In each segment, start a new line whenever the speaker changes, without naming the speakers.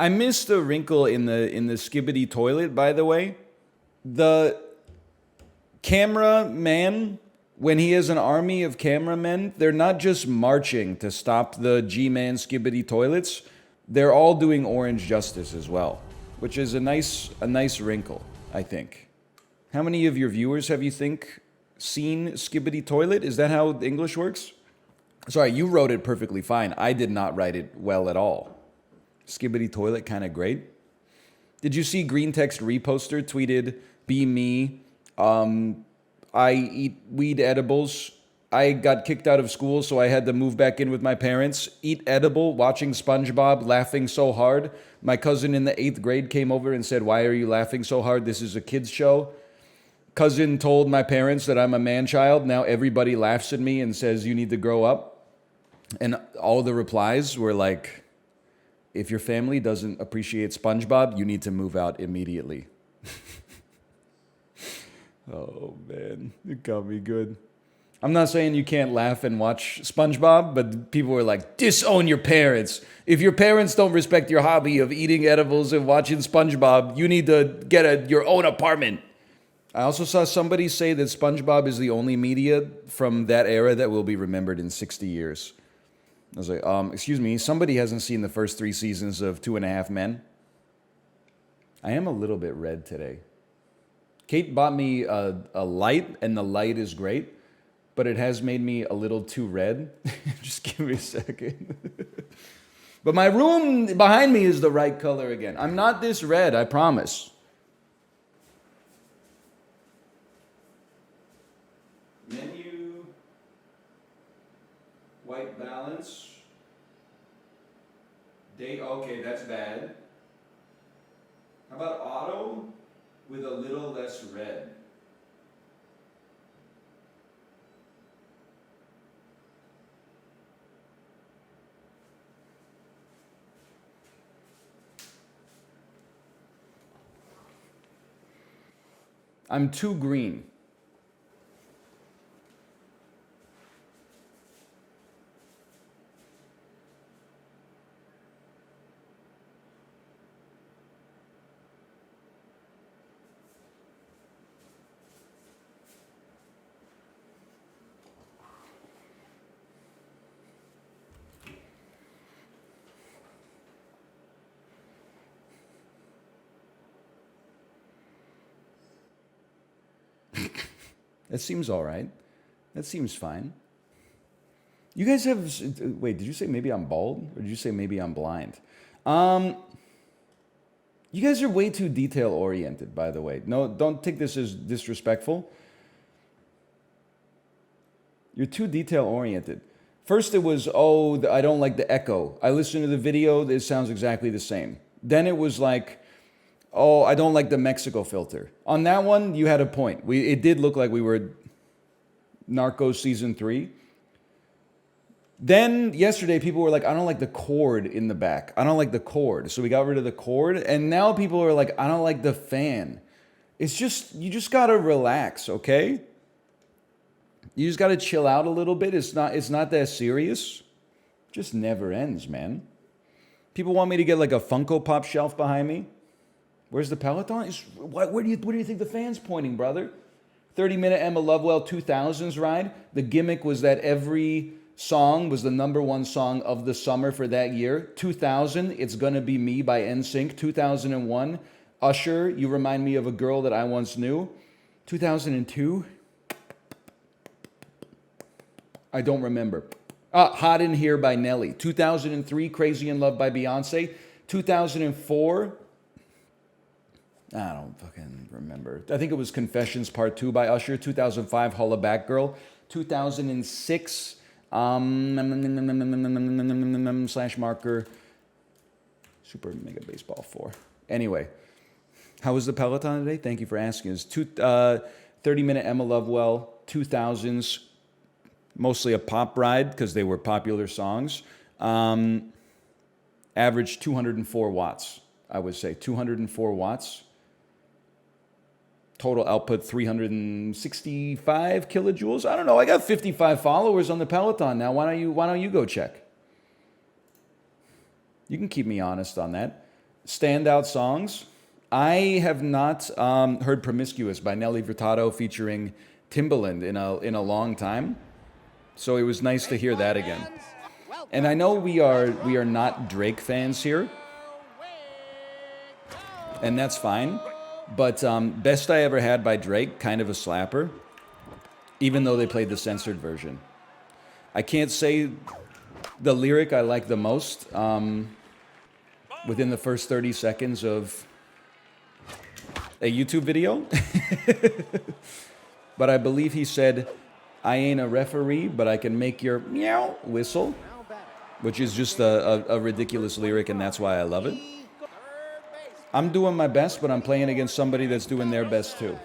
I missed the wrinkle in the Skibidi toilet, by the way. The cameraman, when he has an army of cameramen, they're not just marching to stop the G-Man Skibidi toilets. They're all doing orange justice as well, which is a nice wrinkle, I think. How many of your viewers have you think seen Skibidi toilet? Is that how English works? Sorry, you wrote it perfectly fine. I did not write it well at all. Skibidi toilet, kind of great. Did you see Green Text Reposter tweeted, "Be me. I eat weed edibles. I got kicked out of school, so I had to move back in with my parents. Eat edible, watching SpongeBob, laughing so hard. My cousin in the 8th grade came over and said, 'Why are you laughing so hard? This is a kid's show.' Cousin told my parents that I'm a man-child. Now everybody laughs at me and says, 'You need to grow up.'" And all the replies were like, "If your family doesn't appreciate SpongeBob, you need to move out immediately." Oh, man. It got me good. I'm not saying you can't laugh and watch SpongeBob, but people were like, "Disown your parents. If your parents don't respect your hobby of eating edibles and watching SpongeBob, you need to get your own apartment." I also saw somebody say that SpongeBob is the only media from that era that will be remembered in 60 years. I was like, excuse me, somebody hasn't seen the first 3 seasons of 2.5 Men? I am a little bit red today. Kate bought me a light, and the light is great, but it has made me a little too red. Just give me a second. But my room behind me is the right color again. I'm not this red, I promise. Menu, white balance, date, okay, that's bad. How about auto with a little less red? I'm too green. That seems all right. That seems fine. You guys have... Wait, did you say maybe I'm bald? Or did you say maybe I'm blind? You guys are way too detail-oriented, by the way. No, don't take this as disrespectful. You're too detail-oriented. First it was, I don't like the echo. I listened to the video, it sounds exactly the same. Then it was like, I don't like the Mexico filter. On that one, you had a point. It did look like we were Narcos Season 3. Then, yesterday, people were like, I don't like the cord in the back. I don't like the cord. So we got rid of the cord. And now people are like, I don't like the fan. It's just, you just gotta relax, okay? You just gotta chill out a little bit. It's not that serious. It just never ends, man. People want me to get like a Funko Pop shelf behind me. Where's the Peloton? Where do you think the fan's pointing, brother? 30-minute Emma Lovewell 2000s ride. The gimmick was that every song was the #1 song of the summer for that year. 2000, It's Gonna Be Me by NSYNC. 2001, Usher, You Remind Me of a Girl That I Once Knew. 2002, I don't remember. Hot in Here by Nelly. 2003, Crazy in Love by Beyonce. 2004, I don't fucking remember. I think it was Confessions Part 2 by Usher. 2005, Holla Back Girl. 2006, slash marker, Super Mega Baseball 4. Anyway, how was the Peloton today? Thank you for asking. It's 30-minute Emma Lovewell, 2000s, mostly a pop ride because they were popular songs. Average 204 watts, I would say. 204 watts. Total output 365 kilojoules. I don't know. I got 55 followers on the Peloton now. Why don't you go check? You can keep me honest on that. Standout songs. I have not heard "Promiscuous" by Nelly Furtado featuring Timbaland in a long time, so it was nice to hear that again. And I know we are not Drake fans here, and that's fine. But "Best I Ever Had" by Drake, kind of a slapper, even though they played the censored version. I can't say the lyric I like the most within the first 30 seconds of a YouTube video. But I believe he said, "I ain't a referee, but I can make your meow whistle," which is just a ridiculous lyric, and that's why I love it. I'm doing my best, but I'm playing against somebody that's doing their best too.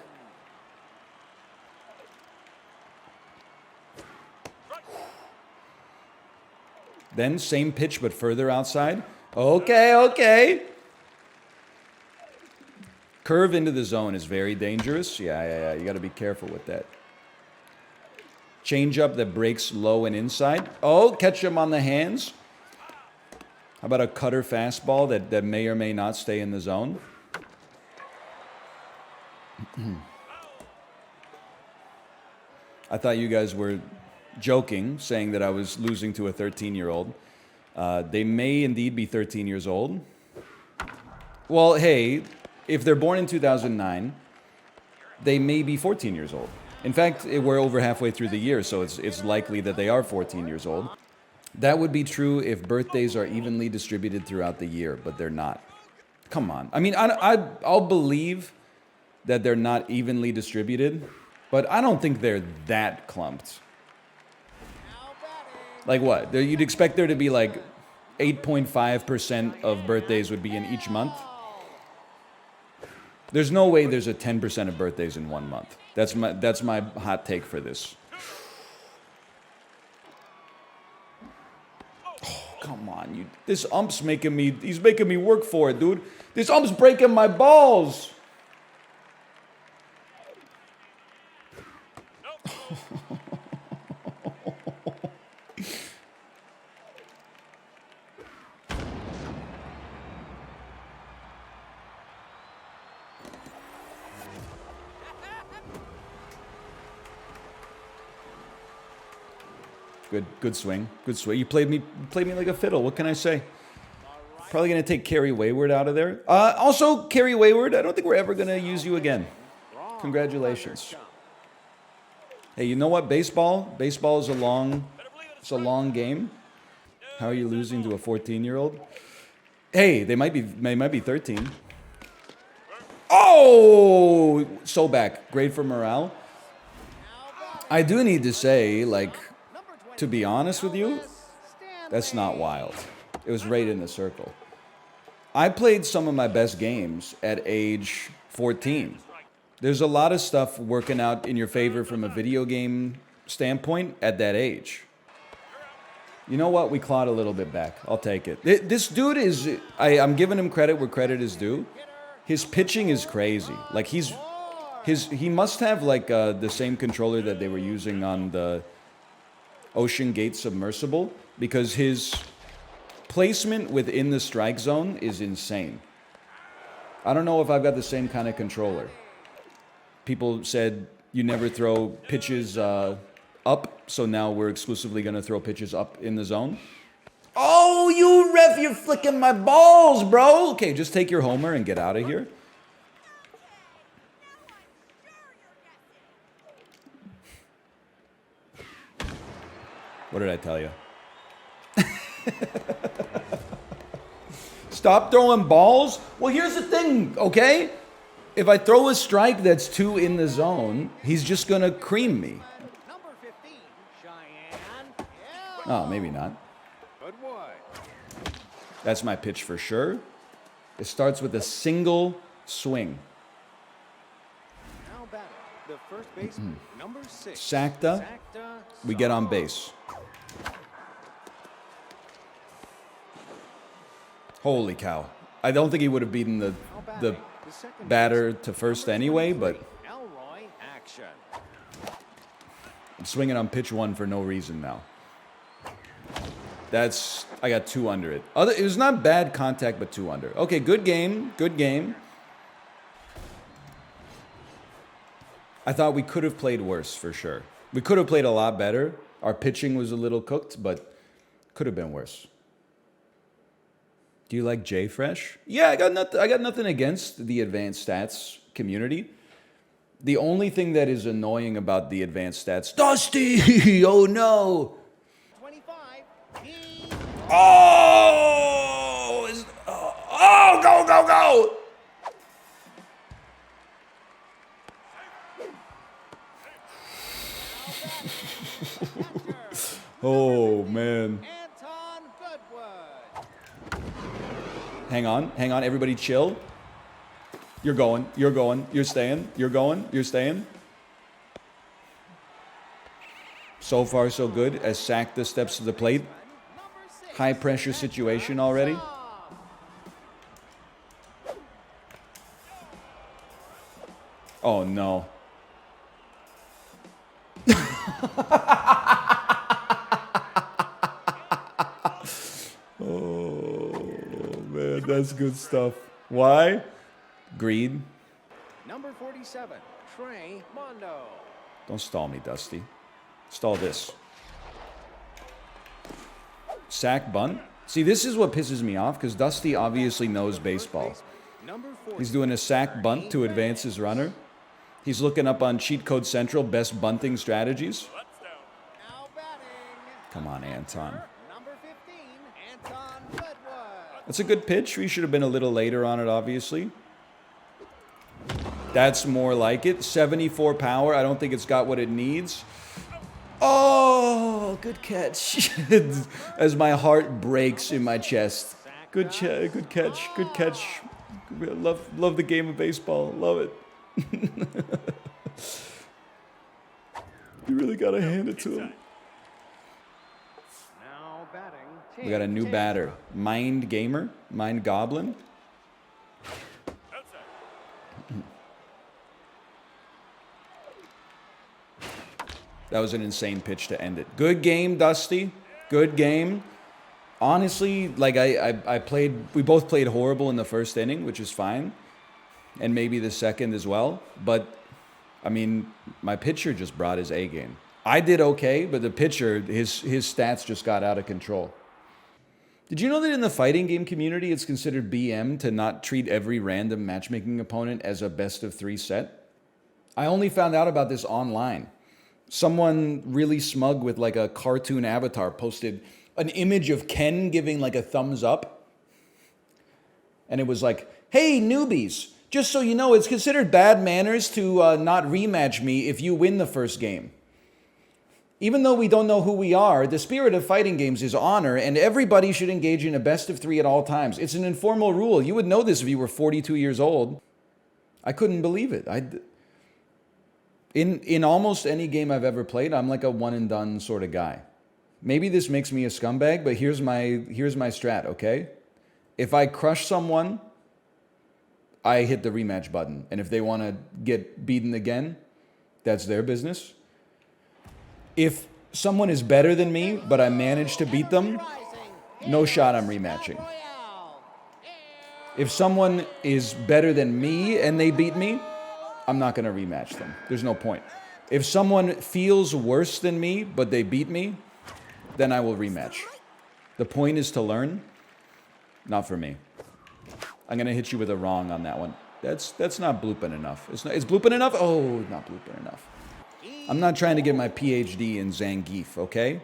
Then same pitch, but further outside. Okay. Curve into the zone is very dangerous. Yeah. You got to be careful with that. Change up that breaks low and inside. Oh, catch him on the hands. How about a cutter fastball that may or may not stay in the zone? I thought you guys were joking, saying that I was losing to a 13-year-old. They may indeed be 13 years old. Well, hey, if they're born in 2009, they may be 14 years old. In fact, we're over halfway through the year, so it's likely that they are 14 years old. That would be true if birthdays are evenly distributed throughout the year, but they're not. Come on. I mean, I'll believe that they're not evenly distributed, but I don't think they're that clumped. Like what? You'd expect there to be like 8.5% of birthdays would be in each month. There's no way there's a 10% of birthdays in 1 month. That's my hot take for this. Come on, this ump's he's making me work for it, dude. This ump's breaking my balls. Good swing. You played me like a fiddle. What can I say? Probably gonna take Kerry Wayward out of there. Also, Kerry Wayward, I don't think we're ever gonna use you again. Congratulations. Hey, you know what? Baseball is a long game. How are you losing to a 14-year-old? Hey, they might be 13. Oh, so back. Great for morale. I do need to say, like, to be honest with you, that's not wild. It was right in the circle. I played some of my best games at age 14. There's a lot of stuff working out in your favor from a video game standpoint at that age. You know what? We clawed a little bit back. I'll take it. This dude is... I'm giving him credit where credit is due. His pitching is crazy. Like, he must have, like, the same controller that they were using on the Ocean Gate submersible, because his placement within the strike zone is insane. I don't know if I've got the same kind of controller. People said you never throw pitches up, so now we're exclusively going to throw pitches up in the zone. Oh, you ref, you're flicking my balls, bro. Okay, just take your homer and get out of here. What did I tell you? Stop throwing balls? Well, here's the thing, okay? If I throw a strike that's 2 in the zone, he's just going to cream me. Oh, maybe not. That's my pitch for sure. It starts with a single swing. Sakta, we get on base. Holy cow. I don't think he would have beaten the batter to first anyway, but I'm swinging on pitch 1 for no reason now. I got 2 under it. It was not bad contact, but 2 under. Okay, good game. Good game. I thought we could have played worse for sure. We could have played a lot better. Our pitching was a little cooked, but could have been worse. Do you like J-Fresh? Yeah, I got nothing against the advanced stats community. The only thing that is annoying about the advanced stats, Dusty! Oh no!
25.
Oh! Oh! Go! Go! Go! Oh man! Hang on, everybody chill. You're going, you're staying, you're going, you're staying. So far, so good. As Sakta steps to the plate. High pressure situation already. Oh no. Oh man, that's good stuff. Why? Greed.
Number 47, Trey Mondo.
Don't stall me, Dusty. Stall this. Sack bunt. See, this is what pisses me off, because Dusty obviously knows baseball. He's doing a sack bunt to advance his runner. He's looking up on Cheat Code Central, best bunting strategies. Come on, Anton. That's a good pitch. We should have been a little later on it, obviously. That's more like it. 74 power. I don't think it's got what it needs. Oh, good catch. As my heart breaks in my chest. Good catch. Good catch. Love the game of baseball. Love it. You really gotta hand it to him. We got a new batter. Mind Gamer. Mind Goblin. That was an insane pitch to end it. Good game, Dusty. Good game. Honestly, like we both played horrible in the first inning, which is fine. And maybe the second as well. But, I mean, my pitcher just brought his A game. I did okay, but the pitcher, his stats just got out of control. Did you know that in the fighting game community, it's considered BM to not treat every random matchmaking opponent as a best-of-3 set? I only found out about this online. Someone really smug with like a cartoon avatar posted an image of Ken giving like a thumbs up. And it was like, hey, newbies, just so you know, it's considered bad manners to not rematch me if you win the first game. Even though we don't know who we are, the spirit of fighting games is honor, and everybody should engage in a best-of-3 at all times. It's an informal rule. You would know this if you were 42 years old. I couldn't believe it. In almost any game I've ever played, I'm like a one-and-done sort of guy. Maybe this makes me a scumbag, but here's my strat, okay? If I crush someone, I hit the rematch button. And if they want to get beaten again, that's their business. If someone is better than me, but I manage to beat them, no shot I'm rematching. If someone is better than me and they beat me, I'm not going to rematch them. There's no point. If someone feels worse than me, but they beat me, then I will rematch. The point is to learn, not for me. I'm going to hit you with a wrong on that one. That's not blooping enough. It's blooping enough? Oh, not blooping enough. I'm not trying to get my PhD in Zangief, okay?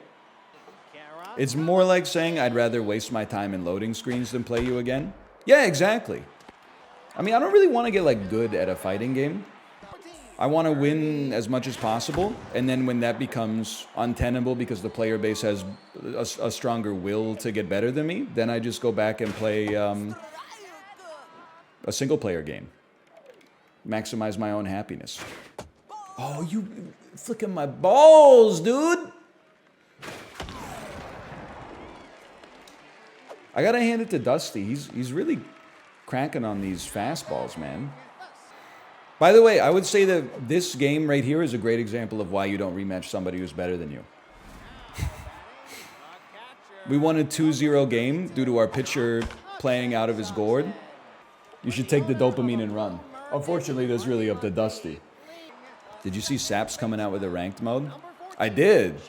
It's more like saying I'd rather waste my time in loading screens than play you again. Yeah, exactly. I mean, I don't really want to get like good at a fighting game. I want to win as much as possible, and then when that becomes untenable because the player base has a stronger will to get better than me, then I just go back and play a single-player game. Maximize my own happiness. Oh, you flicking my balls, dude! I gotta hand it to Dusty. He's really cranking on these fastballs, man. By the way, I would say that this game right here is a great example of why you don't rematch somebody who's better than you. We won a 2-0 game due to our pitcher playing out of his gourd. You should take the dopamine and run. Unfortunately, that's really up to Dusty. Did you see Saps coming out with a ranked mode? I did.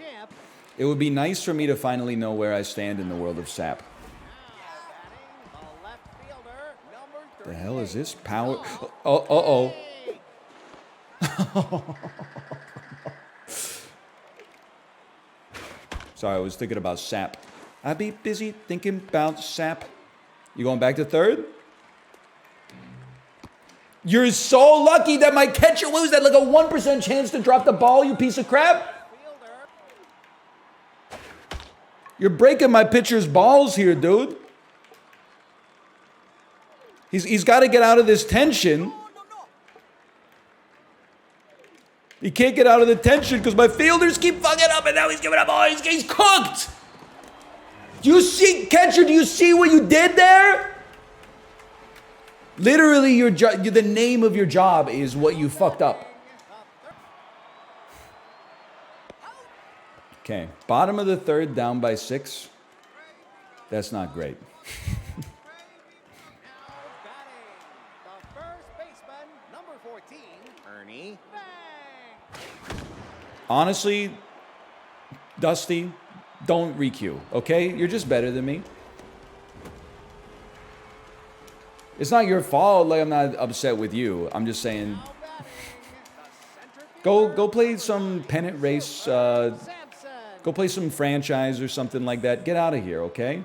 It would be nice for me to finally know where I stand in the world of Sap. The hell is this? Power... Uh-oh. Sorry, I was thinking about Sap. I be busy thinking about Sap. You going back to third? You're so lucky that my catcher was at like a 1% chance to drop the ball, you piece of crap. You're breaking my pitcher's balls here, dude. He's got to get out of this tension. He can't get out of the tension because my fielders keep fucking up and now he's giving up. Oh, he's cooked. Do you see, catcher, do you see what you did there? Literally, the name of your job is what you fucked up. Okay, bottom of the third, down by 6. That's not great. Honestly, Dusty, don't re-queue, okay? You're just better than me. It's not your fault, like I'm not upset with you. I'm just saying, go play some pennant race, go play some franchise or something like that. Get out of here, okay?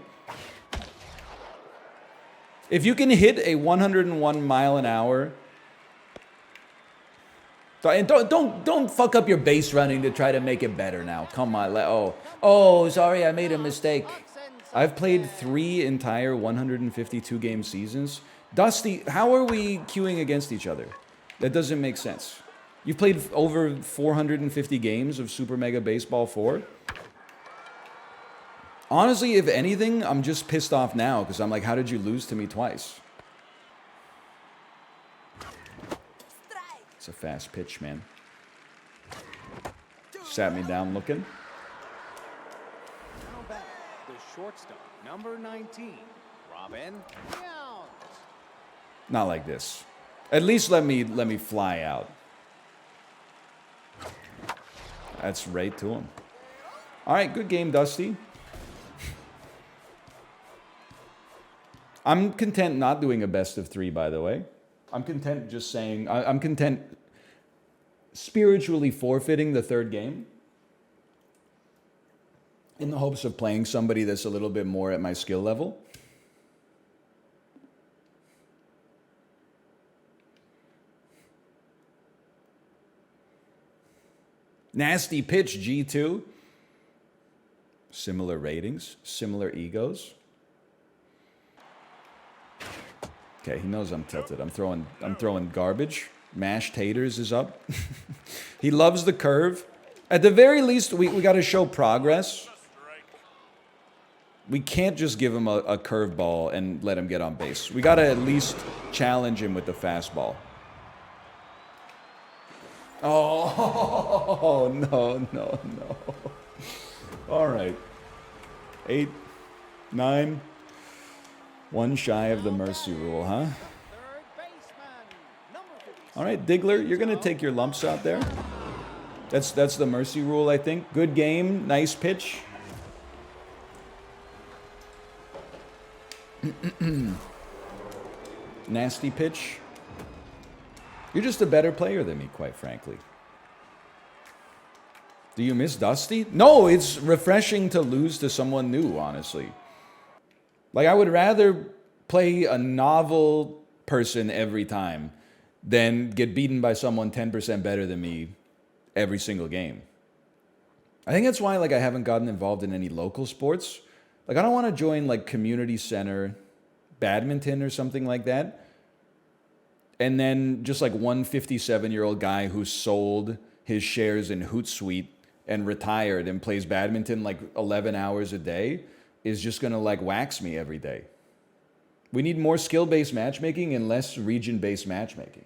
If you can hit a 101 mile an hour, and don't fuck up your base running to try to make it better now. Come on, oh, sorry, I made a mistake. I've played 3 entire 152 game seasons. Dusty, how are we queuing against each other? That doesn't make sense. You've played over 450 games of Super Mega Baseball 4. Honestly, if anything, I'm just pissed off now because I'm like, how did you lose to me twice? It's a fast pitch, man. Sat me down looking.
Now back, the shortstop, number 19, Robin Yount.
Not like this. At least let me fly out. That's right to him. All right, good game, Dusty. I'm content not doing a best of 3, by the way. I'm content just saying, I'm content spiritually forfeiting the third game in the hopes of playing somebody that's a little bit more at my skill level. Nasty pitch, G2. Similar ratings, similar egos. Okay, he knows I'm tilted. I'm throwing garbage. Mashed taters is up. He loves the curve. At the very least, we got to show progress. We can't just give him a curveball and let him get on base. We got to at least challenge him with the fastball. Oh, no. All right. 8, 9. 1 shy of the mercy rule, huh? All right, Diggler, you're going to take your lumps out there. That's the mercy rule, I think. Good game, nice pitch. Nasty pitch. You're just a better player than me, quite frankly. Do you miss Dusty? No, it's refreshing to lose to someone new, honestly. Like, I would rather play a novel person every time than get beaten by someone 10% better than me every single game. I think that's why, like, I haven't gotten involved in any local sports. Like, I don't want to join, like, community center badminton or something like that. And then just, like, one 57-year-old guy who sold his shares in Hootsuite and retired and plays badminton, like, 11 hours a day is just going to, like, wax me every day. We need more skill-based matchmaking and less region-based matchmaking.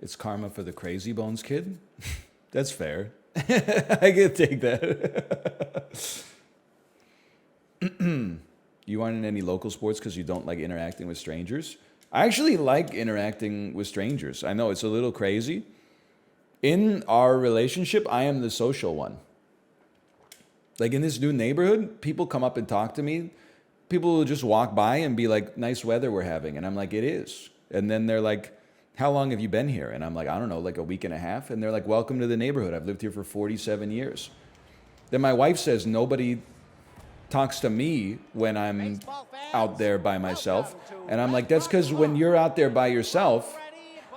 It's karma for the Crazy Bones kid. That's fair. I can take that. You aren't in any local sports because you don't like interacting with strangers? I actually like interacting with strangers. I know it's a little crazy. In our relationship, I am the social one. Like in this new neighborhood, people come up and talk to me. People will just walk by and be like, nice weather we're having. And I'm like, it is. And then they're like, how long have you been here? And I'm like, I don't know, like a week and a half. And they're like, welcome to the neighborhood. I've lived here for 47 years. Then my wife says nobody talks to me when I'm out there by myself. And I'm like, that's because when you're out there by yourself,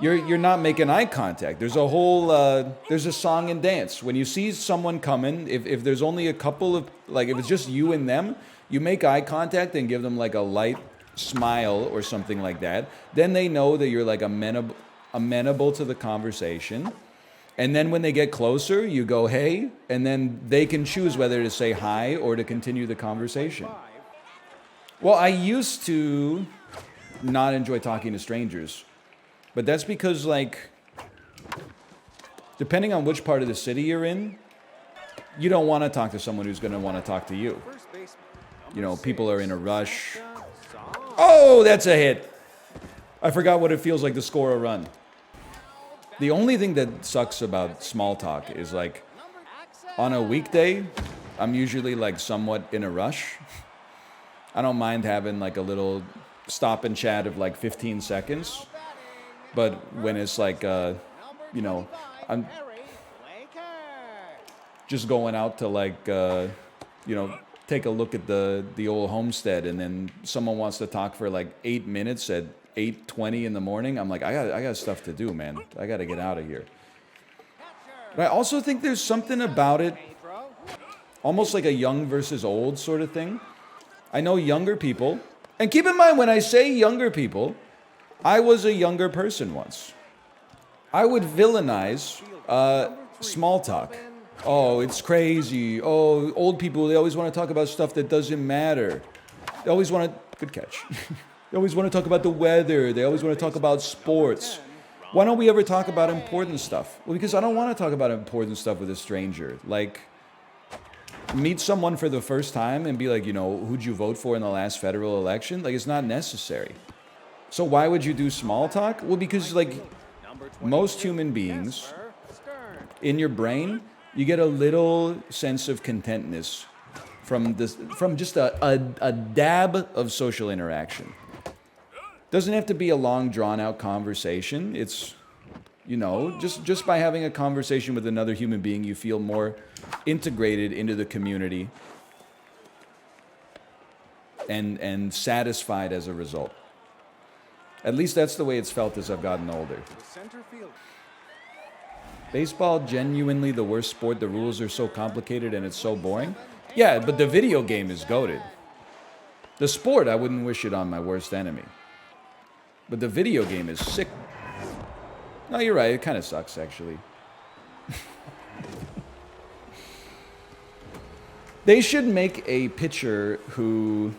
you're not making eye contact. There's a whole, there's a song and dance. When you see someone coming, if there's only a couple of, like if it's just you and them, you make eye contact and give them like a light smile or something like that. Then they know that you're like amenable to the conversation. And then when they get closer, you go, hey, and then they can choose whether to say hi or to continue the conversation. Well, I used to not enjoy talking to strangers, but that's because, like, depending on which part of the city you're in, you don't want to talk to someone who's going to want to talk to you. You know, people are in a rush. Oh, that's a hit. I forgot what it feels like to score a run. The only thing that sucks about small talk is, like, on a weekday, I'm usually, like, somewhat in a rush. I don't mind having, like, a little stop and chat of, like, 15 seconds. But when it's, like, you know, I'm just going out to, like, you know, take a look at the old homestead, and then someone wants to talk for, like, 8 minutes at 8:20 in the morning, I'm like, I got stuff to do, man. I got to get out of here. But I also think there's something about it, almost like a young versus old sort of thing. I know younger people, and keep in mind when I say younger people, I was a younger person once. I would villainize small talk. Oh, it's crazy. Oh, old people, they always want to talk about stuff that doesn't matter. They always want to, good catch. They always want to talk about the weather. They always want to talk about sports. Why don't we ever talk about important stuff? Well, because I don't want to talk about important stuff with a stranger. Like, meet someone for the first time and be like, you know, who'd you vote for in the last federal election? Like, it's not necessary. So why would you do small talk? Well, because, like, most human beings, in your brain, you get a little sense of contentness from just a dab of social interaction. Doesn't have to be a long, drawn-out conversation. It's, you know, just by having a conversation with another human being, you feel more integrated into the community and satisfied as a result. At least that's the way it's felt as I've gotten older. Baseball, genuinely the worst sport. The rules are so complicated and it's so boring. Yeah, but the video game is goated. The sport, I wouldn't wish it on my worst enemy. But the video game is sick. No, you're right. It kind of sucks, actually. They should make a pitcher who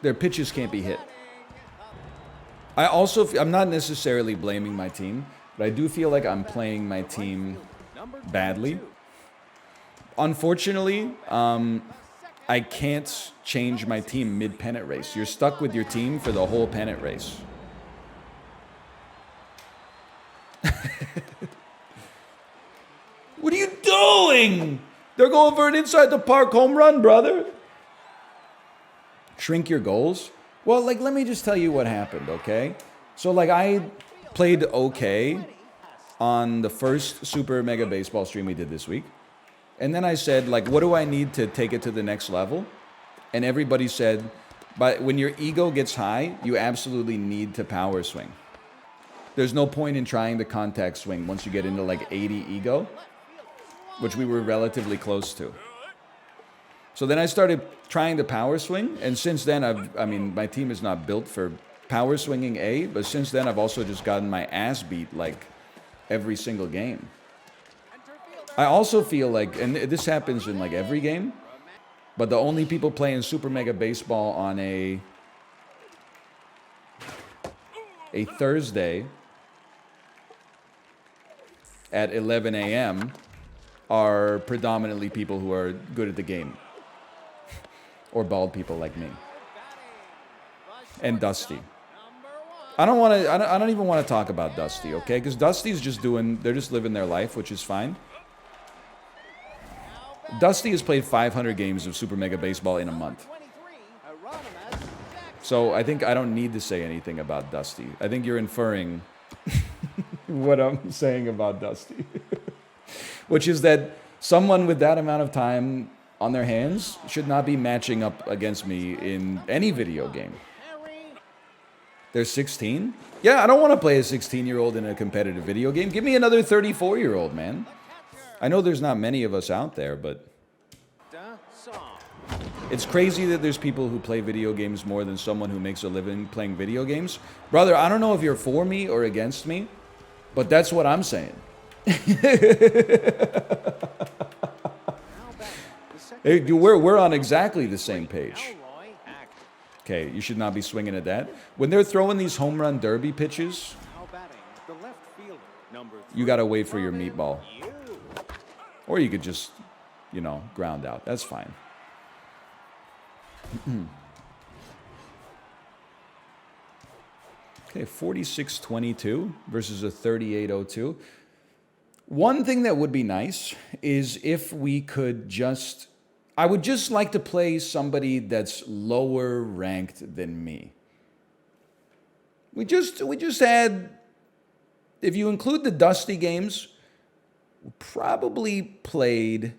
their pitches can't be hit. I'm not necessarily blaming my team, but I do feel like I'm playing my team badly. Unfortunately, I can't change my team mid-pennant race. You're stuck with your team for the whole pennant race. What are you doing? They're going for an inside the park home run, brother. Shrink your goals? Well, like, let me just tell you what happened, okay? So, like, I played okay on the first Super Mega Baseball stream we did this week. And then I said, like, what do I need to take it to the next level? And everybody said, but when your ego gets high, you absolutely need to power swing. There's no point in trying the contact swing once you get into like 80 ego, which we were relatively close to. So then I started trying the power swing, and since then my team is not built for power swinging A, but since then I've also just gotten my ass beat like every single game. I also feel like, and this happens in like every game, but the only people playing Super Mega Baseball on a Thursday at 11 a.m. are predominantly people who are good at the game. or bald people like me. And Dusty. I don't even want to talk about Dusty, okay? Because Dusty's just they're just living their life, which is fine. Dusty has played 500 games of Super Mega Baseball in a month. So I think I don't need to say anything about Dusty. I think you're inferring what I'm saying about Dusty. Which is that someone with that amount of time on their hands should not be matching up against me in any video game. They're 16? Yeah, I don't want to play a 16-year-old in a competitive video game. Give me another 34-year-old, man. I know there's not many of us out there, but it's crazy that there's people who play video games more than someone who makes a living playing video games. Brother, I don't know if you're for me or against me, but that's what I'm saying. Hey, we're on exactly the same page. Okay, you should not be swinging at that. When they're throwing these home run derby pitches, you gotta wait for your meatball. Or you could just, you know, ground out. That's fine. Okay, 46-22 versus a 38-02. One thing that would be nice is if we could just... I would just like to play somebody that's lower ranked than me. We just had... If you include the Dusty games, we probably played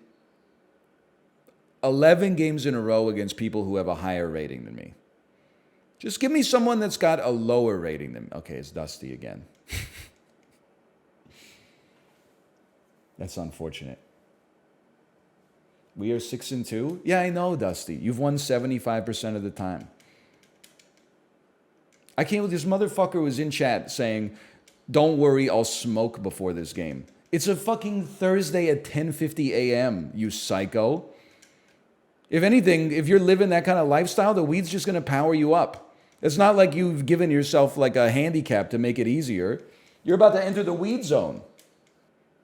11 games in a row against people who have a higher rating than me. Just give me someone that's got a lower rating than me. Okay, it's Dusty again. That's unfortunate. We are 6-2. Yeah, I know, Dusty. You've won 75% of the time. I can't believe this motherfucker was in chat saying, "Don't worry, I'll smoke before this game." It's a fucking Thursday at 10:50 a.m., you psycho. If anything, if you're living that kind of lifestyle, the weed's just going to power you up. It's not like you've given yourself like a handicap to make it easier. You're about to enter the weed zone.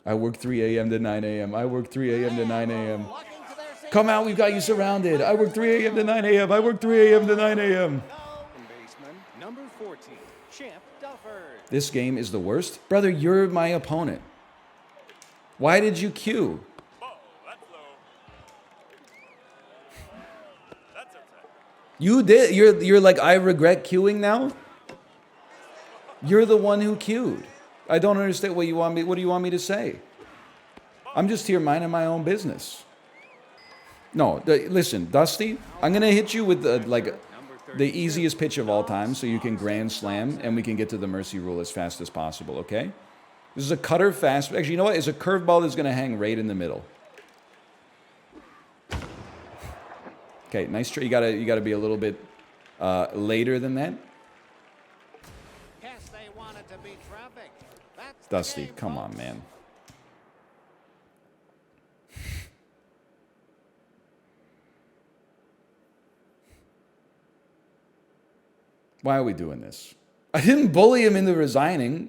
I work 3 a.m. to 9 a.m. I work 3 a.m. to 9 a.m. Come out, we've got you surrounded. I work 3 a.m. to 9 a.m. I work 3 a.m. to 9 a.m. This game is the worst. Brother, you're my opponent. Why did you queue? You did. You're like, I regret queuing now? You're the one who queued. I don't understand what you want me. What do you want me to say? I'm just here minding my own business. No, listen, Dusty, I'm going to hit you with the easiest pitch of all time so you can grand slam and we can get to the mercy rule as fast as possible, okay? This is a cutter fast. Actually, you know what? It's a curveball that's going to hang right in the middle. Okay, nice try. You gotta be a little bit later than that. Dusty, come on, man. Why are we doing this? I didn't bully him into resigning.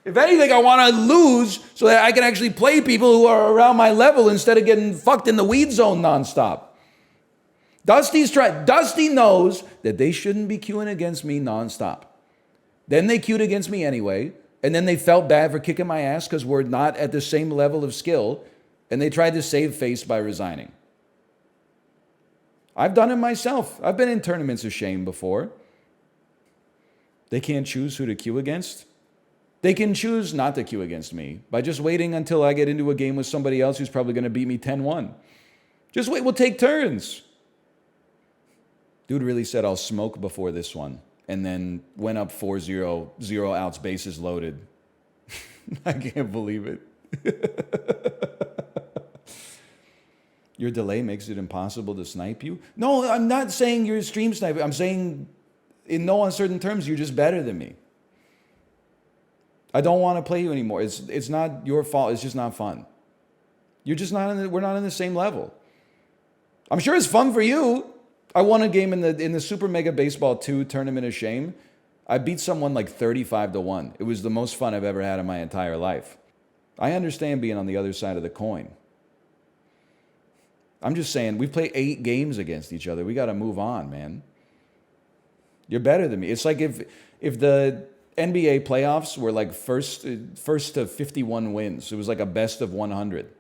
If anything, I want to lose so that I can actually play people who are around my level instead of getting fucked in the weed zone nonstop. Dusty knows that they shouldn't be queuing against me nonstop. Then they queued against me anyway, and then they felt bad for kicking my ass because we're not at the same level of skill, and they tried to save face by resigning. I've done it myself. I've been in tournaments of shame before. They can't choose who to queue against. They can choose not to queue against me by just waiting until I get into a game with somebody else who's probably going to beat me 10-1. Just wait, we'll take turns. Dude really said, I'll smoke before this one, and then went up 4-0, 0 outs, bases loaded. I can't believe it. Your delay makes it impossible to snipe you? No, I'm not saying you're a stream sniper. I'm saying in no uncertain terms, you're just better than me. I don't want to play you anymore. It's not your fault. It's just not fun. You're just not we're not on the same level. I'm sure it's fun for you. I won a game in the Super Mega Baseball 2 Tournament of Shame. I beat someone like 35-1. It was the most fun I've ever had in my entire life. I understand being on the other side of the coin. I'm just saying, we've played 8 games against each other. We got to move on, man. You're better than me. It's like if the NBA playoffs were like first to 51 wins. It was like a best of 100.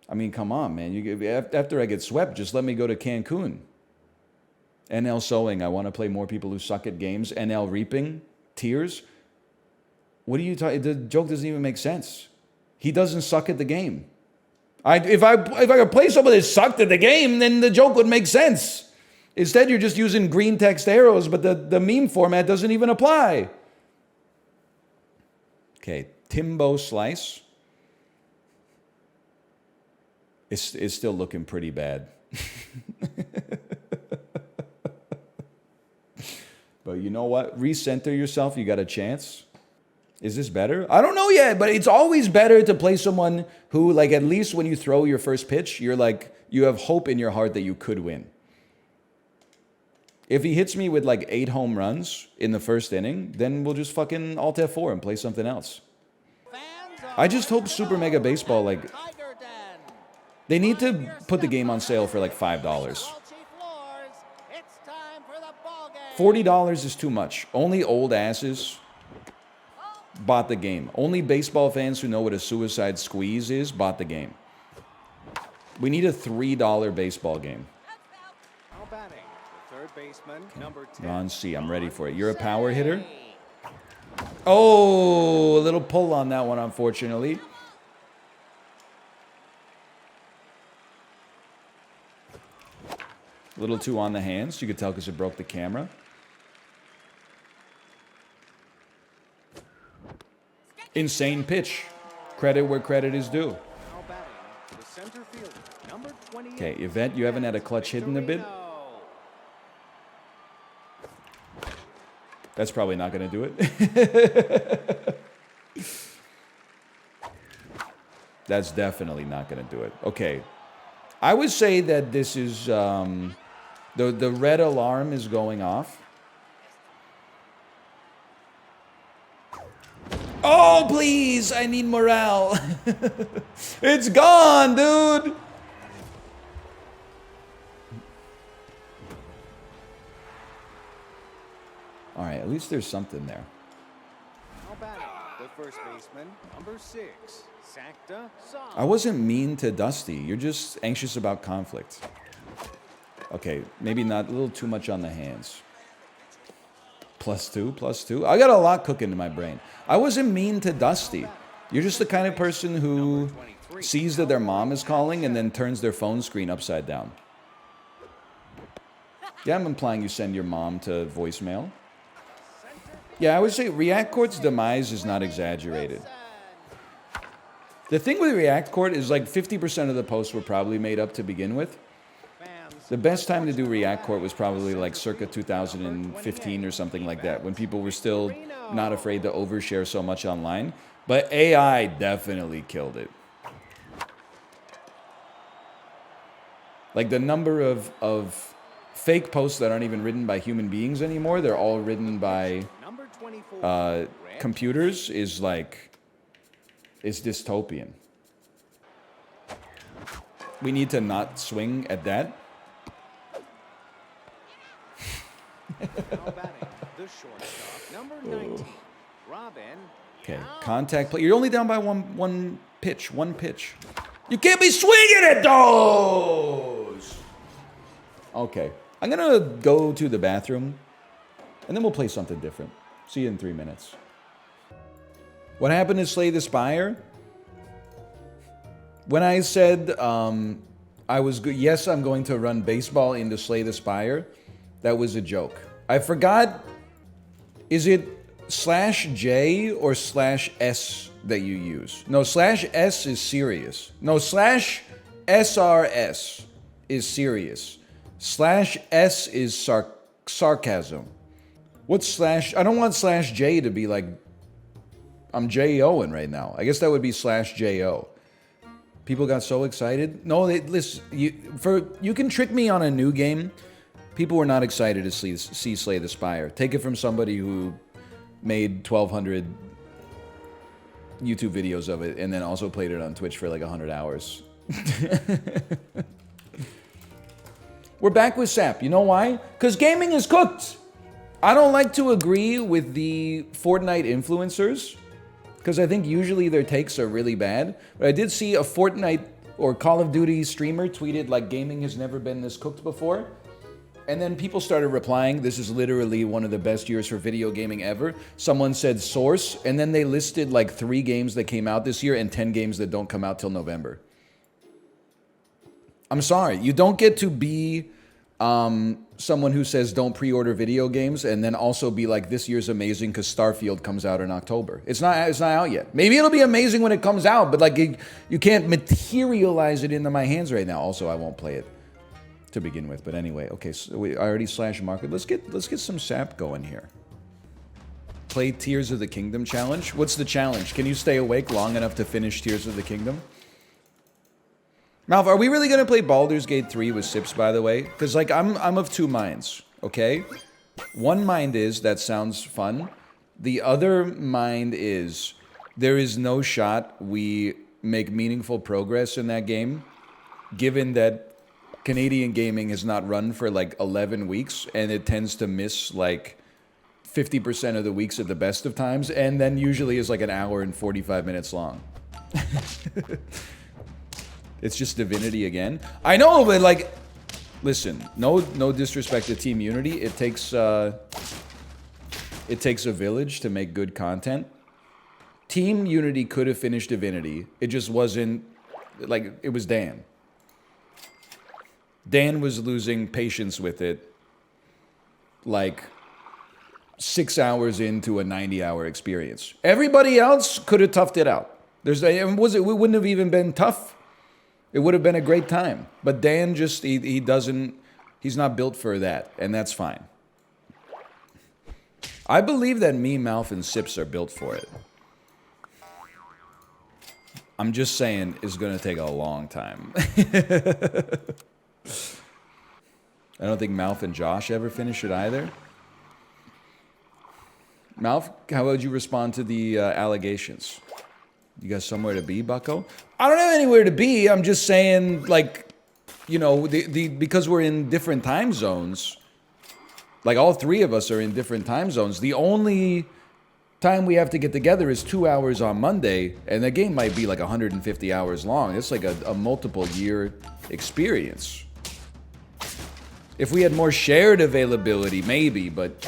I mean, come on, man. After I get swept, just let me go to Cancun. NL sowing, I want to play more people who suck at games. NL reaping, tears. What are you talking? The joke doesn't even make sense. He doesn't suck at the game. If I could play someone that sucked at the game, then the joke would make sense. Instead, you're just using green text arrows, but the meme format doesn't even apply. Okay, Timbo Slice. It's still looking pretty bad. But you know what? Recenter yourself. You got a chance. Is this better? I don't know yet, but it's always better to play someone who, like, at least when you throw your first pitch, you're like, you have hope in your heart that you could win. If he hits me with like 8 home runs in the first inning, then we'll just fucking Alt F4 and play something else. I just hope Super Mega Baseball, like, they need to put the game on sale for like $5. $40 is too much. Only old asses bought the game. Only baseball fans who know what a suicide squeeze is bought the game. We need a $3 baseball game. Ron C, I'm ready for it. You're a power hitter? Oh, a little pull on that one, unfortunately. A little too on the hands. You could tell because it broke the camera. Insane pitch. Credit where credit is due. Okay, Yvette, you haven't had a clutch hit in a bit? That's probably not going to do it. That's definitely not going to do it. Okay. I would say that this is... the red alarm is going off. Oh, please! I need morale. It's gone, dude! All right, at least there's something there.
The first baseman, number 6, Sakta.
I wasn't mean to Dusty. You're just anxious about conflict. Okay, maybe not, a little too much on the hands. +2, +2. I got a lot cooking in my brain. I wasn't mean to Dusty. You're just the kind of person who sees that their mom is calling and then turns their phone screen upside down. Yeah, I'm implying you send your mom to voicemail. Yeah, I would say React Court's demise is not exaggerated. The thing with React Court is like 50% of the posts were probably made up to begin with. The best time to do React Court was probably like circa 2015 or something like that, when people were still not afraid to overshare so much online. But AI definitely killed it. Like the number of fake posts that aren't even written by human beings anymore, they're all written by computers, is like, it's dystopian. We need to not swing at that. Okay, contact play. You're only down by one pitch. You can't be swinging at those! Okay, I'm gonna go to the bathroom, and then we'll play something different. See you in 3 minutes. What happened to Slay the Spire? When I said I was good, yes, I'm going to run baseball into Slay the Spire, that was a joke. I forgot, is it /J or /S that you use? No, /S is serious. No, /SRS is serious. /S is sarcasm. What's /? I don't want /J to be like, I'm J-O-ing right now. I guess that would be /J-O. People got so excited. No, listen, you can trick me on a new game. People were not excited to see Slay the Spire. Take it from somebody who made 1,200 YouTube videos of it and then also played it on Twitch for like 100 hours. We're back with SAP. You know why? Because gaming is cooked. I don't like to agree with the Fortnite influencers, because I think usually their takes are really bad. But I did see a Fortnite or Call of Duty streamer tweeted like gaming has never been this cooked before. And then people started replying, this is literally one of the best years for video gaming ever. Someone said source, and then they listed like 3 games that came out this year and 10 games that don't come out till November. I'm sorry, you don't get to be someone who says don't pre-order video games and then also be like, this year's amazing because Starfield comes out in October. It's not out yet. Maybe it'll be amazing when it comes out, but like you can't materialize it into my hands right now. Also, I won't play it to begin with. But anyway, okay, so I already slashed market. Let's get some sap going here. Play Tears of the Kingdom challenge. What's the challenge? Can you stay awake long enough to finish Tears of the Kingdom? Malv, are we really gonna play Baldur's Gate 3 with Sips, by the way? Because like I'm of 2 minds, okay? One mind is that sounds fun. The other mind is there is no shot we make meaningful progress in that game, given that Canadian gaming has not run for like 11 weeks and it tends to miss like 50% of the weeks at the best of times, and then usually is like an hour and 45 minutes long. It's just Divinity again. I know, but like, listen, no disrespect to Team Unity. It takes a village to make good content. Team Unity could have finished Divinity. It just wasn't, like, it was Dan. Dan was losing patience with it, like 6 hours into a 90-hour experience. Everybody else could have toughed it out. It wouldn't have even been tough. It would have been a great time. But Dan just, he's not built for that, and that's fine. I believe that me, Malf, and Sips are built for it. I'm just saying it's going to take a long time. I don't think Malf and Josh ever finish it either. Malf, how would you respond to the allegations? You got somewhere to be, bucko? I don't have anywhere to be. I'm just saying, like, you know, because we're in different time zones, like all 3 of us are in different time zones. The only time we have to get together is 2 hours on Monday, and the game might be like 150 hours long. It's like a multiple year experience. If we had more shared availability, maybe, but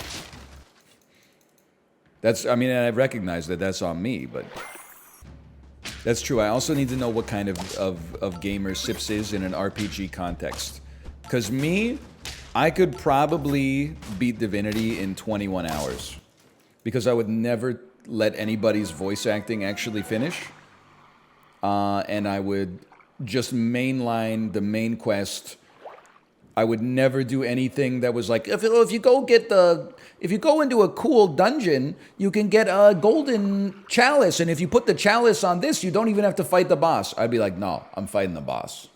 that's, I mean, I recognize that that's on me, but that's true. I also need to know what kind of gamer Sips is in an RPG context. Because me, I could probably beat Divinity in 21 hours. Because I would never let anybody's voice acting actually finish. And I would just mainline the main quest. I would never do anything that was like, if you go into a cool dungeon, you can get a golden chalice, and if you put the chalice on this, you don't even have to fight the boss. I'd be like, no, I'm fighting the boss.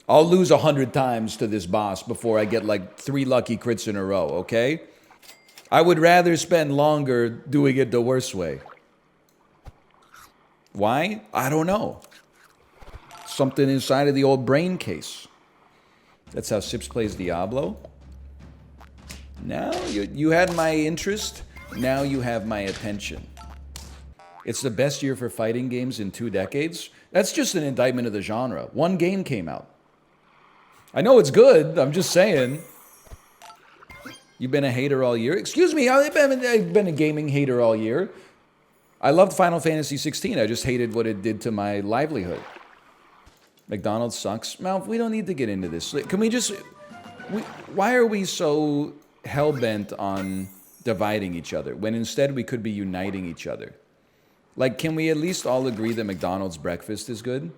I'll lose 100 times to this boss before I get like 3 lucky crits in a row, okay? I would rather spend longer doing it the worst way. Why? I don't know. Something inside of the old brain case. That's how Sips plays Diablo. Now you had my interest. Now you have my attention. It's the best year for fighting games in 2 decades. That's just an indictment of the genre. 1 game came out. I know it's good. I'm just saying. You've been a hater all year. Excuse me, I've been a gaming hater all year. I loved Final Fantasy 16. I just hated what it did to my livelihood. McDonald's sucks. Mal, we don't need to get into this. Can we just... why are we so hell-bent on dividing each other when instead we could be uniting each other? Like, can we at least all agree that McDonald's breakfast is good?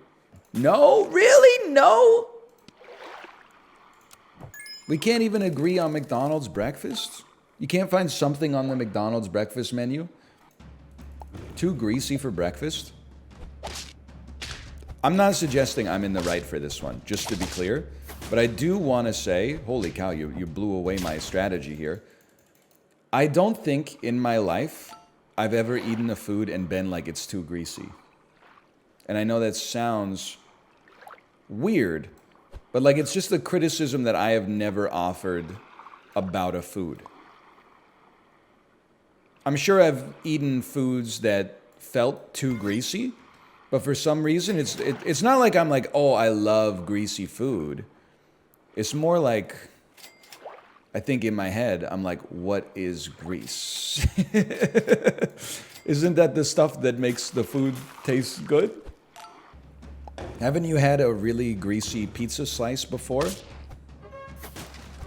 No? Really? No? We can't even agree on McDonald's breakfast? You can't find something on the McDonald's breakfast menu? Too greasy for breakfast? I'm not suggesting I'm in the right for this one, just to be clear. But I do want to say, holy cow, you blew away my strategy here. I don't think in my life I've ever eaten a food and been like, it's too greasy. And I know that sounds weird. But like, it's just a criticism that I have never offered about a food. I'm sure I've eaten foods that felt too greasy, but for some reason, it's not like I'm like, oh, I love greasy food. It's more like, I think in my head, I'm like, what is grease? Isn't that the stuff that makes the food taste good? Haven't you had a really greasy pizza slice before?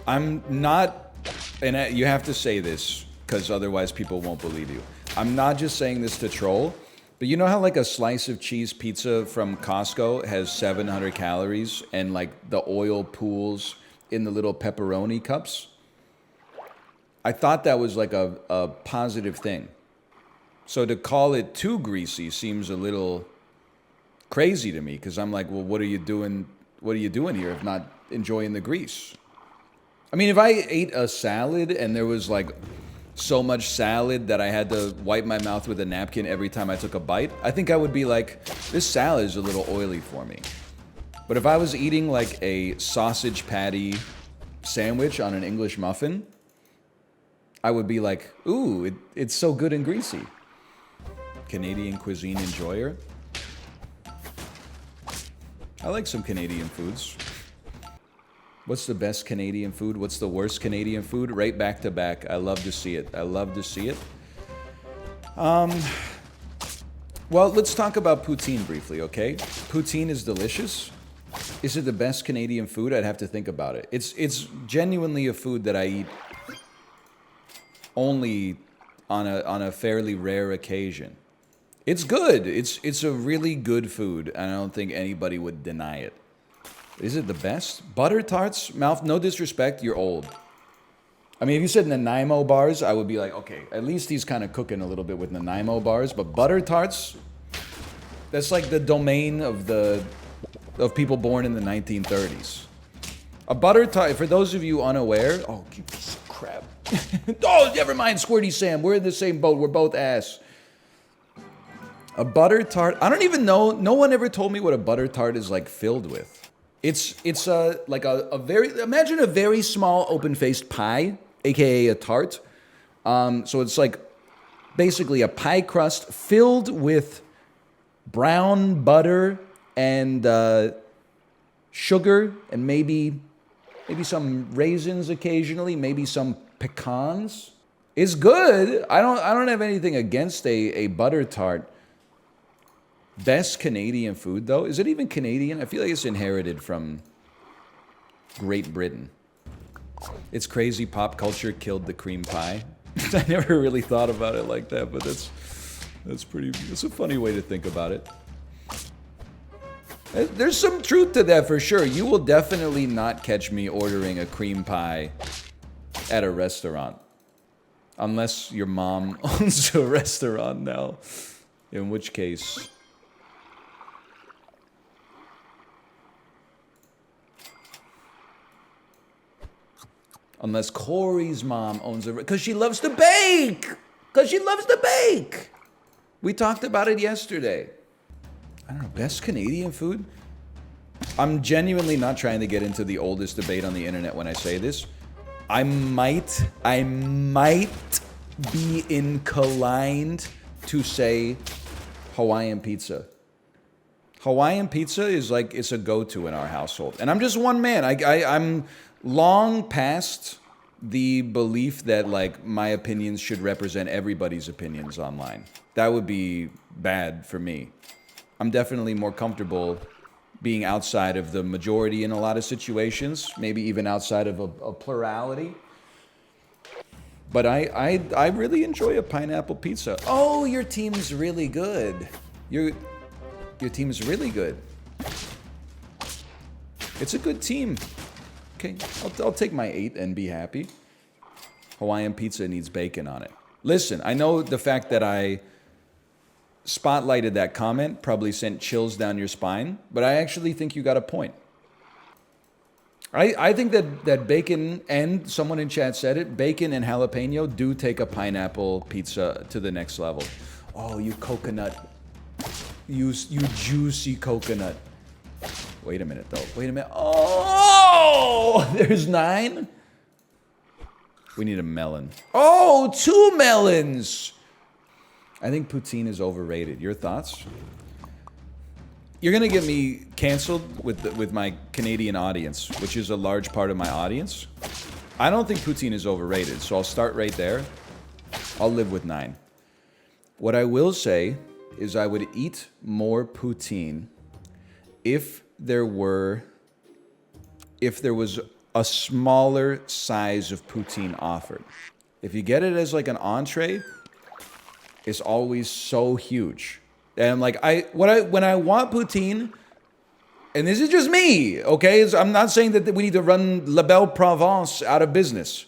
I'm not, and you have to say this, because otherwise people won't believe you. I'm not just saying this to troll, but you know how like a slice of cheese pizza from Costco has 700 calories and like the oil pools in the little pepperoni cups? I thought that was like a positive thing. So to call it too greasy seems a little crazy to me, because I'm like, well, what are you doing? What are you doing here if not enjoying the grease? I mean, if I ate a salad and there was like so much salad that I had to wipe my mouth with a napkin every time I took a bite, I think I would be like, this salad is a little oily for me. But if I was eating like a sausage patty sandwich on an English muffin, I would be like, ooh, it's so good and greasy. Canadian cuisine enjoyer. I like some Canadian foods. What's the best Canadian food? What's the worst Canadian food? Right back to back. I love to see it. I love to see it. Well, let's talk about poutine briefly, okay? Poutine is delicious. Is it the best Canadian food? I'd have to think about it. It's genuinely a food that I eat only on a fairly rare occasion. It's good. It's a really good food, and I don't think anybody would deny it. Is it the best? Butter tarts, mouth, no disrespect, you're old. I mean, if you said Nanaimo bars, I would be like, okay, at least he's kind of cooking a little bit with Nanaimo bars, but butter tarts, that's like the domain of people born in the 1930s. A butter tart, for those of you unaware, oh, you piece of crap. Oh, never mind, Squirty Sam, we're in the same boat, we're both ass. A butter tart, I don't even know, no one ever told me what a butter tart is like filled with. It's like a very, imagine a very small open-faced pie, aka a tart. So it's like basically a pie crust filled with brown butter and sugar and maybe some raisins occasionally, maybe some pecans. It's good. I don't have anything against a butter tart. Best Canadian food, though? Is it even Canadian? I feel like it's inherited from Great Britain. It's crazy pop culture killed the cream pie. I never really thought about it like that, but that's a funny way to think about it. There's some truth to that for sure. You will definitely not catch me ordering a cream pie at a restaurant. Unless your mom owns a restaurant now. In which case... Unless Corey's mom owns it, because she loves to bake. Because she loves to bake. We talked about it yesterday. I don't know, best Canadian food? I'm genuinely not trying to get into the oldest debate on the internet when I say this. I might be inclined to say Hawaiian pizza. Hawaiian pizza is like, it's a go-to in our household. And I'm just one man. I'm long past the belief that like my opinions should represent everybody's opinions online. That would be bad for me. I'm definitely more comfortable being outside of the majority in a lot of situations, maybe even outside of a plurality. But I really enjoy a pineapple pizza. Oh, your team's really good. Your team's really good. It's a good team. Okay, I'll take my 8 and be happy. Hawaiian pizza needs bacon on it. Listen, I know the fact that I spotlighted that comment probably sent chills down your spine, but I actually think you got a point. I think that bacon, and someone in chat said it, bacon and jalapeno do take a pineapple pizza to the next level. Oh, you coconut. You juicy coconut. Wait a minute, though. Wait a minute. Oh, there's 9. We need a melon. Oh, 2 melons. I think poutine is overrated. Your thoughts? You're gonna get me canceled with my Canadian audience, which is a large part of my audience. I don't think poutine is overrated, so I'll start right there. I'll live with 9. What I will say is I would eat more poutine if there was a smaller size of poutine offered. If you get it as like an entree, it's always so huge. And like when I want poutine, and this is just me, okay? I'm not saying that we need to run La Belle Provence out of business.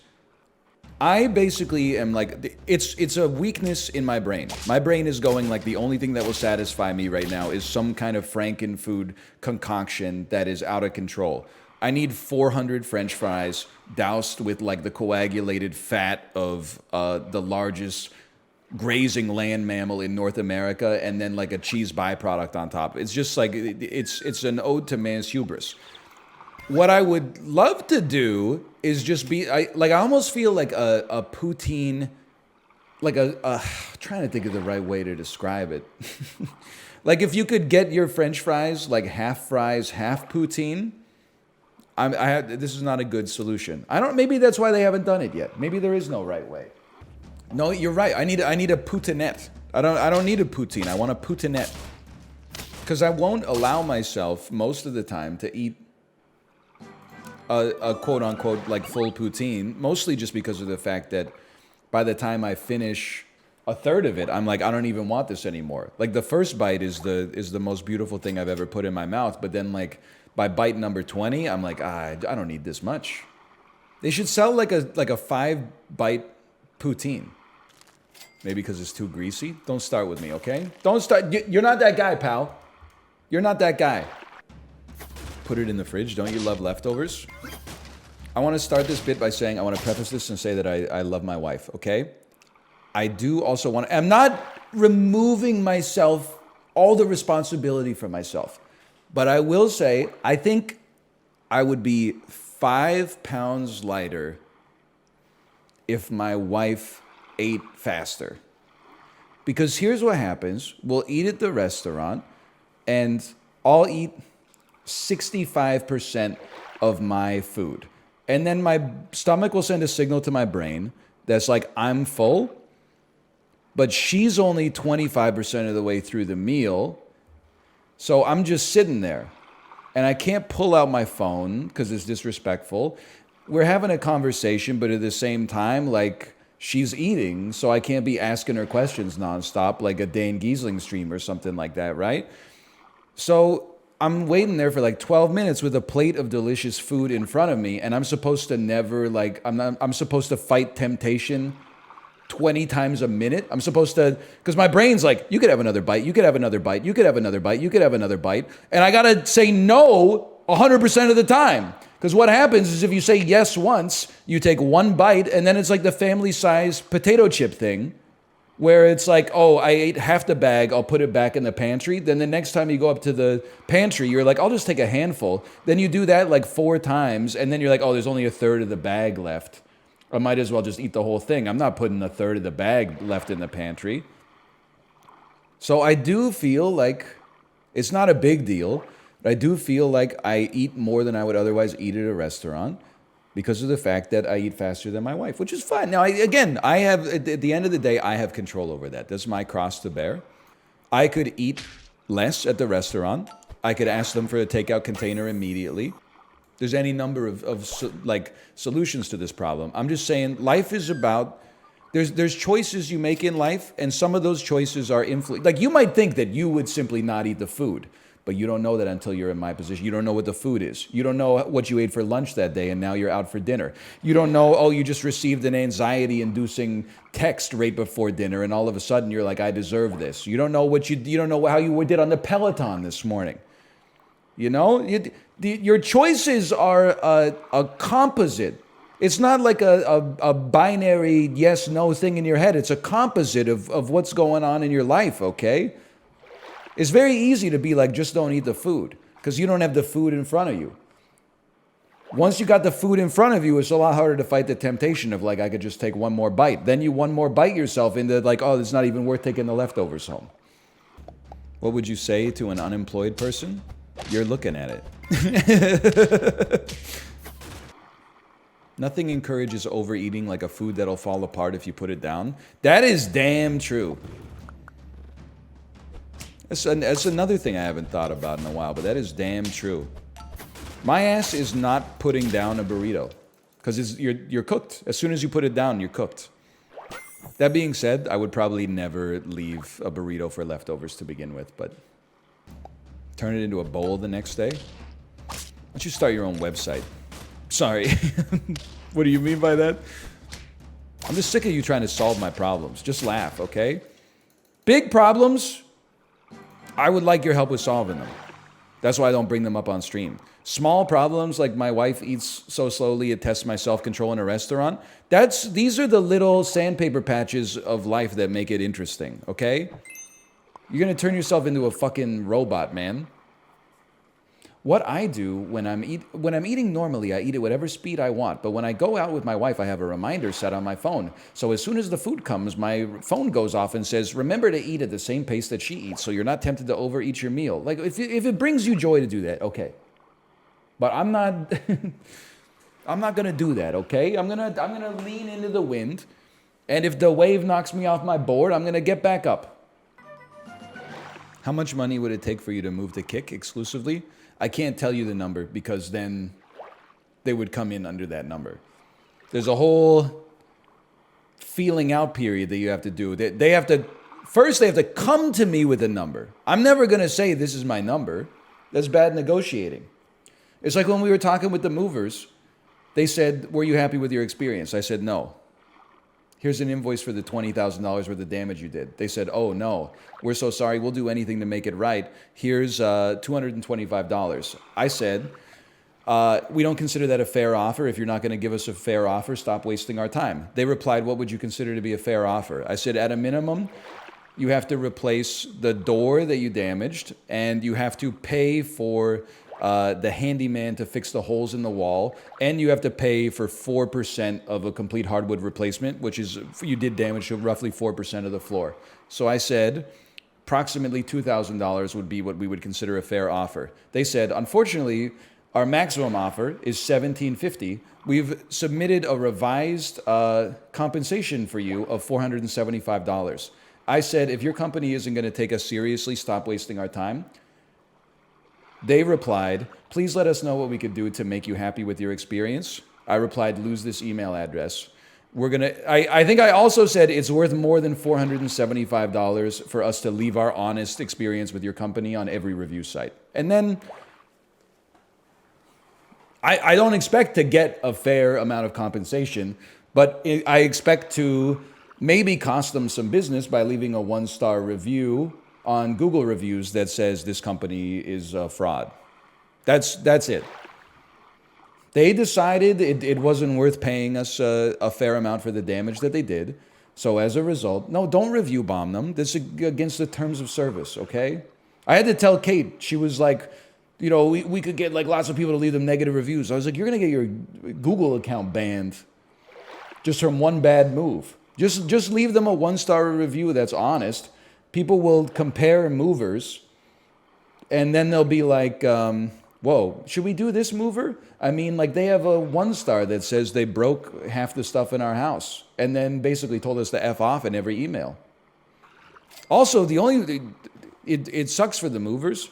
I basically am like, it's a weakness in my brain. My brain is going like the only thing that will satisfy me right now is some kind of Frankenfood concoction that is out of control. I need 400 French fries doused with like the coagulated fat of the largest grazing land mammal in North America, and then like a cheese byproduct on top. It's just like, it's an ode to man's hubris. What I would love to do is just be, I almost feel like a poutine, like I'm trying to think of the right way to describe it. Like if you could get your French fries, like half fries, half poutine, this is not a good solution. Maybe that's why they haven't done it yet. Maybe there is no right way. No, you're right. I need a poutinette. I don't need a poutine. I want a poutinette. Because I won't allow myself most of the time to eat a quote-unquote like full poutine, mostly just because of the fact that by the time I finish a third of it, I'm like, I don't even want this anymore. Like the first bite is the most beautiful thing I've ever put in my mouth, but then like by bite number 20, I'm like, I don't need this much. They should sell like a 5-bite poutine. Maybe because it's too greasy. Don't start with me, okay? Don't start. You're not that guy, pal. You're not that guy. Put it in the fridge. Don't you love leftovers? I want to start this bit by saying, I want to preface this and say that I love my wife, okay? I do also want to, I'm not removing myself, all the responsibility from myself. But I will say, I think I would be 5 pounds lighter if my wife ate faster. Because here's what happens. We'll eat at the restaurant, and I'll eat 65% of my food. And then my stomach will send a signal to my brain that's like, I'm full, but she's only 25% of the way through the meal. So I'm just sitting there, and I can't pull out my phone because it's disrespectful. We're having a conversation, but at the same time, like, she's eating, so I can't be asking her questions nonstop like a Dane Giesling stream or something like that, right? So I'm waiting there for like 12 minutes with a plate of delicious food in front of me, and I'm supposed to never, like, I'm supposed to fight temptation 20 times a minute. I'm supposed to, because my brain's like, you could have another bite, you could have another bite, you could have another bite, you could have another bite, and I gotta say no 100% of the time. Because what happens is if you say yes once, you take 1 bite, and then it's like the family-sized potato chip thing, where it's like, oh, I ate half the bag, I'll put it back in the pantry. Then the next time you go up to the pantry, you're like, I'll just take a handful. Then you do that like 4 times, and then you're like, oh, there's only a third of the bag left. I might as well just eat the whole thing. I'm not putting a third of the bag left in the pantry. So I do feel like it's not a big deal. But I do feel like I eat more than I would otherwise eat at a restaurant because of the fact that I eat faster than my wife, which is fine. Now, I have, at the end of the day, I have control over that. That's my cross to bear. I could eat less at the restaurant. I could ask them for a takeout container immediately. There's any number of solutions to this problem. I'm just saying life is about, there's choices you make in life, and some of those choices are influenced. Like you might think that you would simply not eat the food. But you don't know that until you're in my position. You don't know what the food is. You don't know what you ate for lunch that day and now you're out for dinner. You don't know, oh, you just received an anxiety-inducing text right before dinner and all of a sudden you're like, I deserve this. You don't know you don't know how you did on the Peloton this morning. You know, your choices are a composite. It's not like a binary yes-no thing in your head. It's a composite of what's going on in your life, okay? It's very easy to be like, just don't eat the food. because you don't have the food in front of you. Once you got the food in front of you, it's a lot harder to fight the temptation of like, I could just take one more bite. Then you one more bite yourself into like, oh, it's not even worth taking the leftovers home. What would you say to an unemployed person? You're looking at it. Nothing encourages overeating like a food that'll fall apart if you put it down. That is damn true. That's another thing I haven't thought about in a while, but that is damn true. My ass is not putting down a burrito because you're cooked. As soon as you put it down, you're cooked. That being said, I would probably never leave a burrito for leftovers to begin with, but turn it into a bowl the next day. Why don't you start your own website? Sorry. What do you mean by that? I'm just sick of you trying to solve my problems. Just laugh, okay? Big problems, I would like your help with solving them. That's why I don't bring them up on stream. Small problems, like my wife eats so slowly it tests my self-control in a restaurant, these are the little sandpaper patches of life that make it interesting, okay? You're gonna turn yourself into a fucking robot, man. What I do when I'm eating normally, I eat at whatever speed I want. But when I go out with my wife, I have a reminder set on my phone. So as soon as the food comes, my phone goes off and says, remember to eat at the same pace that she eats so you're not tempted to overeat your meal. Like, if it brings you joy to do that, okay. But I'm not I'm not gonna do that, okay? I'm gonna lean into the wind, and if the wave knocks me off my board, I'm gonna get back up. How much money would it take for you to move to Kick exclusively? I can't tell you the number because then they would come in under that number. There's a whole feeling out period that you have to do. They have to come to me with a number. I'm never going to say this is my number. That's bad negotiating. It's like when we were talking with the movers, they said, were you happy with your experience? I said, no. Here's an invoice for the $20,000 worth of damage you did. They said, oh, no, we're so sorry. We'll do anything to make it right. Here's $225. I said, we don't consider that a fair offer. If you're not going to give us a fair offer, stop wasting our time. They replied, what would you consider to be a fair offer? I said, at a minimum, you have to replace the door that you damaged, and you have to pay for the handyman to fix the holes in the wall, and you have to pay for 4% of a complete hardwood replacement, which is, you did damage to roughly 4% of the floor. So I said, approximately $2,000 would be what we would consider a fair offer. They said, unfortunately, our maximum offer is $1,750. We've submitted a revised compensation for you of $475. I said, if your company isn't going to take us seriously, stop wasting our time. They replied, please let us know what we could do to make you happy with your experience. I replied, lose this email address. I think I also said it's worth more than $475 for us to leave our honest experience with your company on every review site. And then I don't expect to get a fair amount of compensation, but I expect to maybe cost them some business by leaving a 1-star review on Google reviews that says this company is a fraud. That's it. They decided it wasn't worth paying us a fair amount for the damage that they did. So as a result, no, don't review bomb them. This is against the terms of service, okay? I had to tell Kate, she was like, you know, we could get like lots of people to leave them negative reviews. I was like, you're gonna get your Google account banned just from one bad move. Just leave them a 1-star review that's honest. People will compare movers, and then they'll be like, whoa, should we do this mover? I mean, like, they have a 1-star that says they broke half the stuff in our house, and then basically told us to F off in every email. Also, it sucks for the movers.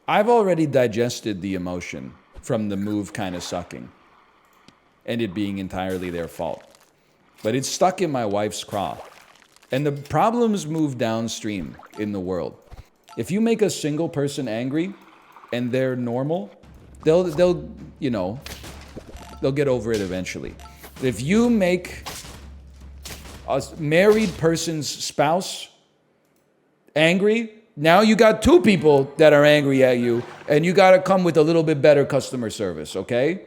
I've already digested the emotion from the move kind of sucking, and it being entirely their fault. But it's stuck in my wife's craw. And the problems move downstream in the world. If you make a single person angry and they're normal, they'll get over it eventually. If you make a married person's spouse angry, now you got 2 people that are angry at you, and you got to come with a little bit better customer service, okay?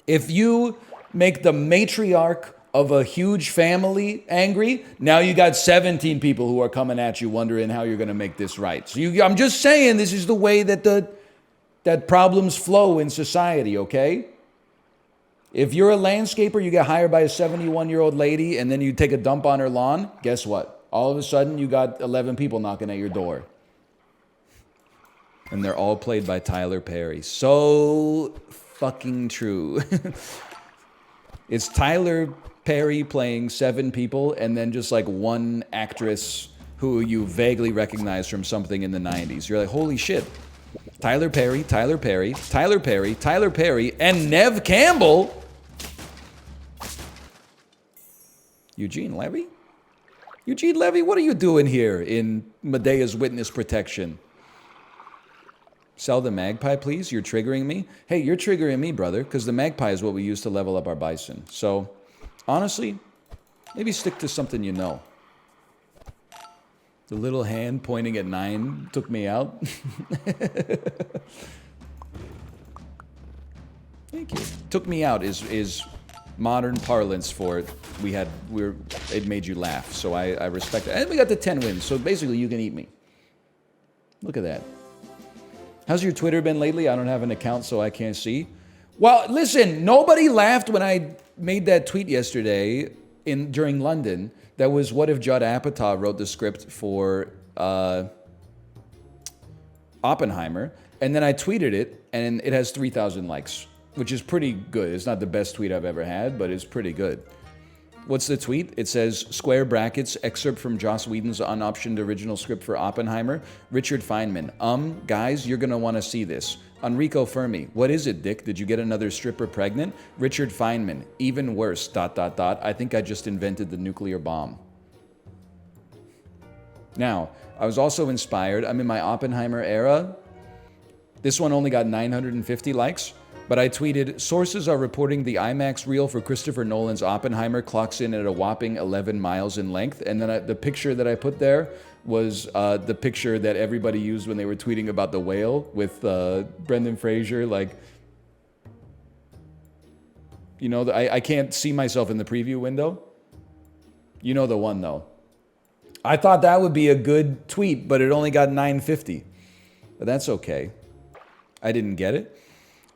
If you make the matriarch of a huge family angry, now you got 17 people who are coming at you wondering how you're going to make this right. So I'm just saying, this is the way that that problems flow in society, okay? If you're a landscaper, you get hired by a 71-year-old lady and then you take a dump on her lawn, guess what? All of a sudden, you got 11 people knocking at your door. And they're all played by Tyler Perry. So fucking true. It's Tyler Perry playing 7 people and then just like one actress who you vaguely recognize from something in the 90s. You're like, holy shit. Tyler Perry, Tyler Perry, Tyler Perry, Tyler Perry, and Nev Campbell. Eugene Levy? Eugene Levy, what are you doing here in Medea's witness protection? Sell the magpie, please? You're triggering me? Hey, you're triggering me, brother, because the magpie is what we use to level up our bison. So, honestly, maybe stick to something you know. The little hand pointing at 9 took me out. Thank you. Took me out is modern parlance for it. It made you laugh, so I respect it. And we got the 10 wins, so basically you can eat me. Look at that. How's your Twitter been lately? I don't have an account, so I can't see. Well, listen, nobody laughed when I made that tweet yesterday during London. That was, what if Judd Apatow wrote the script for Oppenheimer? And then I tweeted it, and it has 3,000 likes, which is pretty good. It's not the best tweet I've ever had, but it's pretty good. What's the tweet? It says, square brackets, excerpt from Joss Whedon's unoptioned original script for Oppenheimer. Richard Feynman. Guys, you're going to want to see this. Enrico Fermi. What is it, Dick? Did you get another stripper pregnant? Richard Feynman. Even worse, ... I think I just invented the nuclear bomb. Now, I was also inspired. I'm in my Oppenheimer era. This one only got 950 likes. But I tweeted, sources are reporting the IMAX reel for Christopher Nolan's Oppenheimer clocks in at a whopping 11 miles in length. And then the picture that I put there was the picture that everybody used when they were tweeting about the whale with Brendan Fraser. Like, you know, I can't see myself in the preview window. You know the one, though. I thought that would be a good tweet, but it only got 950. But that's okay. I didn't get it.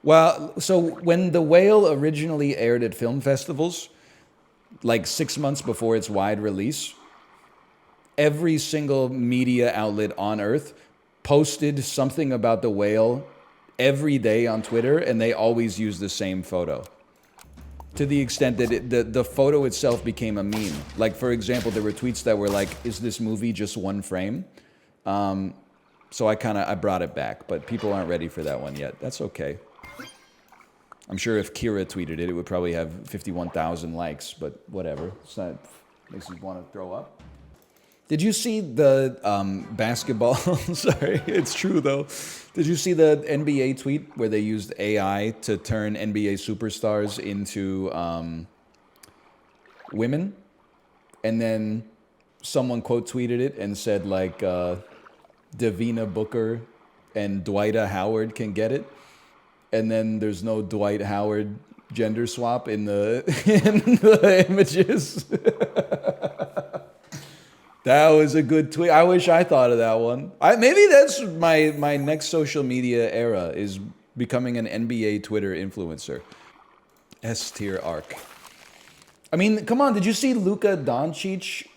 Well, so when The Whale originally aired at film festivals, like 6 months before its wide release, every single media outlet on Earth posted something about The Whale every day on Twitter, and they always used the same photo. To the extent that the photo itself became a meme. Like, for example, there were tweets that were like, is this movie just one frame? So I brought it back, but people aren't ready for that one yet. That's okay. I'm sure if Kira tweeted it, it would probably have 51,000 likes, but whatever. It's not, makes you want to throw up. Did you see the basketball? Sorry, it's true though. Did you see the NBA tweet where they used AI to turn NBA superstars into women? And then someone quote tweeted it and said like, Davina Booker and Dwight Howard can get it. And then there's no Dwight Howard gender swap in the images. That was a good tweet. I wish I thought of that one. Maybe that's my next social media era, is becoming an NBA Twitter influencer. S tier arc. I mean, come on, did you see Luka Doncic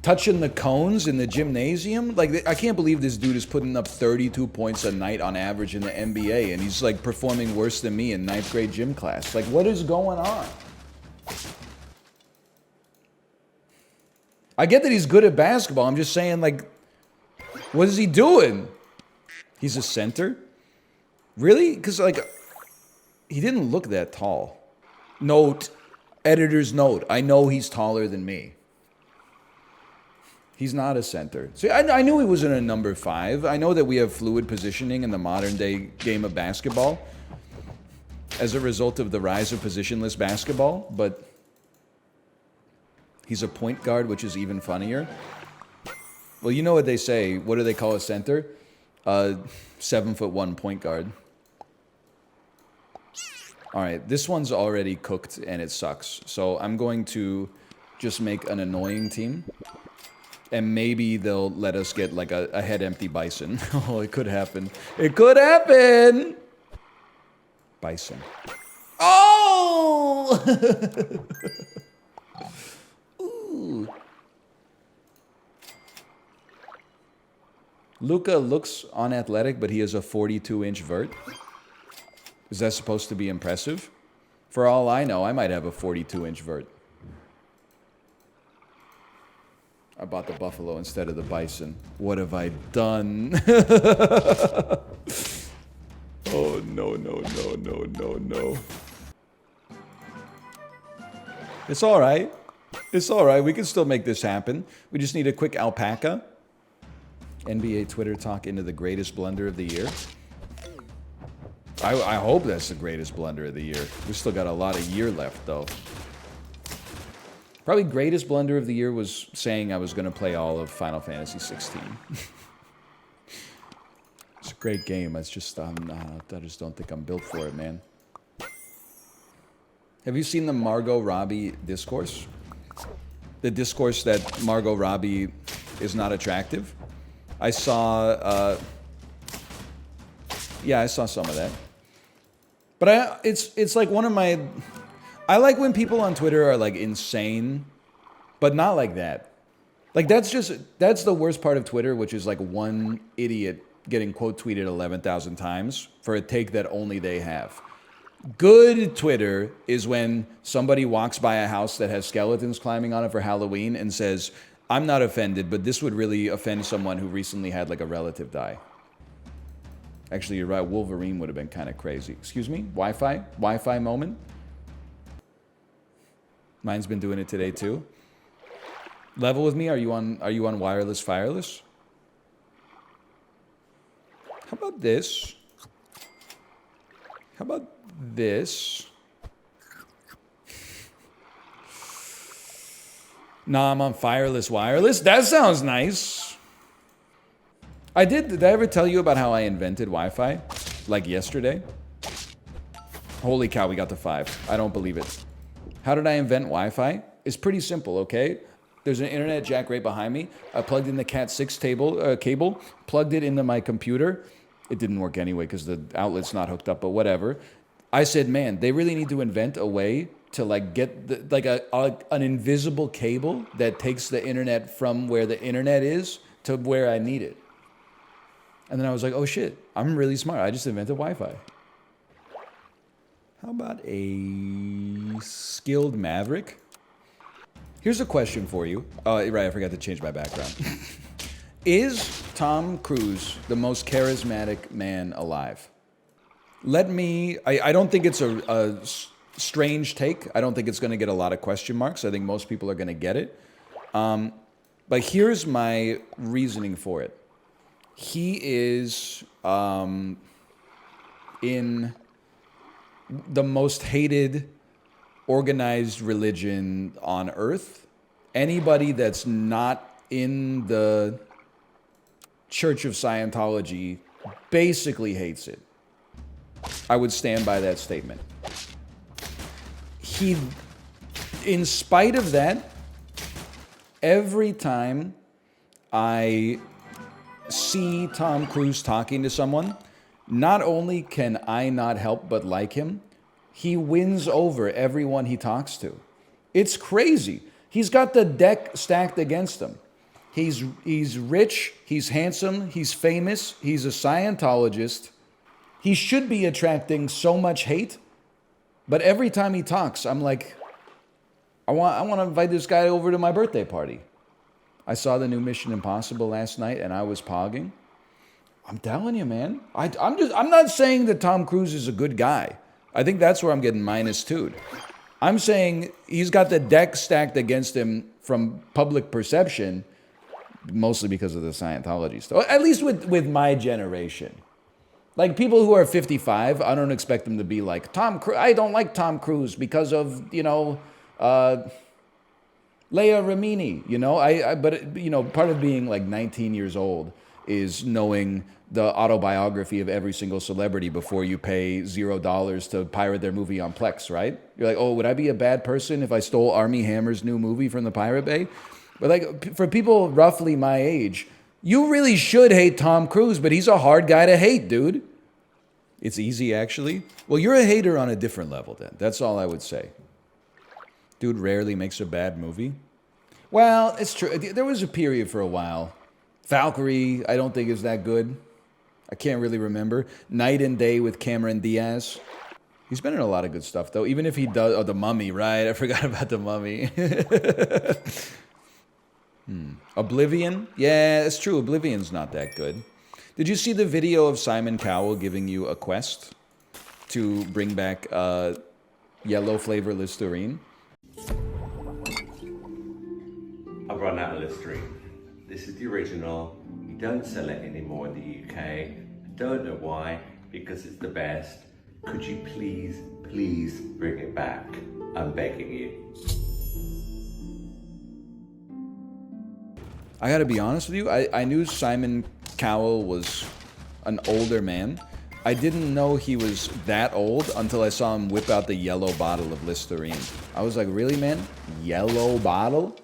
touching the cones in the gymnasium? Like, I can't believe this dude is putting up 32 points a night on average in the NBA, and he's like performing worse than me in 9th grade gym class. Like, what is going on? I get that he's good at basketball. I'm just saying, like, what is he doing? He's a center? Really? Because, like, he didn't look that tall. Note, editor's note, I know he's taller than me. He's not a center. See, I knew he wasn't a number 5. I know that we have fluid positioning in the modern day game of basketball as a result of the rise of positionless basketball, but he's a point guard, which is even funnier. Well, you know what they say. What do they call a center? 7'1" point guard. All right, this one's already cooked and it sucks. So I'm going to just make an annoying team. And maybe they'll let us get like a head empty bison. Oh, it could happen. It could happen. Bison. Oh! Ooh. Luca looks unathletic, but he has a 42-inch vert. Is that supposed to be impressive? For all I know, I might have a 42-inch vert. I bought the buffalo instead of the bison. What have I done? Oh, no, no, no, no, no, no. It's all right. It's all right. We can still make this happen. We just need a quick alpaca. NBA Twitter talk into the greatest blunder of the year. I hope that's the greatest blunder of the year. We still got a lot of year left, though. Probably greatest blunder of the year was saying I was going to play all of Final Fantasy 16. It's a great game. It's just, I just don't think I'm built for it, man. Have you seen the Margot Robbie discourse? The discourse that Margot Robbie is not attractive? I saw, yeah, I saw some of that. But it's like one of my... I like when people on Twitter are like insane, but not like that. Like that's the worst part of Twitter, which is like one idiot getting quote tweeted 11,000 times for a take that only they have. Good Twitter is when somebody walks by a house that has skeletons climbing on it for Halloween and says, I'm not offended, but this would really offend someone who recently had like a relative die. Actually, you're right. Wolverine would have been kind of crazy. Excuse me? Wi-Fi? Wi-Fi moment? Mine's been doing it today too. Level with me. Are you on wireless fireless? How about this? How about this? Nah, I'm on fireless wireless. That sounds nice. Did I ever tell you about how I invented Wi-Fi? Like yesterday? Holy cow, we got to 5. I don't believe it. How did I invent Wi-Fi? It's pretty simple, okay? There's an internet jack right behind me. I plugged in the Cat 6 cable, plugged it into my computer. It didn't work anyway because the outlet's not hooked up, but whatever. I said, man, they really need to invent a way to like get an invisible cable that takes the internet from where the internet is to where I need it. And then I was like, oh shit, I'm really smart. I just invented Wi-Fi. How about a skilled maverick? Here's a question for you. Oh, right, I forgot to change my background. Is Tom Cruise the most charismatic man alive? I don't think it's a strange take. I don't think it's going to get a lot of question marks. I think most people are going to get it. But here's my reasoning for it. He is in the most hated organized religion on earth. Anybody that's not in the Church of Scientology basically hates it. I would stand by that statement. In spite of that, every time I see Tom Cruise talking to someone, not only can I not help but like him, he wins over everyone he talks to. It's crazy. He's got the deck stacked against him. He's rich, he's handsome, he's famous, he's a Scientologist. He should be attracting so much hate, but every time he talks, I'm like, I want to invite this guy over to my birthday party. I saw the new Mission Impossible last night, and I was pogging. I'm telling you, man. I'm not saying that Tom Cruise is a good guy. I think that's where I'm getting -2'd. I'm saying he's got the deck stacked against him from public perception, mostly because of the Scientology stuff. At least with my generation. Like people who are 55, I don't expect them to be like, Tom Cruise. I don't like Tom Cruise because of, Leia Remini, but part of being like 19 years old is knowing the autobiography of every single celebrity before you pay $0 to pirate their movie on Plex, right? You're like, oh, would I be a bad person if I stole Armie Hammer's new movie from the Pirate Bay? But like for people roughly my age, you really should hate Tom Cruise, but he's a hard guy to hate, dude. It's easy, actually. Well, you're a hater on a different level, then. That's all I would say. Dude rarely makes a bad movie. Well, it's true. There was a period for a while. Valkyrie, I don't think is that good. I can't really remember. Night and Day with Cameron Diaz. He's been in a lot of good stuff, though. Even if he does... Oh, The Mummy, right? I forgot about The Mummy. Oblivion? Yeah, it's true. Oblivion's not that good. Did you see the video of Simon Cowell giving you a quest to bring back yellow flavor Listerine?
I've run out of Listerine. This is the original. You don't sell it anymore in the UK. I don't know why, because it's the best. Could you please, please bring it back? I'm begging you.
I gotta be honest with you, I knew Simon Cowell was an older man. I didn't know he was that old until I saw him whip out the yellow bottle of Listerine. I was like, really, man? Yellow bottle?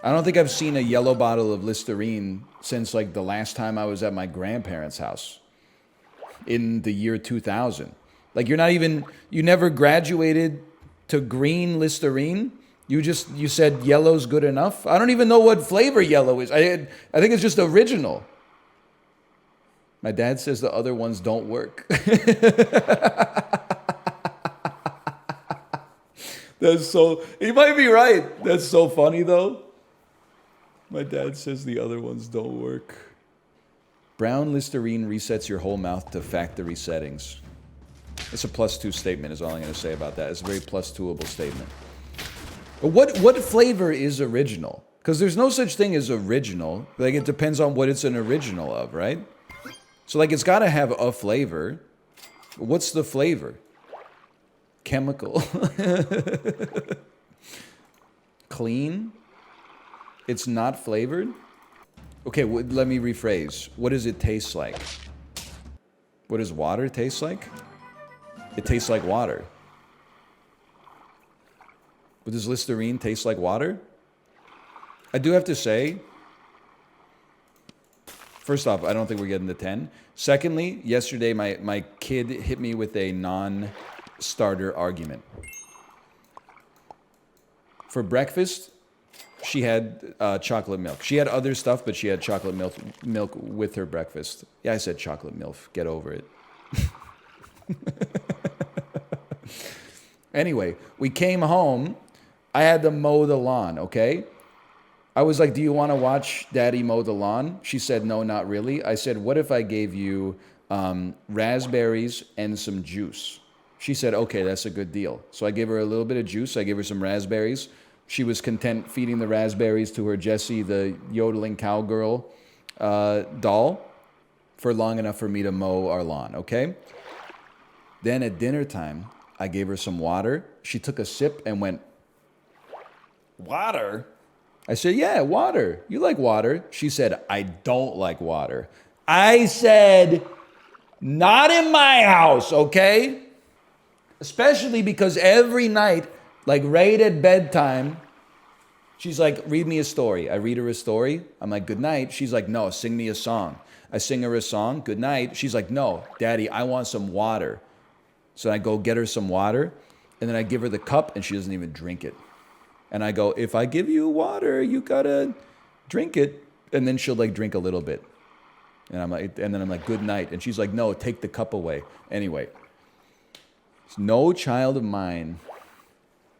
I don't think I've seen a yellow bottle of Listerine since like the last time I was at my grandparents' house in the year 2000. Like you never graduated to green Listerine? You said yellow's good enough? I don't even know what flavor yellow is. I think it's just original. My dad says the other ones don't work. He might be right. That's so funny though. My dad says the other ones don't work. Brown Listerine resets your whole mouth to factory settings. It's a +2 statement is all I'm going to say about that. It's a very +2able statement. But what flavor is original? Because there's no such thing as original. Like, it depends on what it's an original of, right? So, like, it's got to have a flavor. What's the flavor? Chemical. Clean? It's not flavored? Okay, let me rephrase. What does it taste like? What does water taste like? It tastes like water. But does Listerine taste like water? I do have to say, first off, I don't think we're getting the 10. Secondly, yesterday my kid hit me with a non-starter argument. For breakfast, she had chocolate milk. She had other stuff, but she had chocolate milk with her breakfast. Yeah, I said chocolate milk. Get over it. Anyway, we came home. I had to mow the lawn, okay? I was like, do you want to watch Daddy mow the lawn? She said, no, not really. I said, what if I gave you raspberries and some juice? She said, okay, that's a good deal. So I gave her a little bit of juice. I gave her some raspberries. She was content feeding the raspberries to her Jessie, the yodeling cowgirl doll, for long enough for me to mow our lawn, okay? Then at dinner time, I gave her some water. She took a sip and went, water? I said, yeah, water. You like water? She said, I don't like water. I said, not in my house, okay? Especially because every night, like right at bedtime, she's like, read me a story. I read her a story. I'm like, good night. She's like, no, sing me a song. I sing her a song. Good night. She's like, no, Daddy, I want some water. So I go get her some water, and then I give her the cup, and she doesn't even drink it. And I go, if I give you water, you gotta drink it. And then she'll like drink a little bit. And then I'm like, good night. And she's like, no, take the cup away. Anyway, no child of mine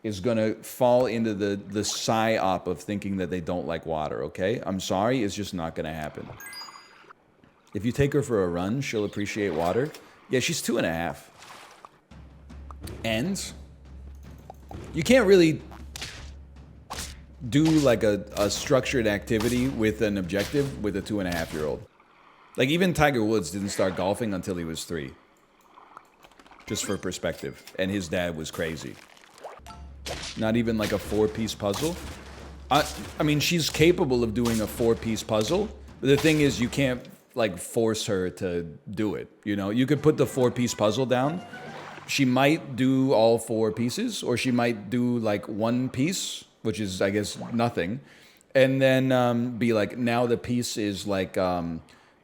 is gonna fall into the psyop of thinking that they don't like water, okay? I'm sorry, it's just not gonna happen. If you take her for a run, she'll appreciate water. Yeah, she's 2.5. And you can't really do like a structured activity with an objective with a 2.5-year-old. Like even Tiger Woods didn't start golfing until he was 3. Just for perspective. And his dad was crazy. Not even like a 4-piece puzzle. I mean, she's capable of doing a 4-piece puzzle. But the thing is, you can't like force her to do it. You know, you could put the 4-piece puzzle down she might do all 4 pieces, or she might do like 1 piece, which is, I guess, nothing. And then be like, now the piece is like, I'm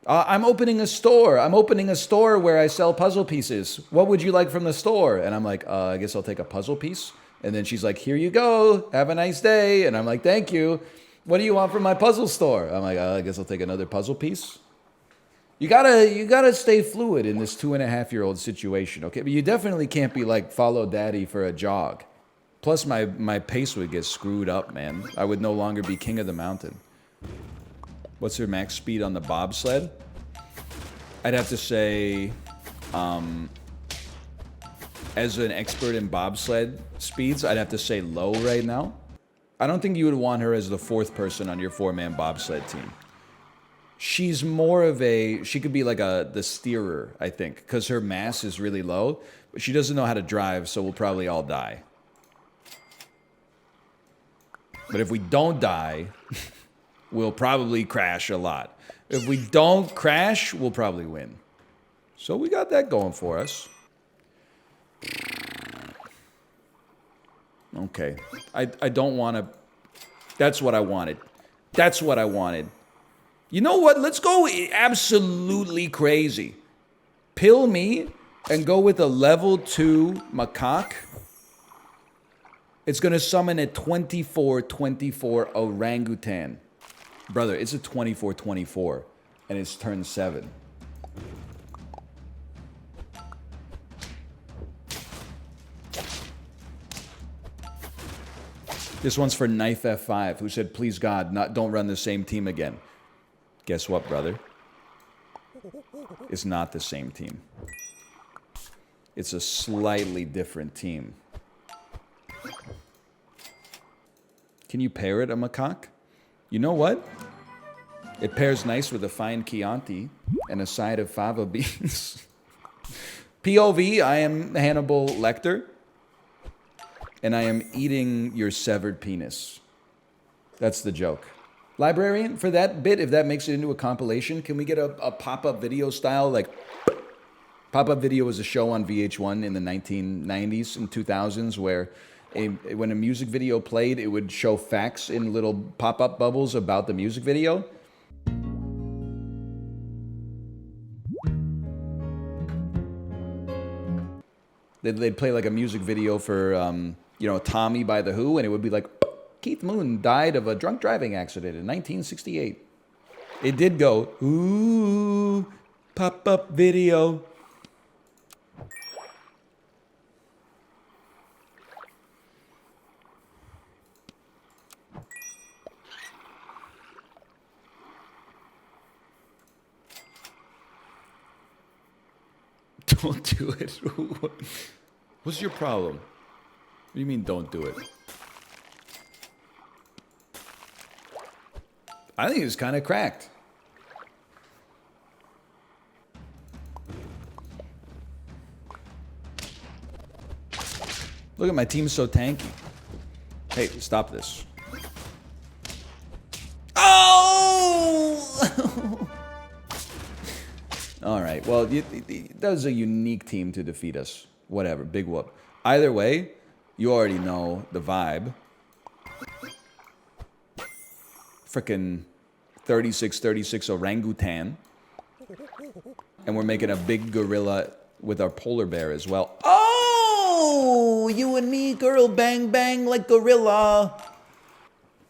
opening a store. I'm opening a store where I sell puzzle pieces. What would you like from the store? And I'm like, I guess I'll take a puzzle piece. And then she's like, here you go. Have a nice day. And I'm like, thank you. What do you want from my puzzle store? I'm like, I guess I'll take another puzzle piece. You gotta stay fluid in this 2.5-year-old situation, okay? But you definitely can't be like, follow daddy for a jog. Plus my pace would get screwed up, man. I would no longer be king of the mountain. What's her max speed on the bobsled? I'd have to say, as an expert in bobsled speeds, I'd have to say low right now. I don't think you would want her as the 4th person on your 4-man bobsled team. She's more of she could be like the steerer, I think, because her mass is really low, but she doesn't know how to drive, so we'll probably all die. But if we don't die, we'll probably crash a lot. If we don't crash, we'll probably win. So we got that going for us. Okay. I don't want to... That's what I wanted. That's what I wanted. You know what? Let's go absolutely crazy. Pill me and go with a level 2 macaque. It's going to summon a 24-24 orangutan. Brother, it's a 24-24, and it's turn 7. This one's for Knife F5, who said, please God, don't run the same team again. Guess what, brother? It's not the same team. It's a slightly different team. Can you pair it a macaque? You know what? It pairs nice with a fine Chianti and a side of fava beans. POV, I am Hannibal Lecter, and I am eating your severed penis. That's the joke. Librarian, for that bit, if that makes it into a compilation, can we get a pop-up video style? Like, pop-up video was a show on VH1 in the 1990s and 2000s where when a music video played, it would show facts in little pop-up bubbles about the music video. They'd play like a music video for, Tommy by The Who, and it would be like, Keith Moon died of a drunk driving accident in 1968. It did go, ooh, pop-up video. Don't do it. What's your problem? What do you mean don't do it? I think it's kind of cracked. Look at my team's so tanky. Hey, stop this. Oh! All right, well, that was a unique team to defeat us. Whatever, big whoop. Either way, you already know the vibe. Frickin' 36-36 orangutan. And we're making a big gorilla with our polar bear as well. Oh! You and me, girl, bang, bang like gorilla.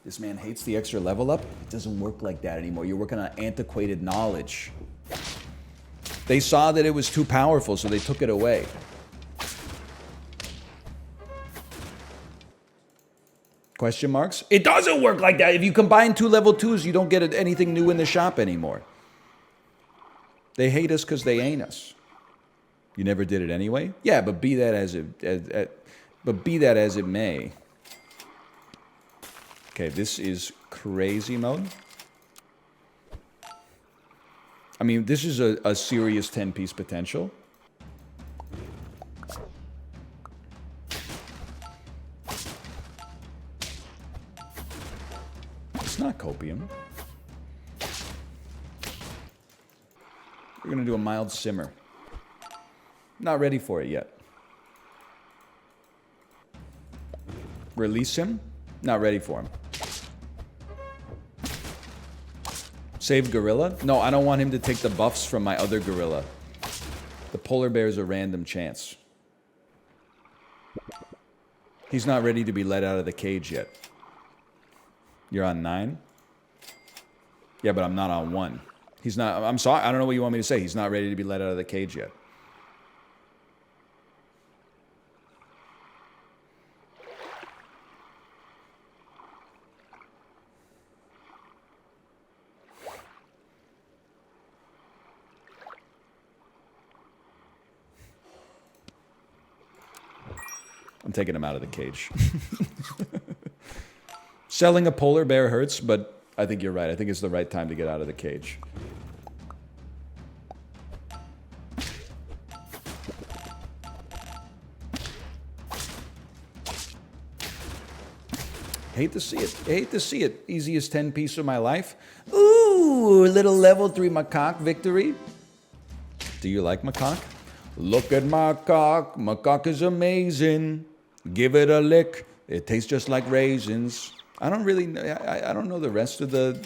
This man hates the extra level up. It doesn't work like that anymore. You're working on antiquated knowledge. They saw that it was too powerful, so they took it away. Question marks? It doesn't work like that. If you combine 2 level 2s, you don't get anything new in the shop anymore. They hate us because they ain't us. You never did it anyway? Yeah, but be that as it may. Okay, this is crazy mode. I mean, this is a serious 10-piece potential. It's not copium. We're going to do a mild simmer. Not ready for it yet. Release him? Not ready for him. Save gorilla? No, I don't want him to take the buffs from my other gorilla. The polar bear is a random chance. He's not ready to be let out of the cage yet. You're on 9? Yeah, but I'm not on 1. He's not, I'm sorry, I don't know what you want me to say. He's not ready to be let out of the cage yet. I'm taking him out of the cage. Selling a polar bear hurts, but I think you're right. I think it's the right time to get out of the cage. Hate to see it. Hate to see it. Easiest 10 piece of my life. Ooh, little level 3 macaque victory. Do you like macaque? Look at macaque. Macaque is amazing. Give it a lick. It tastes just like raisins. I don't really, I don't know the rest of the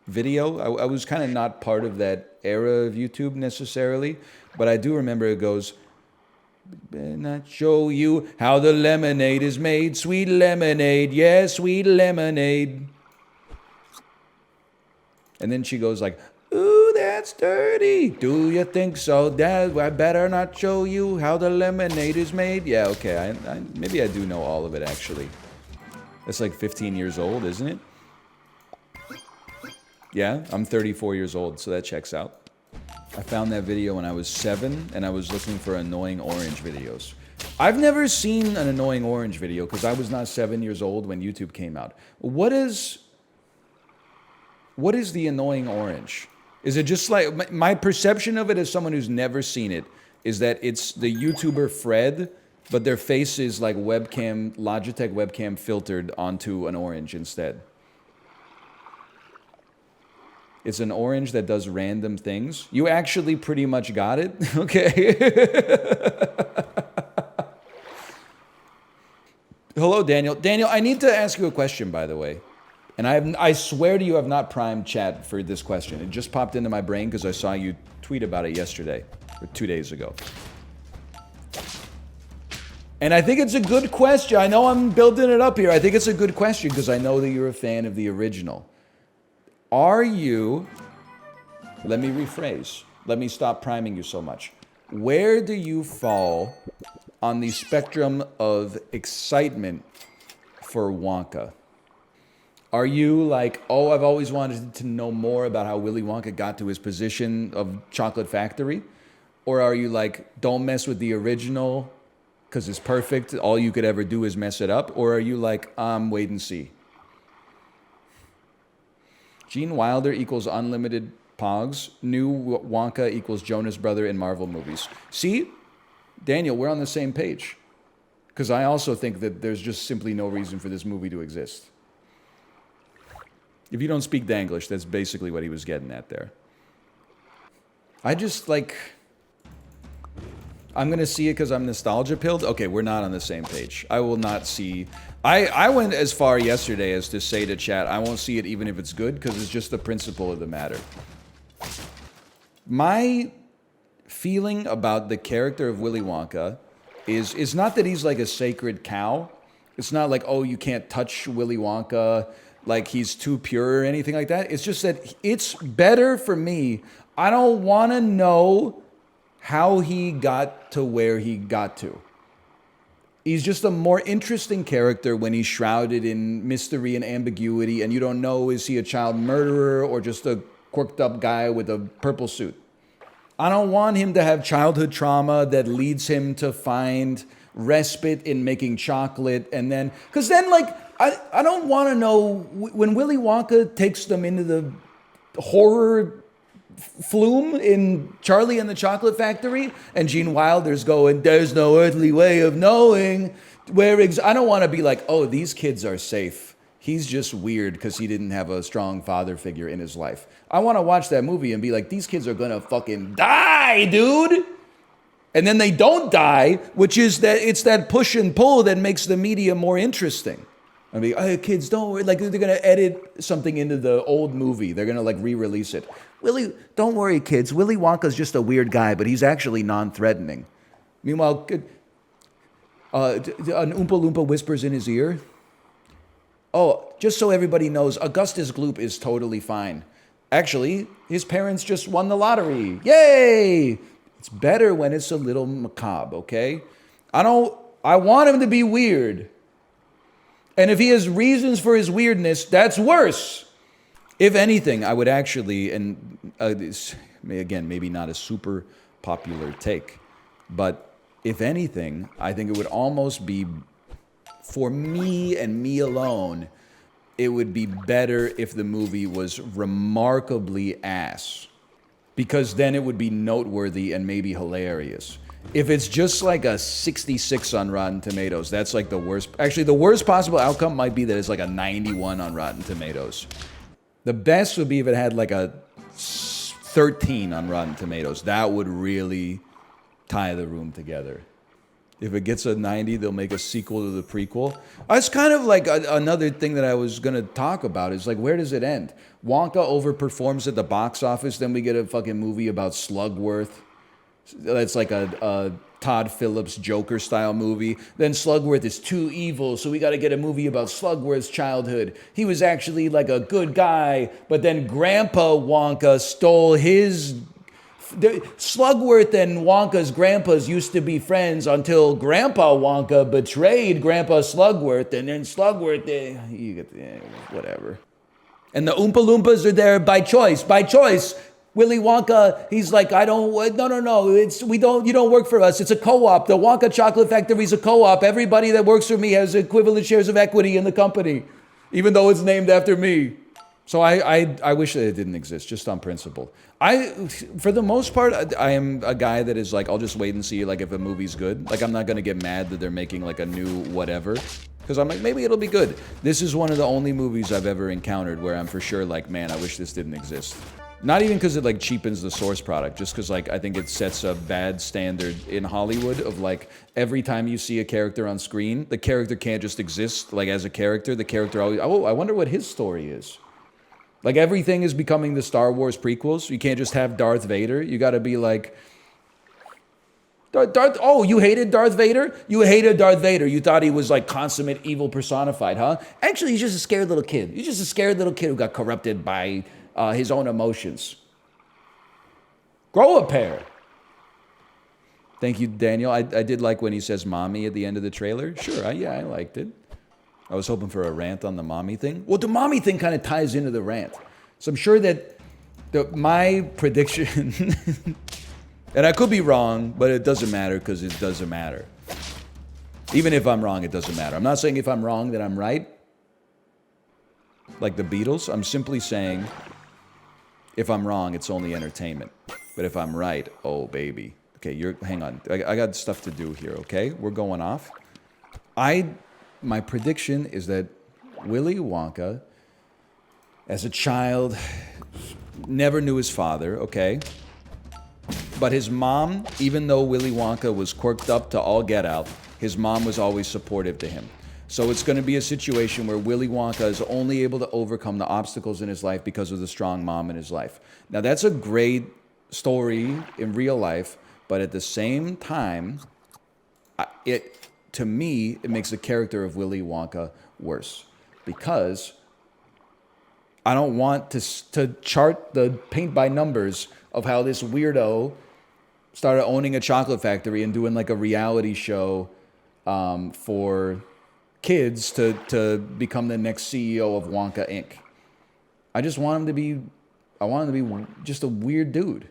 video. I was kind of not part of that era of YouTube necessarily, but I do remember it goes, "And I show you how the lemonade is made. Sweet lemonade, yeah, sweet lemonade." And then she goes like, "Ooh, that's dirty. Do you think so, Dad? I better not show you how the lemonade is made." Yeah, okay, maybe I do know all of it, actually. That's like 15 years old, isn't it? Yeah, I'm 34 years old, so that checks out. I found that video when I was 7, and I was looking for annoying orange videos. I've never seen an annoying orange video, because I was not 7 years old when YouTube came out. What is the annoying orange? Is it just like, my perception of it as someone who's never seen it, is that it's the YouTuber Fred, but their face is like webcam, Logitech webcam filtered onto an orange instead. It's an orange that does random things. You actually pretty much got it? Okay. Hello, Daniel. Daniel, I need to ask you a question, by the way. And I swear to you, I've not primed chat for this question. It just popped into my brain because I saw you tweet about it yesterday, or 2 days ago. And I think it's a good question. I know I'm building it up here. I think it's a good question because I know that you're a fan of the original. Are you, let me rephrase, let me stop priming you so much. Where do you fall on the spectrum of excitement for Wonka? Are you like, oh, I've always wanted to know more about how Willy Wonka got to his position of chocolate factory? Or are you like, don't mess with the original because it's perfect, all you could ever do is mess it up? Or are you like, wait and see? Gene Wilder equals unlimited Pogs. New Wonka equals Jonas Brother in Marvel movies. See? Daniel, we're on the same page. Because I also think that there's just simply no reason for this movie to exist. If you don't speak Danglish, that's basically what he was getting at there. I just like, I'm going to see it because I'm nostalgia pilled. Okay, we're not on the same page. I will not see. I went as far yesterday as to say to chat, I won't see it even if it's good because it's just the principle of the matter. My feeling about the character of Willy Wonka is not that he's like a sacred cow. It's not like, oh, you can't touch Willy Wonka, like he's too pure or anything like that. It's just that it's better for me. I don't want to know how he got to where he got to. He's just a more interesting character when he's shrouded in mystery and ambiguity, and you don't know, is he a child murderer or just a quirked up guy with a purple suit? I don't want him to have childhood trauma that leads him to find respite in making chocolate, and then, because then, like, I don't want to know when Willy Wonka takes them into the horror flume in Charlie and the Chocolate Factory, and Gene Wilder's going, there's no earthly way of knowing where I don't want to be like, oh, these kids are safe. He's just weird because he didn't have a strong father figure in his life. I want to watch that movie and be like, these kids are going to fucking die, dude. And then they don't die, which is that it's that push and pull that makes the media more interesting. I mean, hey, kids, don't worry. Like, they're going to edit something into the old movie. They're going to, like, re-release it. Don't worry, kids. Willy Wonka's just a weird guy, but he's actually non-threatening. Meanwhile, an Oompa Loompa whispers in his ear. Oh, just so everybody knows, Augustus Gloop is totally fine. Actually, his parents just won the lottery. Yay! It's better when it's a little macabre, okay? I want him to be weird. And if he has reasons for his weirdness, that's worse. If anything, I would actually, and again, maybe not a super popular take, but if anything, I think it would almost be, for me and me alone, it would be better if the movie was remarkably ass. Because then it would be noteworthy and maybe hilarious. If it's just like a 66 on Rotten Tomatoes, that's like the worst. Actually, the worst possible outcome might be that it's like a 91 on Rotten Tomatoes. The best would be if it had like a 13 on Rotten Tomatoes. That would really tie the room together. If it gets a 90, they'll make a sequel to the prequel. It's kind of like another thing that I was going to talk about is like, where does it end? Wonka overperforms at the box office, then we get a fucking movie about Slugworth. That's like a Todd Phillips Joker-style movie. Then Slugworth is too evil, so we got to get a movie about Slugworth's childhood. He was actually like a good guy, but then Grandpa Wonka stole his... Slugworth and Wonka's grandpas used to be friends until Grandpa Wonka betrayed Grandpa Slugworth, and then Slugworth, whatever. And the Oompa Loompas are there by choice, Willy Wonka, he's like, no, you don't work for us. It's a co-op. The Wonka Chocolate Factory is a co-op. Everybody that works for me has equivalent shares of equity in the company, even though it's named after me. So I wish that it didn't exist, just on principle. For the most part, I am a guy that is like, I'll just wait and see like if a movie's good. Like, I'm not going to get mad that they're making like a new whatever. Because I'm like, maybe it'll be good. This is one of the only movies I've ever encountered where I'm for sure like, man, I wish this didn't exist. Not even because it like cheapens the source product, just because like I think it sets a bad standard in Hollywood of like every time you see a character on screen, the character can't just exist like as a character. The character always, oh, I wonder what his story is. Like everything is becoming the Star Wars prequels. You can't just have Darth Vader. You got to be like, oh, you hated Darth Vader? You hated Darth Vader. You thought he was like consummate evil personified, huh? Actually, he's just a scared little kid. He's just a scared little kid who got corrupted by his own emotions. Grow a pair. Thank you, Daniel. I did like when he says mommy at the end of the trailer. Sure, I liked it. I was hoping for a rant on the mommy thing. Well, the mommy thing kind of ties into the rant. So I'm sure that my prediction, and I could be wrong, but it doesn't matter because it doesn't matter. Even if I'm wrong, it doesn't matter. I'm not saying if I'm wrong that I'm right, like the Beatles. I'm simply saying if I'm wrong, it's only entertainment. But if I'm right, oh, baby. Okay, hang on. I got stuff to do here, okay? We're going off. My prediction is that Willy Wonka, as a child, never knew his father, okay? But his mom, even though Willy Wonka was quirked up to all get out, his mom was always supportive to him. So it's going to be a situation where Willy Wonka is only able to overcome the obstacles in his life because of the strong mom in his life. Now, that's a great story in real life, but at the same time, to me, it makes the character of Willy Wonka worse. Because I don't want to chart the paint by numbers of how this weirdo started owning a chocolate factory and doing like a reality show for kids to become the next CEO of Wonka Inc. I want him to be just a weird dude.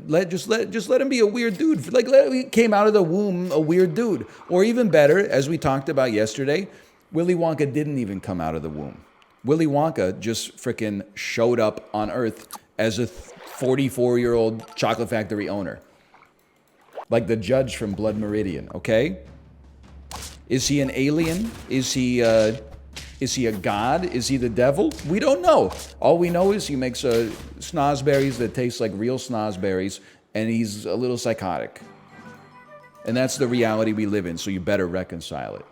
Just let him be a weird dude. Like, he came out of the womb a weird dude. Or even better, as we talked about yesterday, Willy Wonka didn't even come out of the womb. Willy Wonka just freaking showed up on Earth as a 44-year-old chocolate factory owner. Like the judge from Blood Meridian, okay? Is he an alien? Is he a god? Is he the devil? We don't know. All we know is he makes snozberries that taste like real snozberries, and he's a little psychotic. And that's the reality we live in, so you better reconcile it.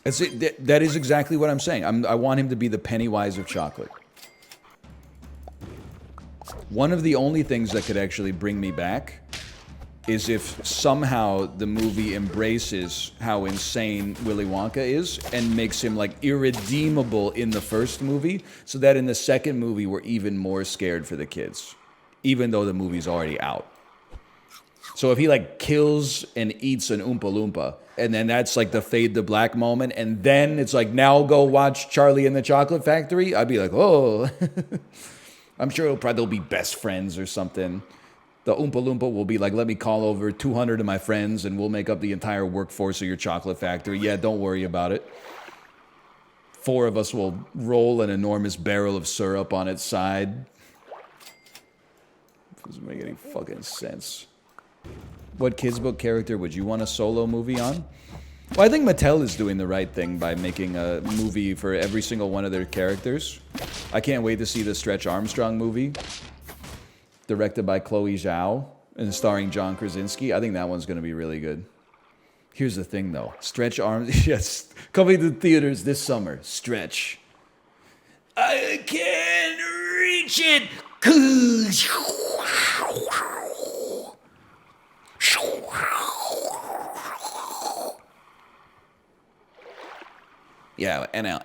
That is exactly what I'm saying. I want him to be the Pennywise of chocolate. One of the only things that could actually bring me back is if somehow the movie embraces how insane Willy Wonka is and makes him like irredeemable in the first movie, so that in the second movie we're even more scared for the kids, even though the movie's already out. So if he like kills and eats an Oompa Loompa, and then that's like the fade to black moment, and then it's like, now go watch Charlie and the Chocolate Factory, I'd be like, oh. I'm sure they'll be best friends or something. The Oompa Loompa will be like, let me call over 200 of my friends and we'll make up the entire workforce of your chocolate factory. Yeah, don't worry about it. 4 of us will roll an enormous barrel of syrup on its side. It doesn't make any fucking sense. What kids' book character would you want a solo movie on? Well, I think Mattel is doing the right thing by making a movie for every single one of their characters. I can't wait to see the Stretch Armstrong movie, directed by Chloe Zhao and starring John Krasinski. I think that one's going to be really good. Here's the thing, though. Stretch Arms... Yes, coming to the theaters this summer. Stretch. I can't reach it. Yeah, NL.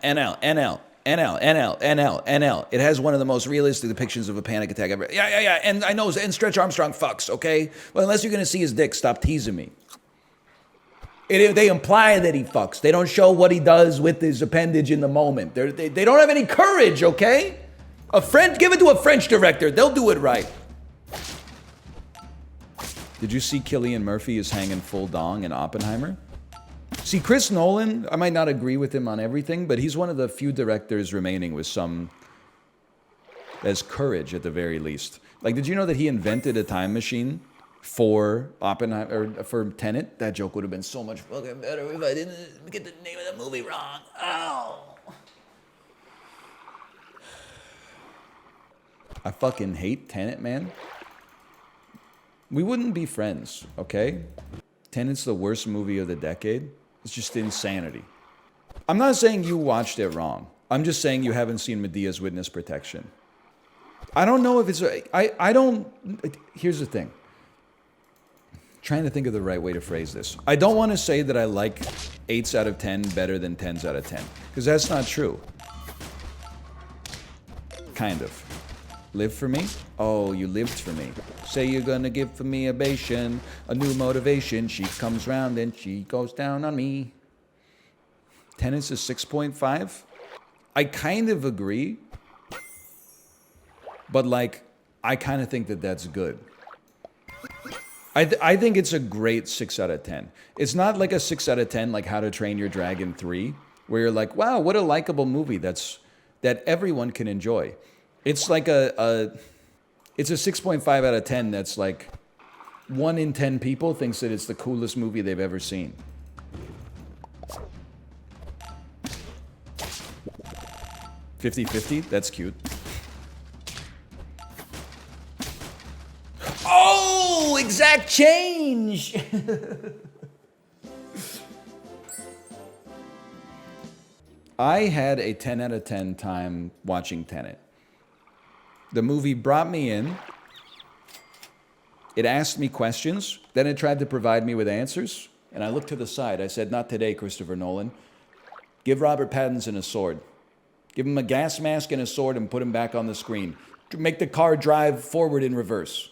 It has one of the most realistic depictions of a panic attack ever. Yeah. And I know, and Stretch Armstrong fucks, okay? Well, unless you're going to see his dick, stop teasing me. They imply that he fucks. They don't show what he does with his appendage in the moment. They don't have any courage, okay? Give it to a French director. They'll do it right. Did you see Cillian Murphy is hanging full dong in Oppenheimer? See, Chris Nolan, I might not agree with him on everything, but he's one of the few directors remaining with some... as courage, at the very least. Like, did you know that he invented a time machine for Oppenheimer, or for Tenet? That joke would have been so much fucking better if I didn't get the name of the movie wrong. Ow! I fucking hate Tenet, man. We wouldn't be friends, okay? Tenet's the worst movie of the decade. It's just insanity. I'm not saying you watched it wrong. I'm just saying you haven't seen Medea's Witness Protection. I don't know if it's... I don't... Here's the thing. Trying to think of the right way to phrase this. I don't want to say that I like 8s out of 10 better than 10s out of 10. Because that's not true. Kind of. Live for me? Oh, you lived for me. Say you're gonna give for me a new motivation. She comes round and she goes down on me. Tennis is 6.5. I kind of agree. But like, I kind of think that that's good. I think it's a great 6 out of 10. It's not like a 6 out of 10 like How to Train Your Dragon 3, where you're like, wow, what a likable movie that everyone can enjoy. It's like it's a 6.5 out of 10 that's like 1 in 10 people thinks that it's the coolest movie they've ever seen. $50-50? That's cute. Oh, exact change! I had a 10 out of 10 time watching Tenet. The movie brought me in. It asked me questions. Then it tried to provide me with answers. And I looked to the side. I said, not today, Christopher Nolan. Give Robert Pattinson a sword. Give him a gas mask and a sword and put him back on the screen. Make the car drive forward in reverse.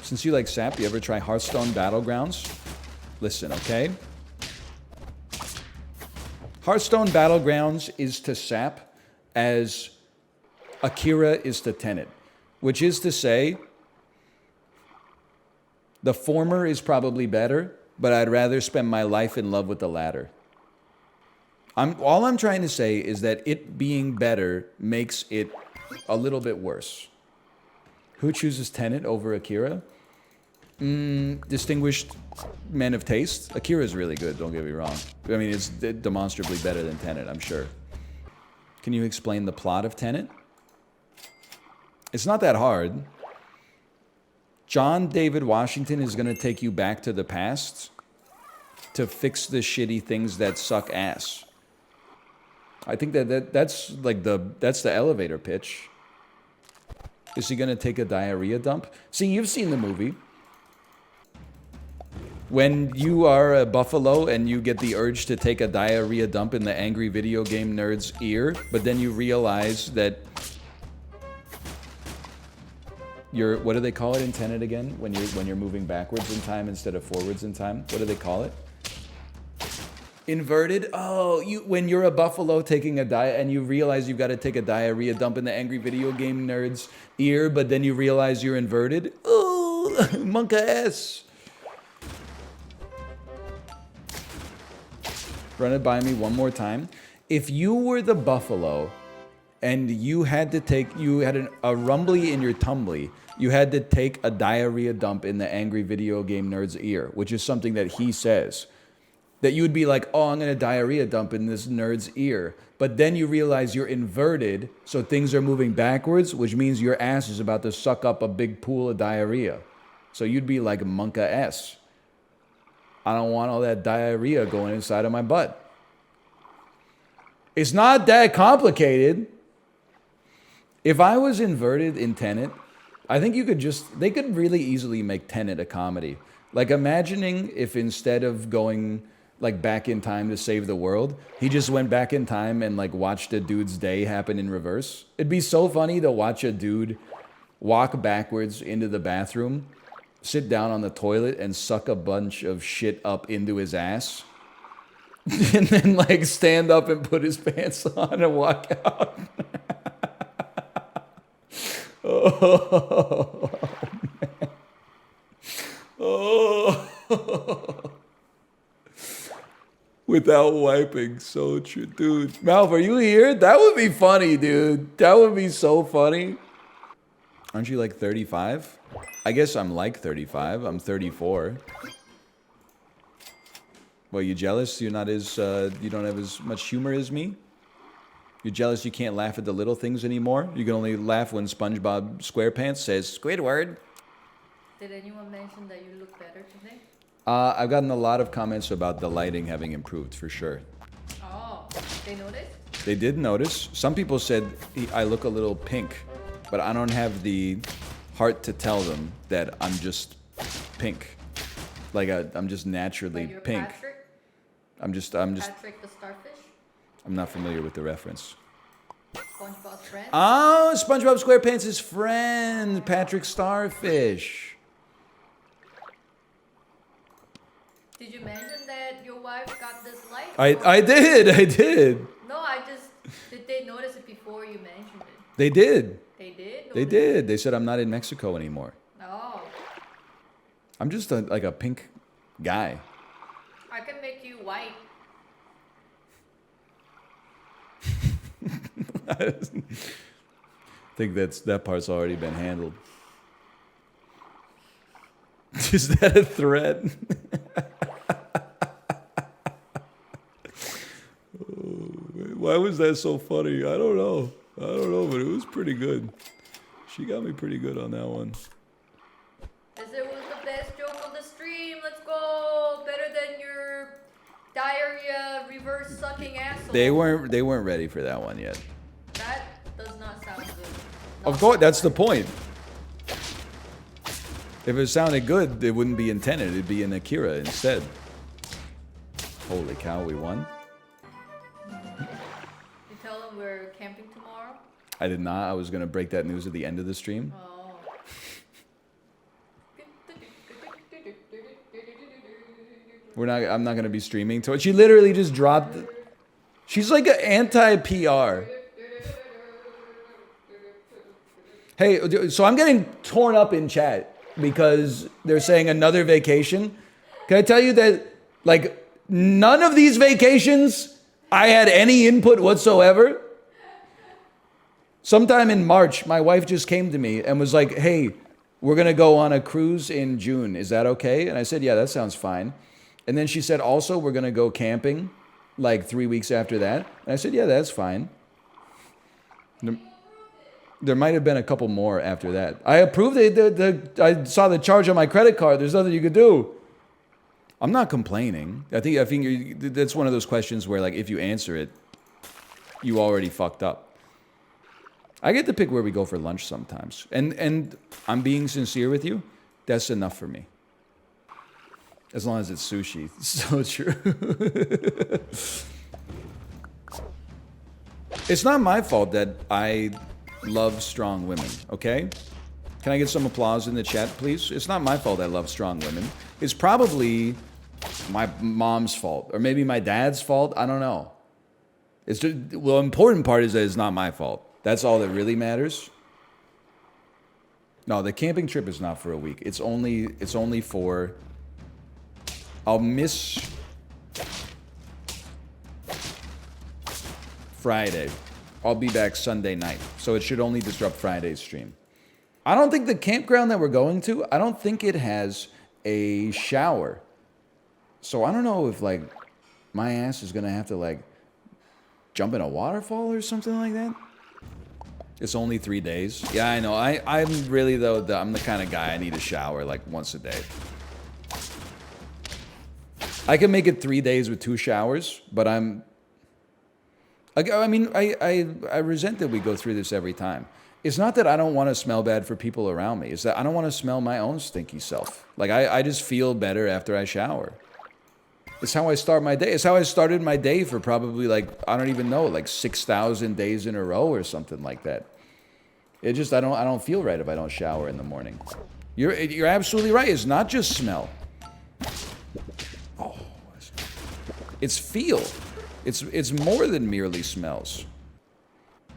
Since you like sap, you ever try Hearthstone Battlegrounds? Listen, okay? Hearthstone Battlegrounds is to sap as Akira is to Tenet, which is to say, the former is probably better, but I'd rather spend my life in love with the latter. All I'm trying to say is that it being better makes it a little bit worse. Who chooses Tenet over Akira? Distinguished men of taste. Akira is really good, don't get me wrong. I mean, it's demonstrably better than Tenet, I'm sure. Can you explain the plot of Tenet? It's not that hard. John David Washington is going to take you back to the past to fix the shitty things that suck ass. I think that's the elevator pitch. Is he gonna take a diarrhea dump? See, you've seen the movie. When you are a buffalo and you get the urge to take a diarrhea dump in the angry video game nerd's ear, but then you realize that you're, what do they call it in Tenet again? When you're moving backwards in time instead of forwards in time? What do they call it? Inverted? Oh, when you're a buffalo taking a diet and you realize you've got to take a diarrhea dump in the angry video game nerd's ear, but then you realize you're inverted? Oh, monka S. Run it by me one more time. If you were the buffalo and you had a rumbly in your tumbly, you had to take a diarrhea dump in the angry video game nerd's ear, which is something that he says. That you would be like, oh, I'm going to diarrhea dump in this nerd's ear. But then you realize you're inverted, so things are moving backwards, which means your ass is about to suck up a big pool of diarrhea. So you'd be like Monka S. I don't want all that diarrhea going inside of my butt. It's not that complicated. If I was inverted in Tenet, I think they could really easily make Tenet a comedy. Like imagining if instead of going like back in time to save the world, he just went back in time and like watched a dude's day happen in reverse. It'd be so funny to watch a dude walk backwards into the bathroom, sit down on the toilet and suck a bunch of shit up into his ass. And then like stand up and put his pants on and walk out. Oh, man. Oh. Without wiping, so true. Dude, Malf, are you here? That would be funny, dude. That would be so funny. Aren't you like 35? I guess I'm like 35. I'm 34. Well, you jealous? You're not as, you don't have as much humor as me? You're jealous you can't laugh at the little things anymore? You can only laugh when SpongeBob SquarePants says, Squidward.
Did anyone mention that you look better today?
I've gotten a lot of comments about the lighting having improved, for sure.
Oh, they noticed?
They did notice. Some people said I look a little pink, but I don't have the heart to tell them that I'm just pink. Like I'm just naturally
like you're
pink.
Patrick?
I'm just.
Patrick the starfish?
I'm not familiar with the reference.
SpongeBob's friend?
Oh, SpongeBob SquarePants' friend, Patrick Starfish.
Did you mention that your wife got this light?
I did.
No, did they notice it before you mentioned it?
They did.
They did?
They did. They said I'm not in Mexico anymore.
Oh.
I'm just like a pink guy.
I can make you white.
I think that part's already been handled. Is that a threat? Why was that so funny? I don't know, but it was pretty good. She got me pretty good on that one.
This was the best joke of the stream. Let's go. Better than your diarrhea reverse sucking asshole.
They weren't ready for that one yet.
That does not sound good.
Of course, that's the point. If it sounded good, it wouldn't be intended. It'd be in Akira instead. Holy cow, we won.
You tell them we're camping tomorrow?
I did not. I was going to break that news at the end of the stream.
Oh.
I'm not going to be streaming to it. She literally just dropped. She's like an anti-PR. Hey, so I'm getting torn up in chat because they're saying another vacation. Can I tell you that, like, none of these vacations I had any input whatsoever? Sometime in March, my wife just came to me and was like, hey, we're going to go on a cruise in June. Is that okay? And I said, yeah, that sounds fine. And then she said, also, we're going to go camping like 3 weeks after that. And I said, yeah, that's fine. There might have been a couple more after that. I approved it. I saw the charge on my credit card. There's nothing you could do. I'm not complaining. I think that's one of those questions where, like, if you answer it, you already fucked up. I get to pick where we go for lunch sometimes. And I'm being sincere with you. That's enough for me. As long as it's sushi. It's so true. It's not my fault that I love strong women, okay? Can I get some applause in the chat, please? It's not my fault I love strong women. It's probably my mom's fault. Or maybe my dad's fault. I don't know. It's just, well, the important part is that it's not my fault. That's all that really matters. No, the camping trip is not for a week. It's only for... I'll miss Friday. I'll be back Sunday night. So it should only disrupt Friday's stream. I don't think the campground that we're going to, I don't think it has a shower. So I don't know if, like, my ass is going to have to, like, jump in a waterfall or something like that. It's only 3 days. Yeah, I know. I'm really, though, I'm the kind of guy I need a shower, like, once a day. I can make it 3 days with 2 showers, but I resent that we go through this every time. It's not that I don't want to smell bad for people around me. It's that I don't want to smell my own stinky self. Like, I just feel better after I shower. It's how I start my day. It's how I started my day for probably, like, I don't even know, like 6,000 days in a row or something like that. It just, I don't feel right if I don't shower in the morning. You're absolutely right. It's not just smell. Oh, it's feel. It's more than merely smells.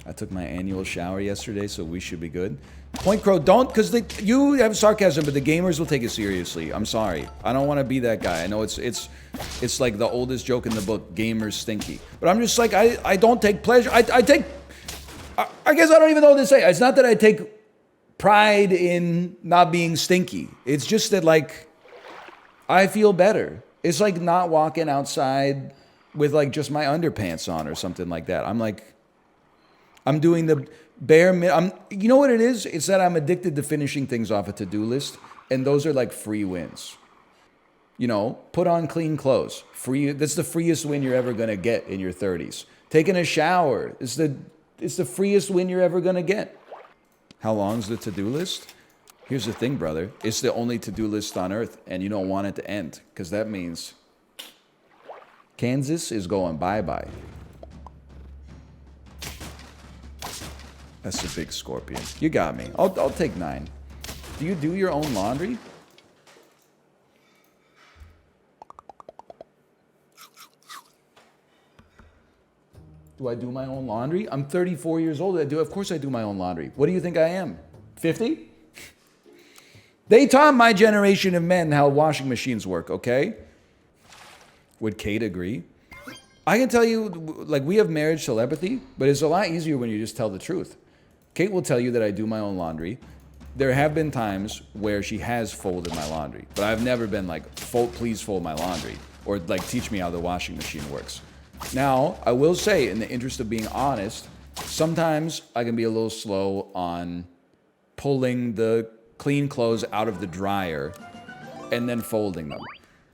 I took my annual shower yesterday, so we should be good. Point Crow, don't, because you have sarcasm, but the gamers will take it seriously. I'm sorry. I don't want to be that guy. I know it's like the oldest joke in the book, gamers stinky. But I'm just like, I don't take pleasure. I guess I don't even know what to say. It's not that I take pride in not being stinky. It's just that, like, I feel better. It's like not walking outside with, like, just my underpants on or something like that. I'm doing the bare minimum. You know what it is? It's that I'm addicted to finishing things off a to-do list, and those are like free wins. You know, put on clean clothes. Free. That's the freest win you're ever gonna get in your 30s. Taking a shower is the freest win you're ever gonna get. How long's the to-do list? Here's the thing, brother. It's the only to-do list on earth, and you don't want it to end, because that means Kansas is going bye-bye. That's a big scorpion. You got me. I'll take 9. Do you do your own laundry? Do I do my own laundry? I'm 34 years old. Of course I do my own laundry. What do you think I am? 50? They taught my generation of men how washing machines work, okay? Would Kate agree? I can tell you, like, we have marriage telepathy, but it's a lot easier when you just tell the truth. Kate will tell you that I do my own laundry. There have been times where she has folded my laundry, but I've never been like, please fold my laundry, or like teach me how the washing machine works. Now, I will say, in the interest of being honest, sometimes I can be a little slow on pulling the clean clothes out of the dryer and then folding them.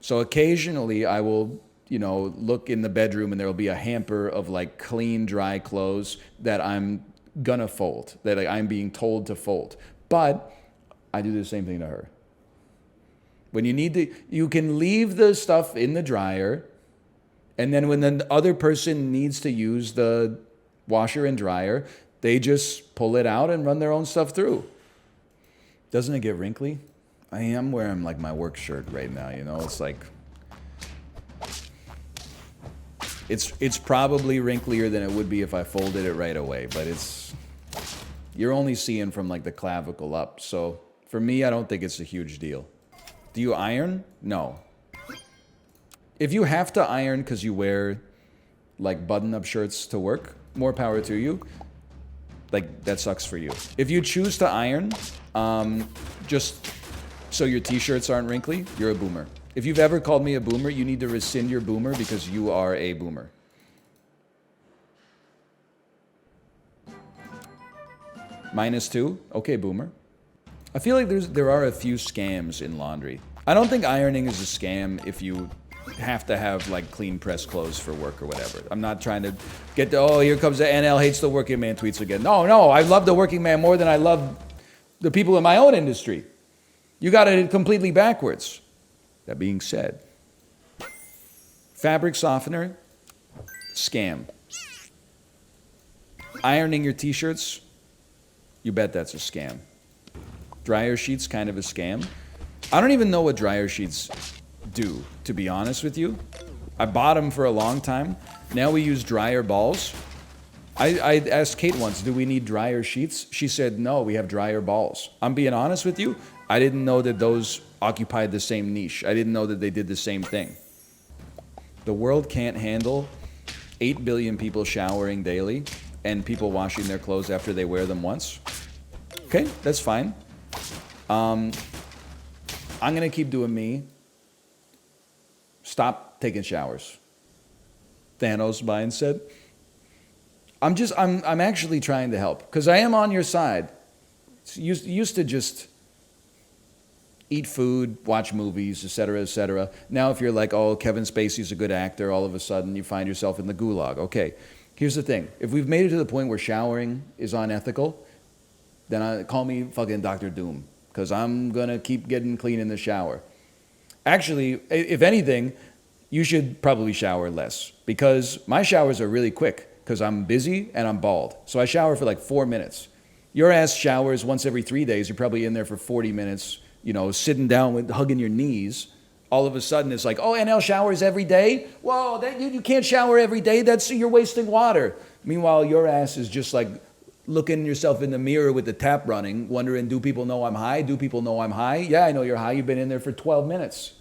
So occasionally I will, you know, look in the bedroom and there will be a hamper of like clean, dry clothes that I'm gonna fold, that I'm being told to fold. But I do the same thing to her. When you need to, you can leave the stuff in the dryer, and then when the other person needs to use the washer and dryer, they just pull it out and run their own stuff through. Doesn't it get wrinkly? I am wearing like my work shirt right now, you know, it's like, it's probably wrinklier than it would be if I folded it right away, but you're only seeing from like the clavicle up. So for me, I don't think it's a huge deal. Do you iron? No. If you have to iron because you wear like button-up shirts to work, more power to you. Like, that sucks for you. If you choose to iron, just so your t-shirts aren't wrinkly, you're a boomer. If you've ever called me a boomer, you need to rescind your boomer because you are a boomer. -2? Okay, boomer. I feel like there are a few scams in laundry. I don't think ironing is a scam if you have to have like clean pressed clothes for work or whatever. I'm not trying to get the, oh, here comes the NL hates the working man tweets again. No, I love the working man more than I love the people in my own industry. You got it completely backwards. That being said, fabric softener, scam. Ironing your t-shirts, you bet that's a scam. Dryer sheets, kind of a scam. I don't even know what dryer sheets do, to be honest with you. I bought them for a long time. Now we use dryer balls. I asked Kate once, do we need dryer sheets? She said, no, we have dryer balls. I'm being honest with you. I didn't know that those occupied the same niche. I didn't know that they did the same thing. The world can't handle 8 billion people showering daily and people washing their clothes after they wear them once. Okay, that's fine. I'm gonna keep doing me. Stop taking showers. Thanos mindset. I'm actually trying to help because I am on your side. Used to just eat food, watch movies, etc., etc. Now if you're like, oh, Kevin Spacey's a good actor, all of a sudden you find yourself in the gulag. Okay, here's the thing. If we've made it to the point where showering is unethical, then call me fucking Dr. Doom because I'm going to keep getting clean in the shower. Actually, if anything, you should probably shower less because my showers are really quick because I'm busy and I'm bald. So I shower for like 4 minutes. Your ass showers once every 3 days. You're probably in there for 40 minutes, you know, sitting down with hugging your knees. All of a sudden it's like, oh, NL showers every day? Whoa, you can't shower every day. You're wasting water. Meanwhile, your ass is just like looking yourself in the mirror with the tap running, wondering, do people know I'm high? Do people know I'm high? Yeah, I know you're high. You've been in there for 12 minutes.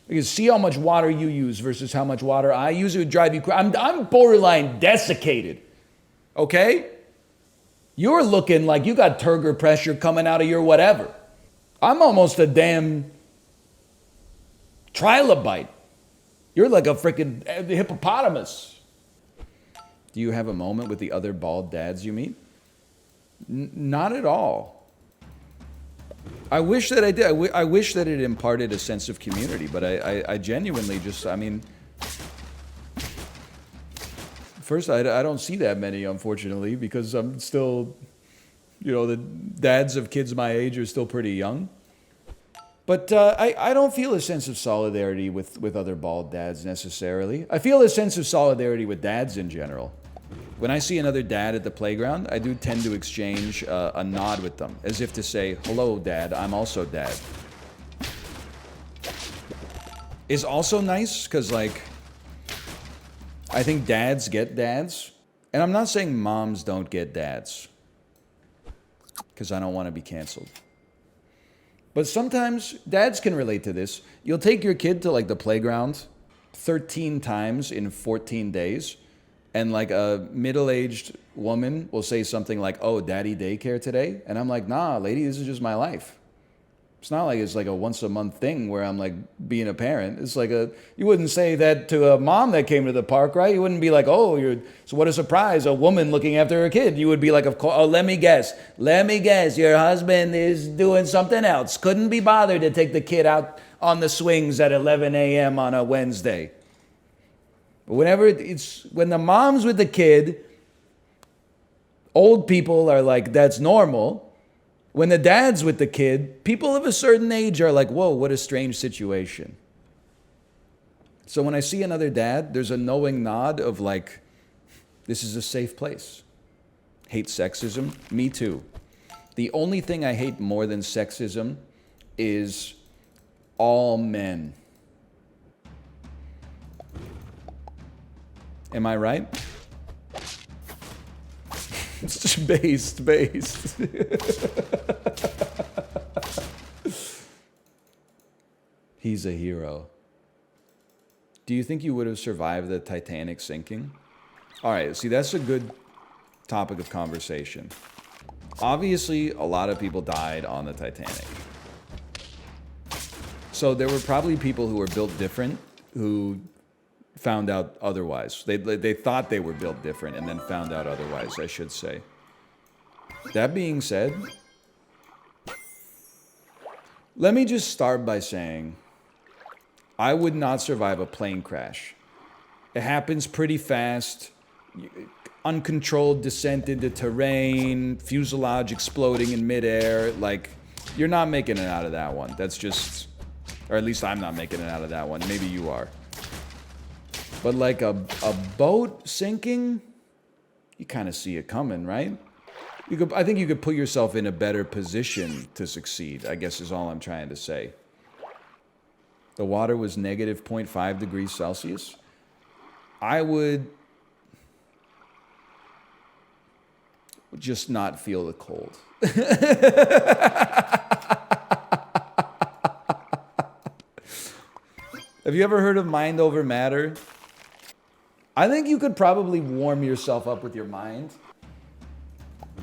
Because see how much water you use versus how much water I use. It would drive you crazy. I'm borderline desiccated. Okay? You're looking like you got turgor pressure coming out of your whatever. I'm almost a damn trilobite. You're like a freaking hippopotamus. Do you have a moment with the other bald dads you meet? Not at all. I wish that I did. I wish that it imparted a sense of community, but I genuinely just, I mean, first, I don't see that many, unfortunately, because I'm still, you know, the dads of kids my age are still pretty young. But I don't feel a sense of solidarity with other bald dads necessarily. I feel a sense of solidarity with dads in general. When I see another dad at the playground, I do tend to exchange a nod with them, as if to say, hello, dad, I'm also dad. Is also nice, because, like, I think dads get dads. And I'm not saying moms don't get dads, because I don't want to be canceled. But sometimes dads can relate to this. You'll take your kid to, like, the playground 13 times in 14 days, and like a middle-aged woman will say something like, oh, daddy daycare today? And I'm like, nah, lady, this is just my life. It's not like it's like a once-a-month thing where I'm like being a parent. It's like you wouldn't say that to a mom that came to the park, right? You wouldn't be like, oh, so what a surprise, a woman looking after her kid. You would be like, of course, oh, let me guess, your husband is doing something else. Couldn't be bothered to take the kid out on the swings at 11 a.m. on a Wednesday. But when the mom's with the kid, old people are like, that's normal. When the dad's with the kid, people of a certain age are like, whoa, what a strange situation. So when I see another dad, there's a knowing nod of like, this is a safe place. Hate sexism? Me too. The only thing I hate more than sexism is all men. Am I right? It's just based. He's a hero. Do you think you would have survived the Titanic sinking? All right, see, that's a good topic of conversation. Obviously, a lot of people died on the Titanic. So there were probably people who were built different who found out otherwise. They thought they were built different and then found out otherwise, I should say. That being said, Let me just start by saying I would not survive a plane crash. It happens pretty fast. Uncontrolled descent into terrain, fuselage exploding in midair. Like, you're not making it out of that one. That's just, or at least I'm not making it out of that one. Maybe you are. But like a boat sinking, you kind of see it coming, right? I think you could put yourself in a better position to succeed, I guess is all I'm trying to say. The water was negative 0.5 degrees Celsius. I would just not feel the cold. Have you ever heard of mind over matter? I think you could probably warm yourself up with your mind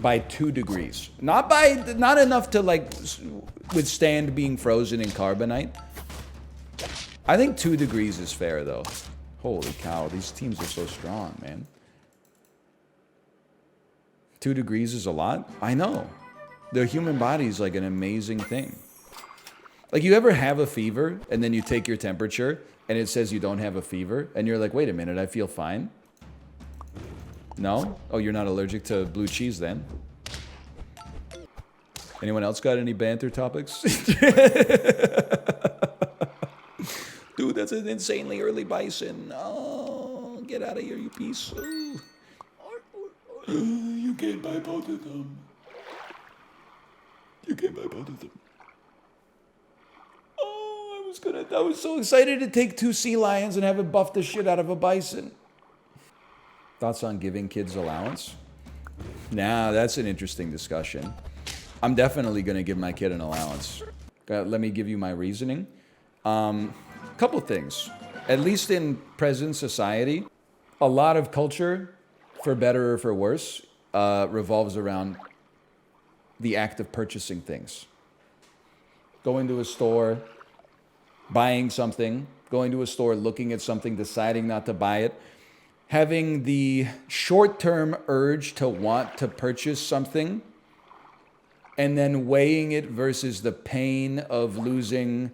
by 2 degrees. Not enough to like withstand being frozen in carbonite. I think 2 degrees is fair though. Holy cow, these teams are so strong, man. 2 degrees is a lot? I know. The human body is like an amazing thing. Like, you ever have a fever and then you take your temperature and it says you don't have a fever and you're like, wait a minute, I feel fine. No? Oh, you're not allergic to blue cheese then? Anyone else got any banter topics? Dude, that's an insanely early bison. Oh, get out of here, you piece. Oh. You can't buy both of them. You can't buy both of them. Oh, I was so excited to take 2 sea lions and have it buff the shit out of a bison. Thoughts on giving kids allowance? Nah, that's an interesting discussion. I'm definitely going to give my kid an allowance. Let me give you my reasoning. Couple things. At least in present society, a lot of culture, for better or for worse, revolves around the act of purchasing things. Going to a store, buying something, going to a store, looking at something, deciding not to buy it, having the short-term urge to want to purchase something, and then weighing it versus the pain of losing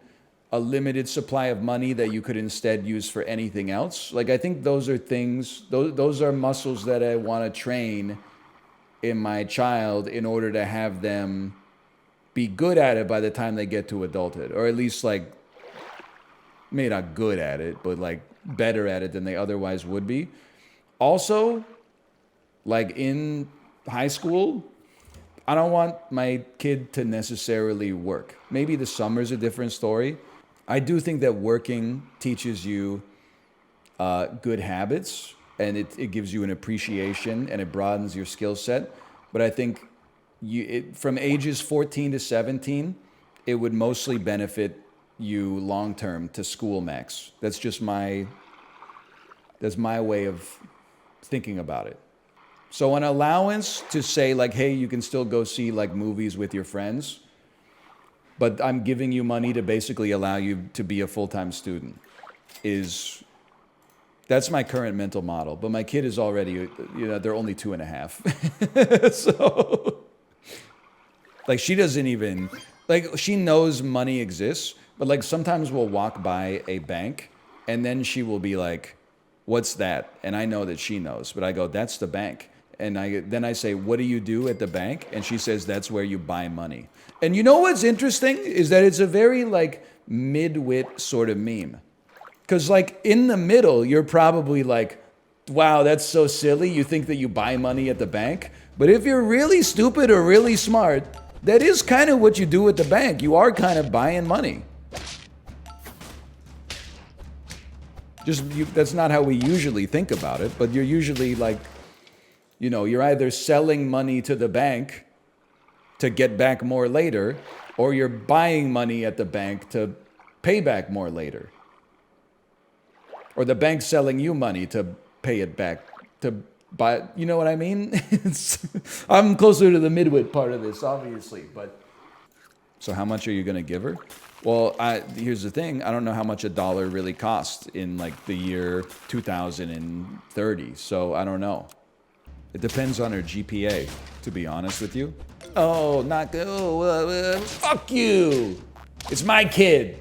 a limited supply of money that you could instead use for anything else. Like, I think those are things, those are muscles that I want to train in my child in order to have them be good at it by the time they get to adulthood. Or at least, like, maybe not good at it, but like better at it than they otherwise would be. Also, like in high school, I don't want my kid to necessarily work. Maybe the summer's a different story. I do think that working teaches you good habits, and it gives you an appreciation and it broadens your skill set. But I think from ages 14 to 17, it would mostly benefit you long term to school max. That's just my way of thinking about it. So an allowance to say like, hey, you can still go see like movies with your friends, but I'm giving you money to basically allow you to be a full-time student, that's my current mental model. But my kid is already, they're only 2.5. So, like, she doesn't even, like, she knows money exists, but like sometimes we'll walk by a bank and then she will be like, what's that? And I know that she knows, but I go, that's the bank. And then I say, what do you do at the bank? And she says, that's where you buy money. And you know what's interesting is that it's a very like mid-wit sort of meme. Because like in the middle, you're probably like, wow, that's so silly. You think that you buy money at the bank. But if you're really stupid or really smart, that is kind of what you do at the bank. You are kind of buying money. That's not how we usually think about it, but you're usually like, you're either selling money to the bank to get back more later, or you're buying money at the bank to pay back more later. Or the bank's selling you money to pay it back, to buy, you know what I mean? I'm closer to the midwit part of this, obviously, but. So how much are you gonna give her? Well, here's the thing. I don't know how much $1 really costs in like the year 2030, so I don't know. It depends on her GPA, to be honest with you. Oh, not good. Fuck you. It's my kid.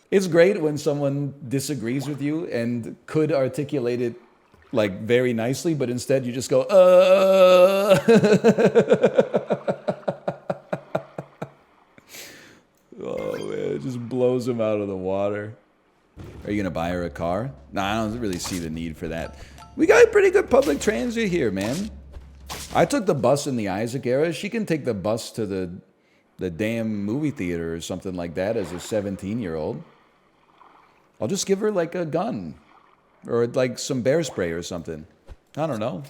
It's great when someone disagrees with you and could articulate it like very nicely, but instead you just go, Oh man, it just blows him out of the water. Are you gonna buy her a car? Nah, I don't really see the need for that. We got pretty good public transit here, man. I took the bus in the Isaac era. She can take the bus to the damn movie theater or something like that as a 17-year-old. I'll just give her like a gun or like some bear spray or something. I don't know.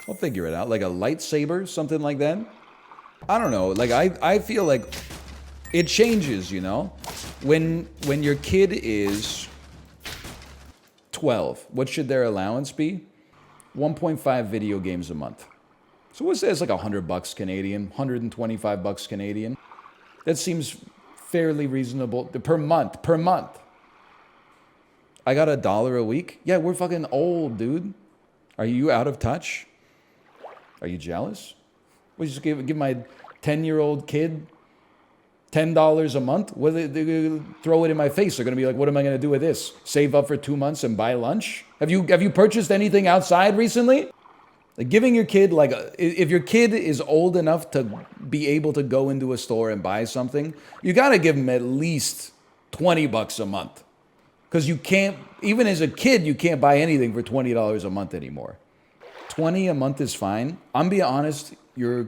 I'll figure it out. Like a lightsaber, something like that. I don't know. Like I feel like it changes, you know? When your kid is 12, what should their allowance be? 1.5 video games a month. So what's that? It's like $100 Canadian, $125 Canadian. That seems fairly reasonable per month. I got $1 a week? Yeah, we're fucking old, dude. Are you out of touch? Are you jealous? We just give my 10-year-old kid $10 a month? What they throw it in my face? They're gonna be like, what am I gonna do with this? Save up for 2 months and buy lunch? Have you purchased anything outside recently? Like giving your kid if your kid is old enough to be able to go into a store and buy something, you gotta give them at least $20 a month. Because you can't, even as a kid, you can't buy anything for $20 a month anymore. 20 a month is fine. I'm being honest, you're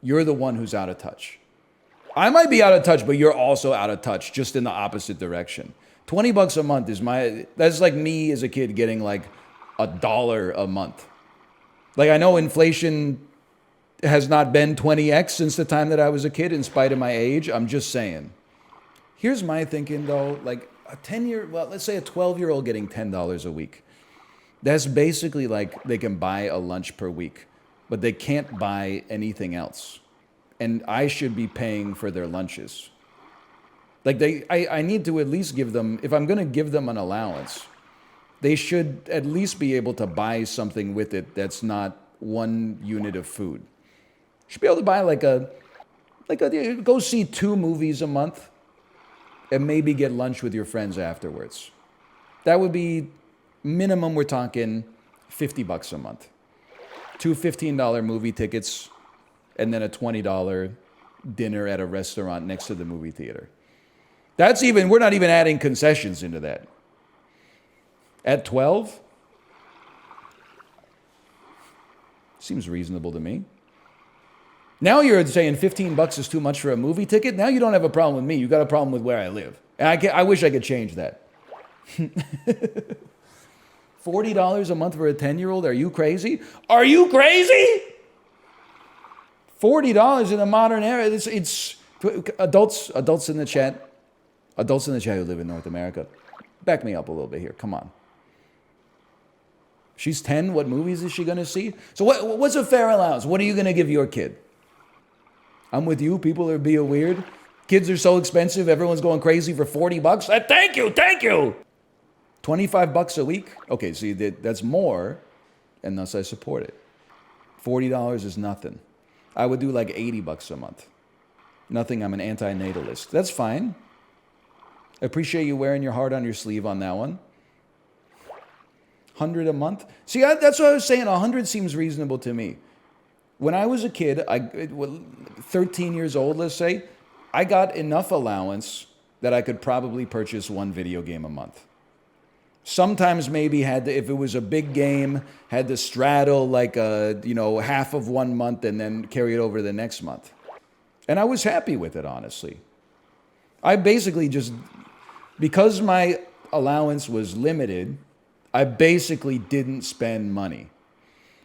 the one who's out of touch. I might be out of touch, but you're also out of touch, just in the opposite direction. $20 a month is that's like me as a kid getting like $1 a month. Like I know inflation has not been 20x since the time that I was a kid in spite of my age. I'm just saying. Here's my thinking though, like let's say a 12-year-old getting $10 a week. That's basically like they can buy a lunch per week, but they can't buy anything else. And I should be paying for their lunches. Like I need to at least give them, if I'm gonna give them an allowance, they should at least be able to buy something with it that's not 1 unit of food. Should be able to buy go see 2 movies a month and maybe get lunch with your friends afterwards. That would be minimum, we're talking $50 a month. 2 $15 movie tickets and then a $20 dinner at a restaurant next to the movie theater. We're not even adding concessions into that. At 12? Seems reasonable to me. Now you're saying $15 is too much for a movie ticket? Now you don't have a problem with me. You got a problem with where I live. And I wish I could change that. $40 a month for a 10-year-old? Are you crazy? Are you crazy? $40 in the modern era. It's adults in the chat. Adults in the chat who live in North America. Back me up a little bit here. Come on. She's 10. What movies is she going to see? So what's a fair allowance? What are you going to give your kid? I'm with you. People are being weird. Kids are so expensive. Everyone's going crazy for $40. Thank you. $25 a week? Okay, see, that's more, and thus I support it. $40 is nothing. I would do like $80 a month. Nothing, I'm an anti-natalist. That's fine. I appreciate you wearing your heart on your sleeve on that one. 100 a month? See, that's what I was saying. 100 seems reasonable to me. When I was a kid, 13 years old, let's say, I got enough allowance that I could probably purchase 1 video game a month. Sometimes maybe if it was a big game, had to straddle like half of 1 month and then carry it over the next month. And I was happy with it, honestly. I basically because my allowance was limited, I basically didn't spend money.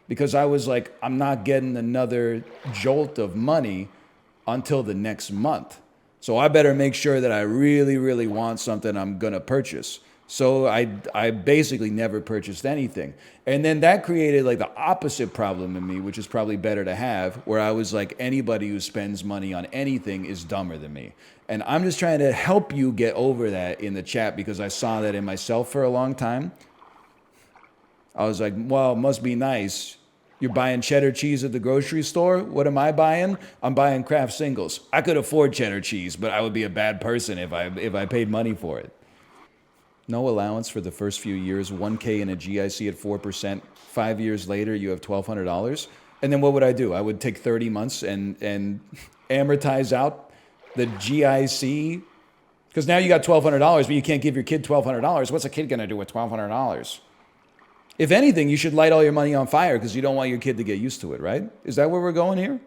Because I was like, I'm not getting another jolt of money until the next month. So I better make sure that I really, really want something I'm gonna purchase. So I basically never purchased anything. And then that created like the opposite problem in me, which is probably better to have, where I was like, anybody who spends money on anything is dumber than me. And I'm just trying to help you get over that in the chat because I saw that in myself for a long time. I was like, well, it must be nice You're buying cheddar cheese at the grocery store. What am I buying? I'm buying Kraft singles. I could afford cheddar cheese, but I would be a bad person if I paid money for it. No allowance for the first few years, 1K in a GIC at 4%. 5 years later, you have $1,200. And then what would I do? I would take 30 months and amortize out the GIC. Because now you got $1,200, but you can't give your kid $1,200. What's a kid going to do with $1,200? If anything, you should light all your money on fire because you don't want your kid to get used to it, right? Is that where we're going here?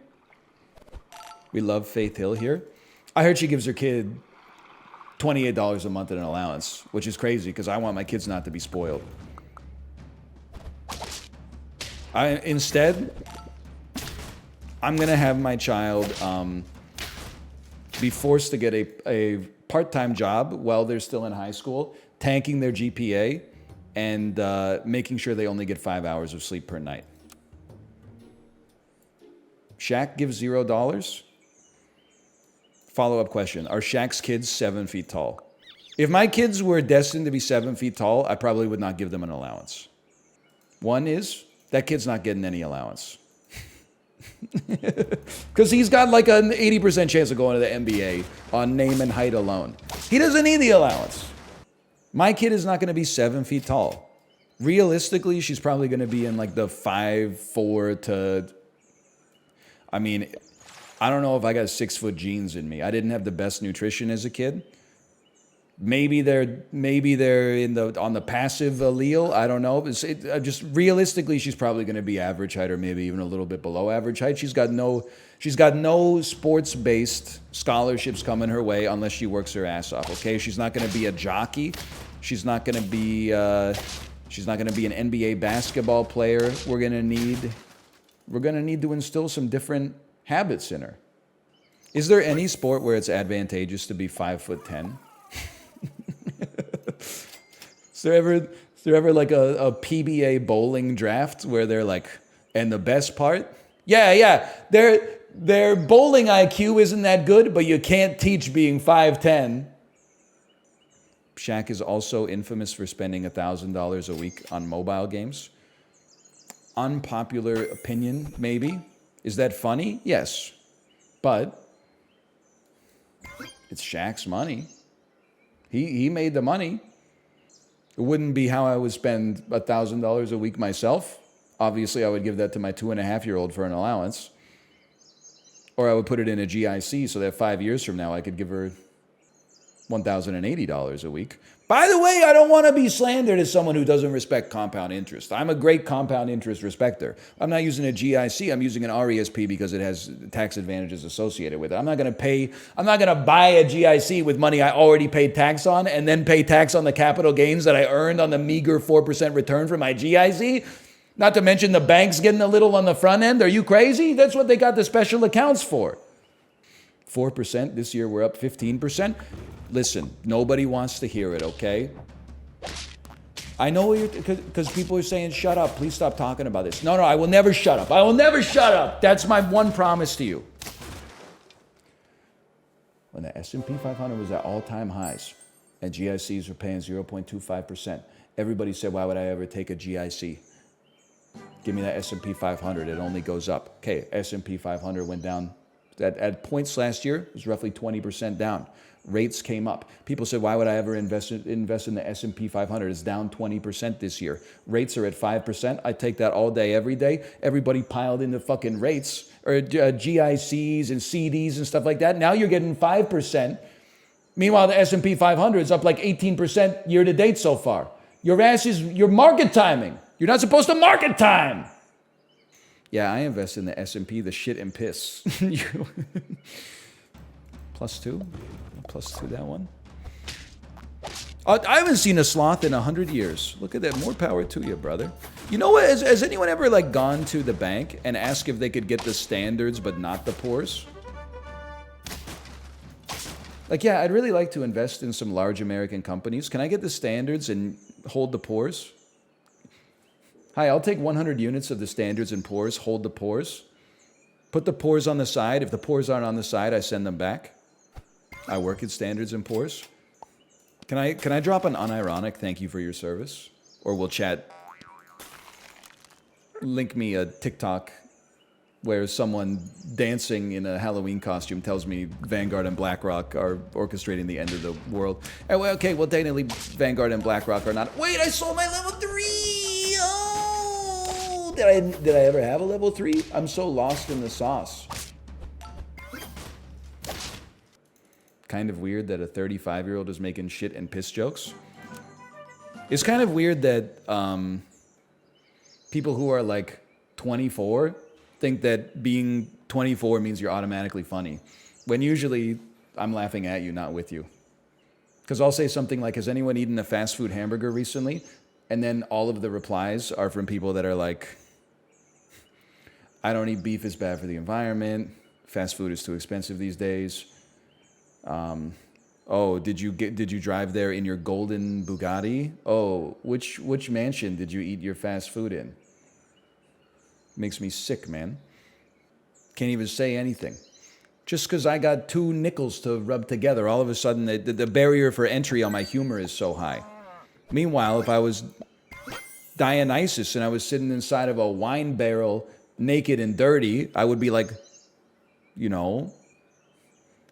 We love Faith Hill here. I heard she gives her kid $28 a month in an allowance, which is crazy because I want my kids not to be spoiled. Instead, I'm going to have my child be forced to get a part-time job while they're still in high school, tanking their GPA, and making sure they only get 5 hours of sleep per night. Shaq gives $0. Follow-up question. Are Shaq's kids 7 feet tall? If my kids were destined to be 7 feet tall, I probably would not give them an allowance. One is, that kid's not getting any allowance. Because he's got like an 80% chance of going to the NBA on name and height alone. He doesn't need the allowance. My kid is not going to be 7 feet tall. Realistically, she's probably going to be in like the 5'4" to... I mean, I don't know if I got 6 foot genes in me. I didn't have the best nutrition as a kid. Maybe they're in on the passive allele. I don't know. Just realistically, she's probably going to be average height or maybe even a little bit below average height. She's got no sports-based scholarships coming her way unless she works her ass off. Okay, she's not going to be a jockey. She's not going to be an NBA basketball player. We're going to need to instill some different habits in her. Is there any sport where it's advantageous to be 5'10"? Is there ever like a PBA bowling draft where they're like, and the best part? Yeah, their bowling IQ isn't that good, but you can't teach being 5'10". Shaq is also infamous for spending $1,000 a week on mobile games. Unpopular opinion, maybe. Is that funny? Yes. But it's Shaq's money. He made the money. It wouldn't be how I would spend $1,000 a week myself. Obviously, I would give that to my 2.5-year-old for an allowance. Or I would put it in a GIC so that 5 years from now I could give her $1,080 a week. By the way, I don't want to be slandered as someone who doesn't respect compound interest. I'm a great compound interest respecter. I'm not using a GIC. I'm using an RESP because it has tax advantages associated with it. I'm not going to buy a GIC with money I already paid tax on and then pay tax on the capital gains that I earned on the meager 4% return from my GIC. Not to mention the bank's getting a little on the front end. Are you crazy? That's what they got the special accounts for. 4%. This year we're up 15%. Listen, nobody wants to hear it, okay? I know because people are saying, shut up, please stop talking about this. No, I will never shut up. I will never shut up. That's my one promise to you. When the S&P 500 was at all-time highs and GICs were paying 0.25%, everybody said, why would I ever take a GIC? Give me that S&P 500. It only goes up. Okay, S&P 500 went down. At points last year, it was roughly 20% down. Rates came up. People said, why would I ever invest in the S&P 500? It's down 20% this year. Rates are at 5%. I take that all day, every day. Everybody piled into fucking rates, or GICs and CDs and stuff like that. Now you're getting 5%. Meanwhile, the S&P 500 is up like 18% year to date so far. You're market timing. You're not supposed to market time. Yeah, I invest in the S&P, the shit and piss. +2? +2, that one. I haven't seen a sloth in 100 years. Look at that. More power to you, brother. You know what? Has anyone ever like gone to the bank and asked if they could get the standards but not the poors? Like, yeah, I'd really like to invest in some large American companies. Can I get the standards and hold the poors? Hi, I'll take 100 units of the standards and poors, hold the poors. Put the poors on the side. If the poors aren't on the side, I send them back. I work at standards and poors. Can I drop an unironic thank you for your service? Or we'll chat. link me a TikTok where someone dancing in a Halloween costume tells me Vanguard and BlackRock are orchestrating the end of the world. And well, okay, well, technically, Vanguard and BlackRock are not. Wait, I sold my level 3! Oh! Did I ever have a level 3? I'm so lost in the sauce. Kind of weird that a 35-year-old is making shit and piss jokes. It's kind of weird that people who are like 24 think that being 24 means you're automatically funny, when usually I'm laughing at you, not with you. Because I'll say something like, has anyone eaten a fast food hamburger recently? And then all of the replies are from people that are like, I don't eat beef, it's bad for the environment. Fast food is too expensive these days. Oh, did you drive there in your golden Bugatti? Oh, which mansion did you eat your fast food in? Makes me sick, man. Can't even say anything. Just because I got 2 nickels to rub together, all of a sudden the barrier for entry on my humor is so high. Meanwhile, if I was Dionysus and I was sitting inside of a wine barrel, naked and dirty, I would be like, you know,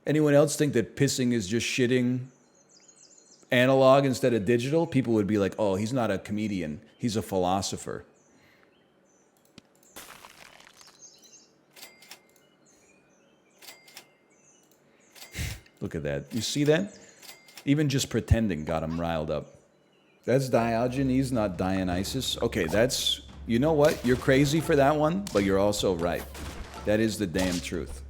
anyone else think that pissing is just shitting analog instead of digital? People would be like, oh, he's not a comedian, he's a philosopher. Look at that. You see that? Even just pretending got him riled up. That's Diogenes, not Dionysus. Okay, that's... You know what? You're crazy for that one, but you're also right. That is the damn truth.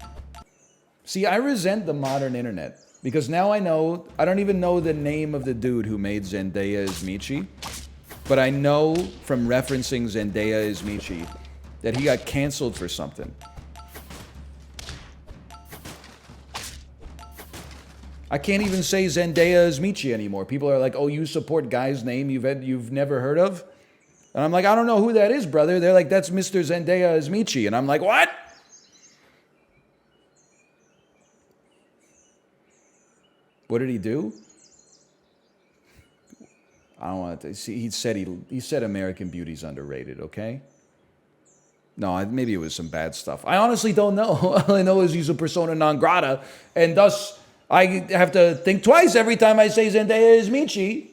See, I resent the modern internet. Because now I know... I don't even know the name of the dude who made Zendaya as Michi. But I know from referencing Zendaya as Michi that he got canceled for something. I can't even say Zendaya is Michi anymore. People are like, oh, you support guy's name you've never heard of? And I'm like, I don't know who that is, brother. They're like, that's Mr. Zendaya is Michi. And I'm like, what? What did he do? I don't want to see. He said American Beauty's underrated, okay? No, maybe it was some bad stuff. I honestly don't know. All I know is he's a persona non grata, and thus I have to think twice every time I say Zendaya is Michi,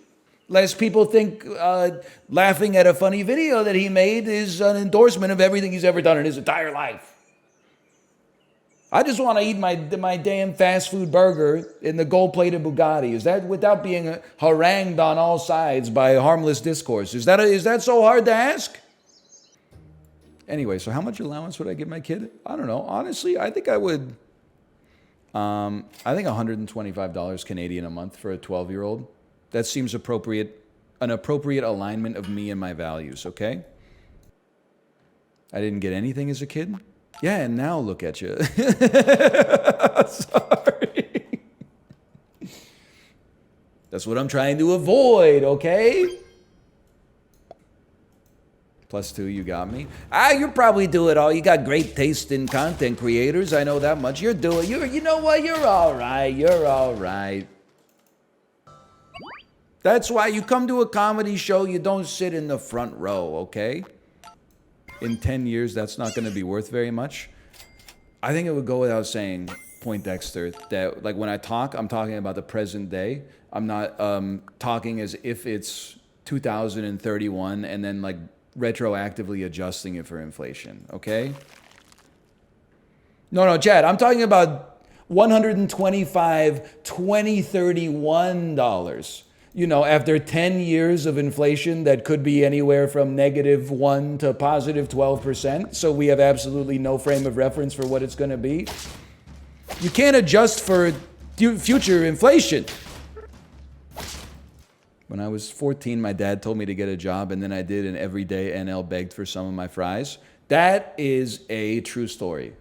lest people think laughing at a funny video that he made is an endorsement of everything he's ever done in his entire life. I just want to eat my damn fast food burger in the gold-plated Bugatti. Is that without being harangued on all sides by harmless discourse? Is that so hard to ask? Anyway, so how much allowance would I give my kid? I don't know. Honestly, I think I would... I think $125 Canadian a month for a 12-year-old. That seems appropriate, an appropriate alignment of me and my values, okay? I didn't get anything as a kid? Yeah, and now look at you. Sorry. That's what I'm trying to avoid, okay? +2, you got me. You probably do it all. You got great taste in content creators. I know that much. You know what? You're all right. You're all right. That's why you come to a comedy show, you don't sit in the front row, okay? In 10 years, that's not going to be worth very much. I think it would go without saying, Poindexter, that like when I talk, I'm talking about the present day. I'm not talking as if it's 2031 and then like retroactively adjusting it for inflation, okay? No, Chad, I'm talking about $125 $2031. You know, after 10 years of inflation that could be anywhere from -1 to +12%, so we have absolutely no frame of reference for what it's going to be. You can't adjust for future inflation. When I was 14, my dad told me to get a job, and then I did, and every day NL begged for some of my fries. That is a true story.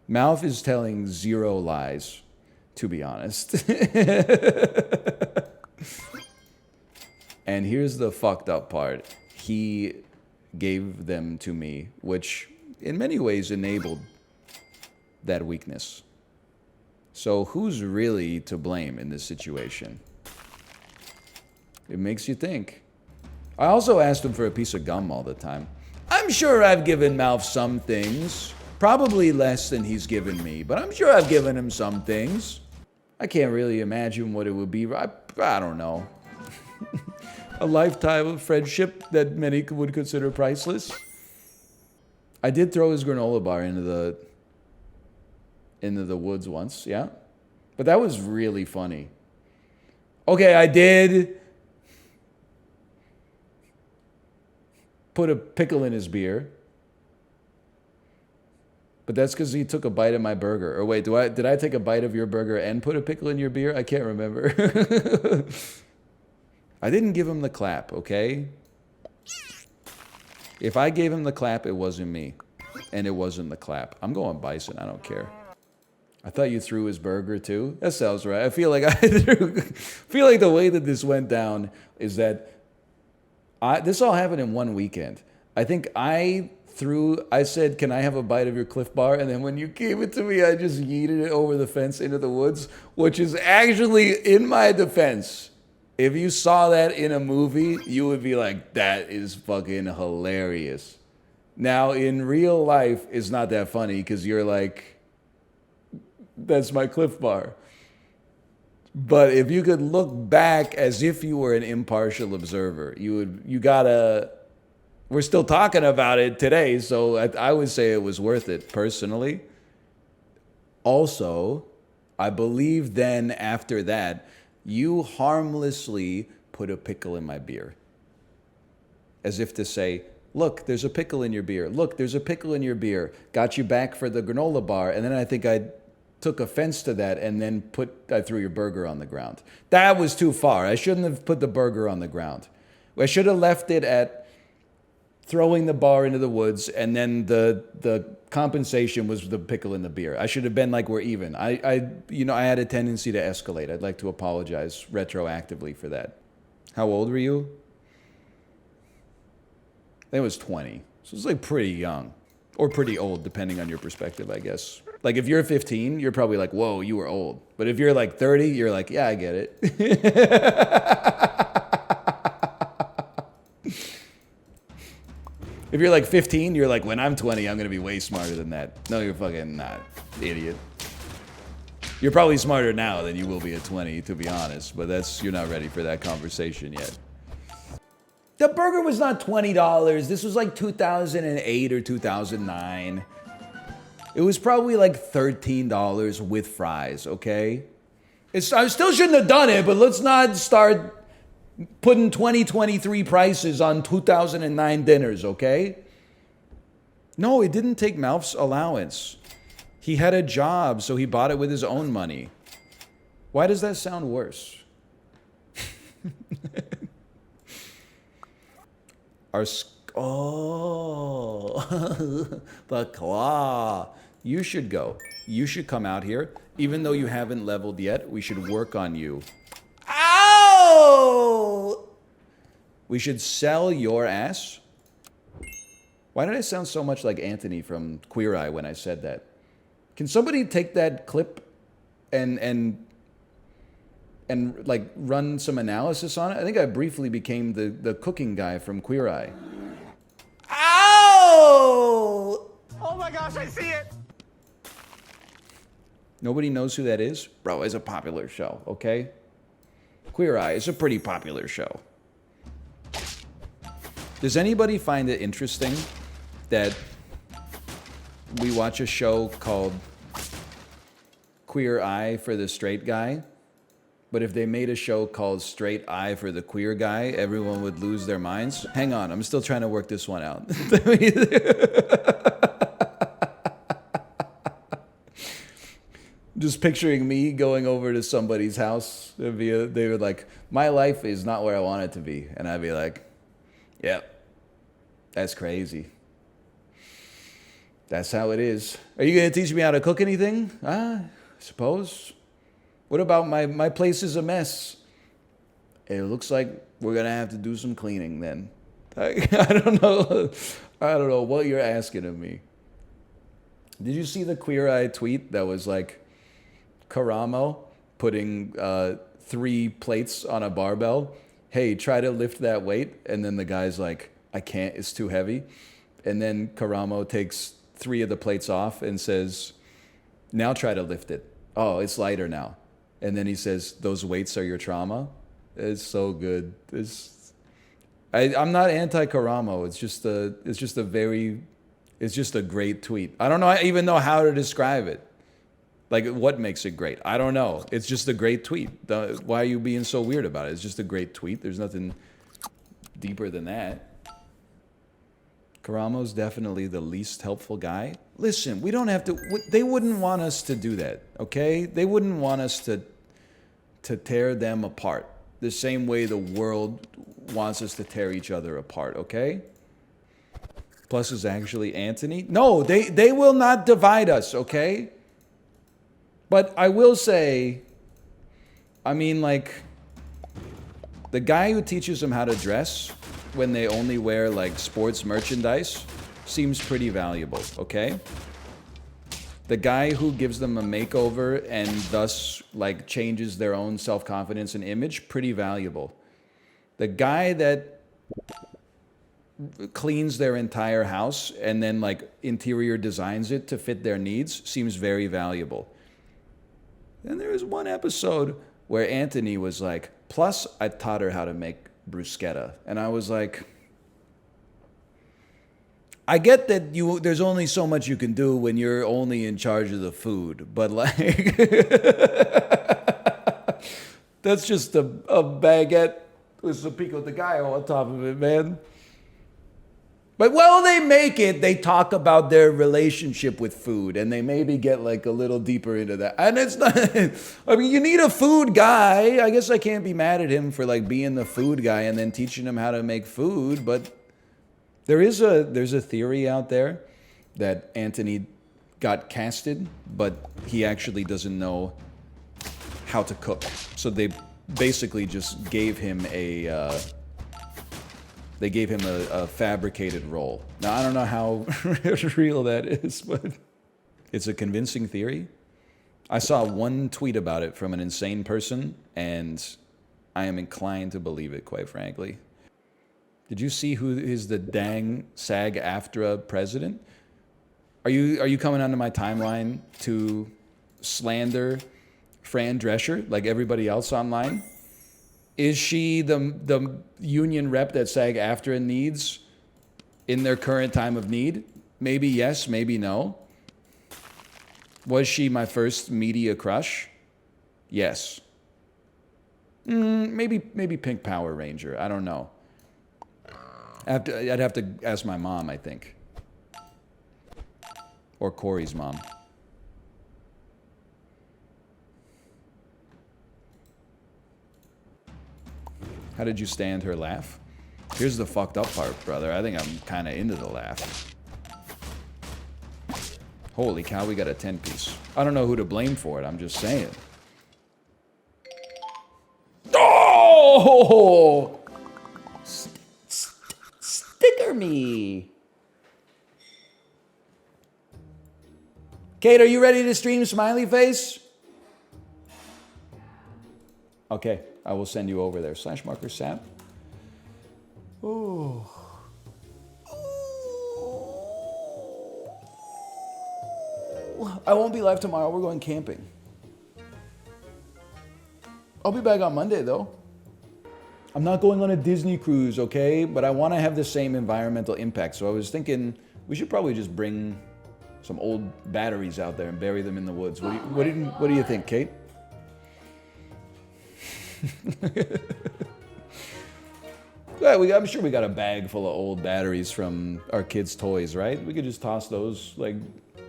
Mouth is telling zero lies, to be honest. And here's the fucked up part. He gave them to me, which in many ways enabled that weakness. So who's really to blame in this situation? It makes you think. I also asked him for a piece of gum all the time. I'm sure I've given Malf some things. Probably less than he's given me, but I'm sure I've given him some things. I can't really imagine what it would be. I don't know. A lifetime of friendship that many would consider priceless. I did throw his granola bar into the woods once, yeah? But that was really funny. Okay, I did put a pickle in his beer. But that's because he took a bite of my burger. Or wait, did I take a bite of your burger and put a pickle in your beer? I can't remember. I didn't give him the clap, okay? If I gave him the clap, it wasn't me. And it wasn't the clap. I'm going bison, I don't care. I thought you threw his burger too? That sounds right. I feel like feel like the way that this went down is that this all happened in one weekend. I think I said, can I have a bite of your Cliff Bar? And then when you gave it to me, I just yeeted it over the fence into the woods, which is actually, in my defense, if you saw that in a movie, you would be like, that is fucking hilarious. Now, in real life, it's not that funny because you're like, that's my Cliff Bar. But if you could look back as if you were an impartial observer, you gotta... We're still talking about it today, so I would say it was worth it, personally. Also, I believe then after that, you harmlessly put a pickle in my beer. As if to say, look, there's a pickle in your beer. Look, there's a pickle in your beer. Got you back for the granola bar. And then I think I took offense to that and then I threw your burger on the ground. That was too far. I shouldn't have put the burger on the ground. I should have left it at throwing the bar into the woods, and then the compensation was the pickle in the beer. I should have been like, we're even. I had a tendency to escalate. I'd like to apologize retroactively for that. How old were you? I think I was 20. So it's like pretty young. Or pretty old, depending on your perspective, I guess. Like if you're 15, you're probably like, whoa, you were old. But if you're like 30, you're like, yeah, I get it. If you're like 15, you're like, when I'm 20, I'm going to be way smarter than that. No, you're fucking not, idiot. You're probably smarter now than you will be at 20, to be honest. But you're not ready for that conversation yet. The burger was not $20. This was like 2008 or 2009. It was probably like $13 with fries, okay? I still shouldn't have done it, but let's not start putting 2023 prices on 2009 dinners, okay? No, it didn't take Malf's allowance. He had a job, so he bought it with his own money. Why does that sound worse? The claw. You should go. You should come out here. Even though you haven't leveled yet, we should work on you. Ow! We should sell your ass. Why did I sound so much like Anthony from Queer Eye when I said that? Can somebody take that clip and like run some analysis on it? I think I briefly became the cooking guy from Queer Eye. Ow!
Oh my gosh, I see it!
Nobody knows who that is? Bro, it's a popular show, okay? Queer Eye is a pretty popular show. Does anybody find it interesting that we watch a show called Queer Eye for the straight guy, but if they made a show called Straight Eye for the queer guy, everyone would lose their minds? Hang on, I'm still trying to work this one out. Just picturing me going over to somebody's house. They were like, my life is not where I want it to be. And I'd be like, yep, that's crazy. That's how it is. Are you going to teach me how to cook anything? I suppose. What about my place is a mess? It looks like we're going to have to do some cleaning then. I don't know. I don't know what you're asking of me. Did you see the Queer Eye tweet that was like, Karamo putting 3 plates on a barbell. Hey, try to lift that weight. And then the guy's like, I can't, it's too heavy. And then Karamo takes 3 of the plates off and says, now try to lift it. Oh, it's lighter now. And then he says, those weights are your trauma. It's so good. I'm not anti-Karamo. It's just a great tweet. I don't know even know how to describe it. Like, what makes it great? I don't know. It's just a great tweet. Why are you being so weird about it? It's just a great tweet. There's nothing deeper than that. Karamo's definitely the least helpful guy. Listen, we don't have to... They wouldn't want us to do that, okay? They wouldn't want us to tear them apart the same way the world wants us to tear each other apart, okay? Plus is actually Anthony. No, they will not divide us, okay? But I will say, I mean, like, the guy who teaches them how to dress when they only wear, like, sports merchandise seems pretty valuable, okay? The guy who gives them a makeover and thus, like, changes their own self-confidence and image, pretty valuable. The guy that cleans their entire house and then, like, interior designs it to fit their needs seems very valuable. Then there was one episode where Anthony was like, plus I taught her how to make bruschetta. And I was like, I get that there's only so much you can do when you're only in charge of the food, but like, that's just a baguette with some pico de gallo on top of it, man. But while they make it, they talk about their relationship with food, and they maybe get like a little deeper into that. And it's not, I mean, you need a food guy. I guess I can't be mad at him for like being the food guy and then teaching him how to make food. But there's a theory out there that Anthony got casted, but he actually doesn't know how to cook. So they basically just gave him a fabricated role. Now, I don't know how real that is, but it's a convincing theory. I saw one tweet about it from an insane person, and I am inclined to believe it, quite frankly. Did you see who is the dang SAG-AFTRA president? Are you coming onto my timeline to slander Fran Drescher like everybody else online? Is she the union rep that SAG-AFTRA needs in their current time of need? Maybe yes, maybe no. Was she my first media crush? Yes. Maybe Pink Power Ranger. I don't know. I'd have to ask my mom, I think. Or Corey's mom. How did you stand her laugh? Here's the fucked up part, brother. I think I'm kind of into the laugh. Holy cow, we got a 10-piece. I don't know who to blame for it. I'm just saying. Oh! Sticker me. Kate, are you ready to stream smiley face? Okay, I will send you over there. /marker sap. Oh. I won't be live tomorrow. We're going camping. I'll be back on Monday, though. I'm not going on a Disney cruise, okay? But I want to have the same environmental impact. So I was thinking we should probably just bring some old batteries out there and bury them in the woods. What do you think, Kate? Yeah, I'm sure we got a bag full of old batteries from our kids' toys, right? We could just toss those like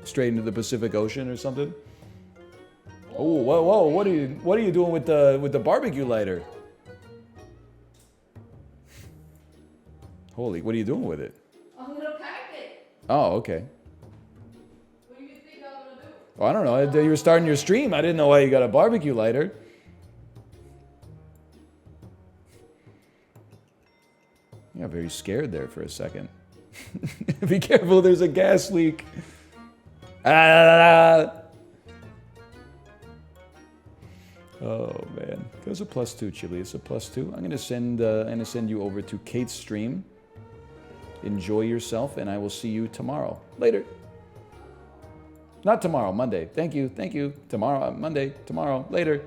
straight into the Pacific Ocean or something. Oh, whoa! What are you doing with the barbecue lighter? Holy, what are you doing with it?
I'm gonna pack it.
Oh, okay.
What do you think I'm gonna do?
Oh, I don't know. You were starting your stream. I didn't know why you got a barbecue lighter. I got very scared there for a second. Be careful, there's a gas leak. Ah! Oh man, it was a +2, Chili. It's a +2. I'm gonna send you over to Kate's stream. Enjoy yourself, and I will see you tomorrow. Later. Not tomorrow, Monday. Thank you. Tomorrow, Monday, tomorrow, later.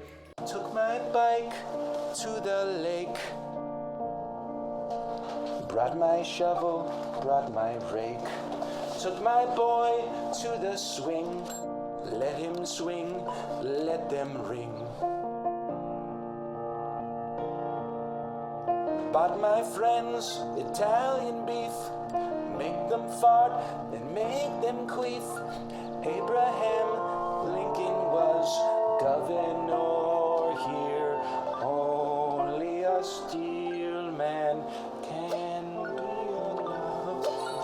Took my bike to the lake. Brought my shovel, brought my rake. Took my boy to the swing. Let him swing, let them ring. Bought my friends Italian beef. Make them fart and make them queef. Abraham Lincoln was governor here. Only a steel man can be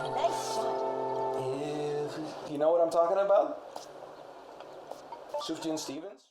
enough. You know what I'm talking about? Sufjan Stevens?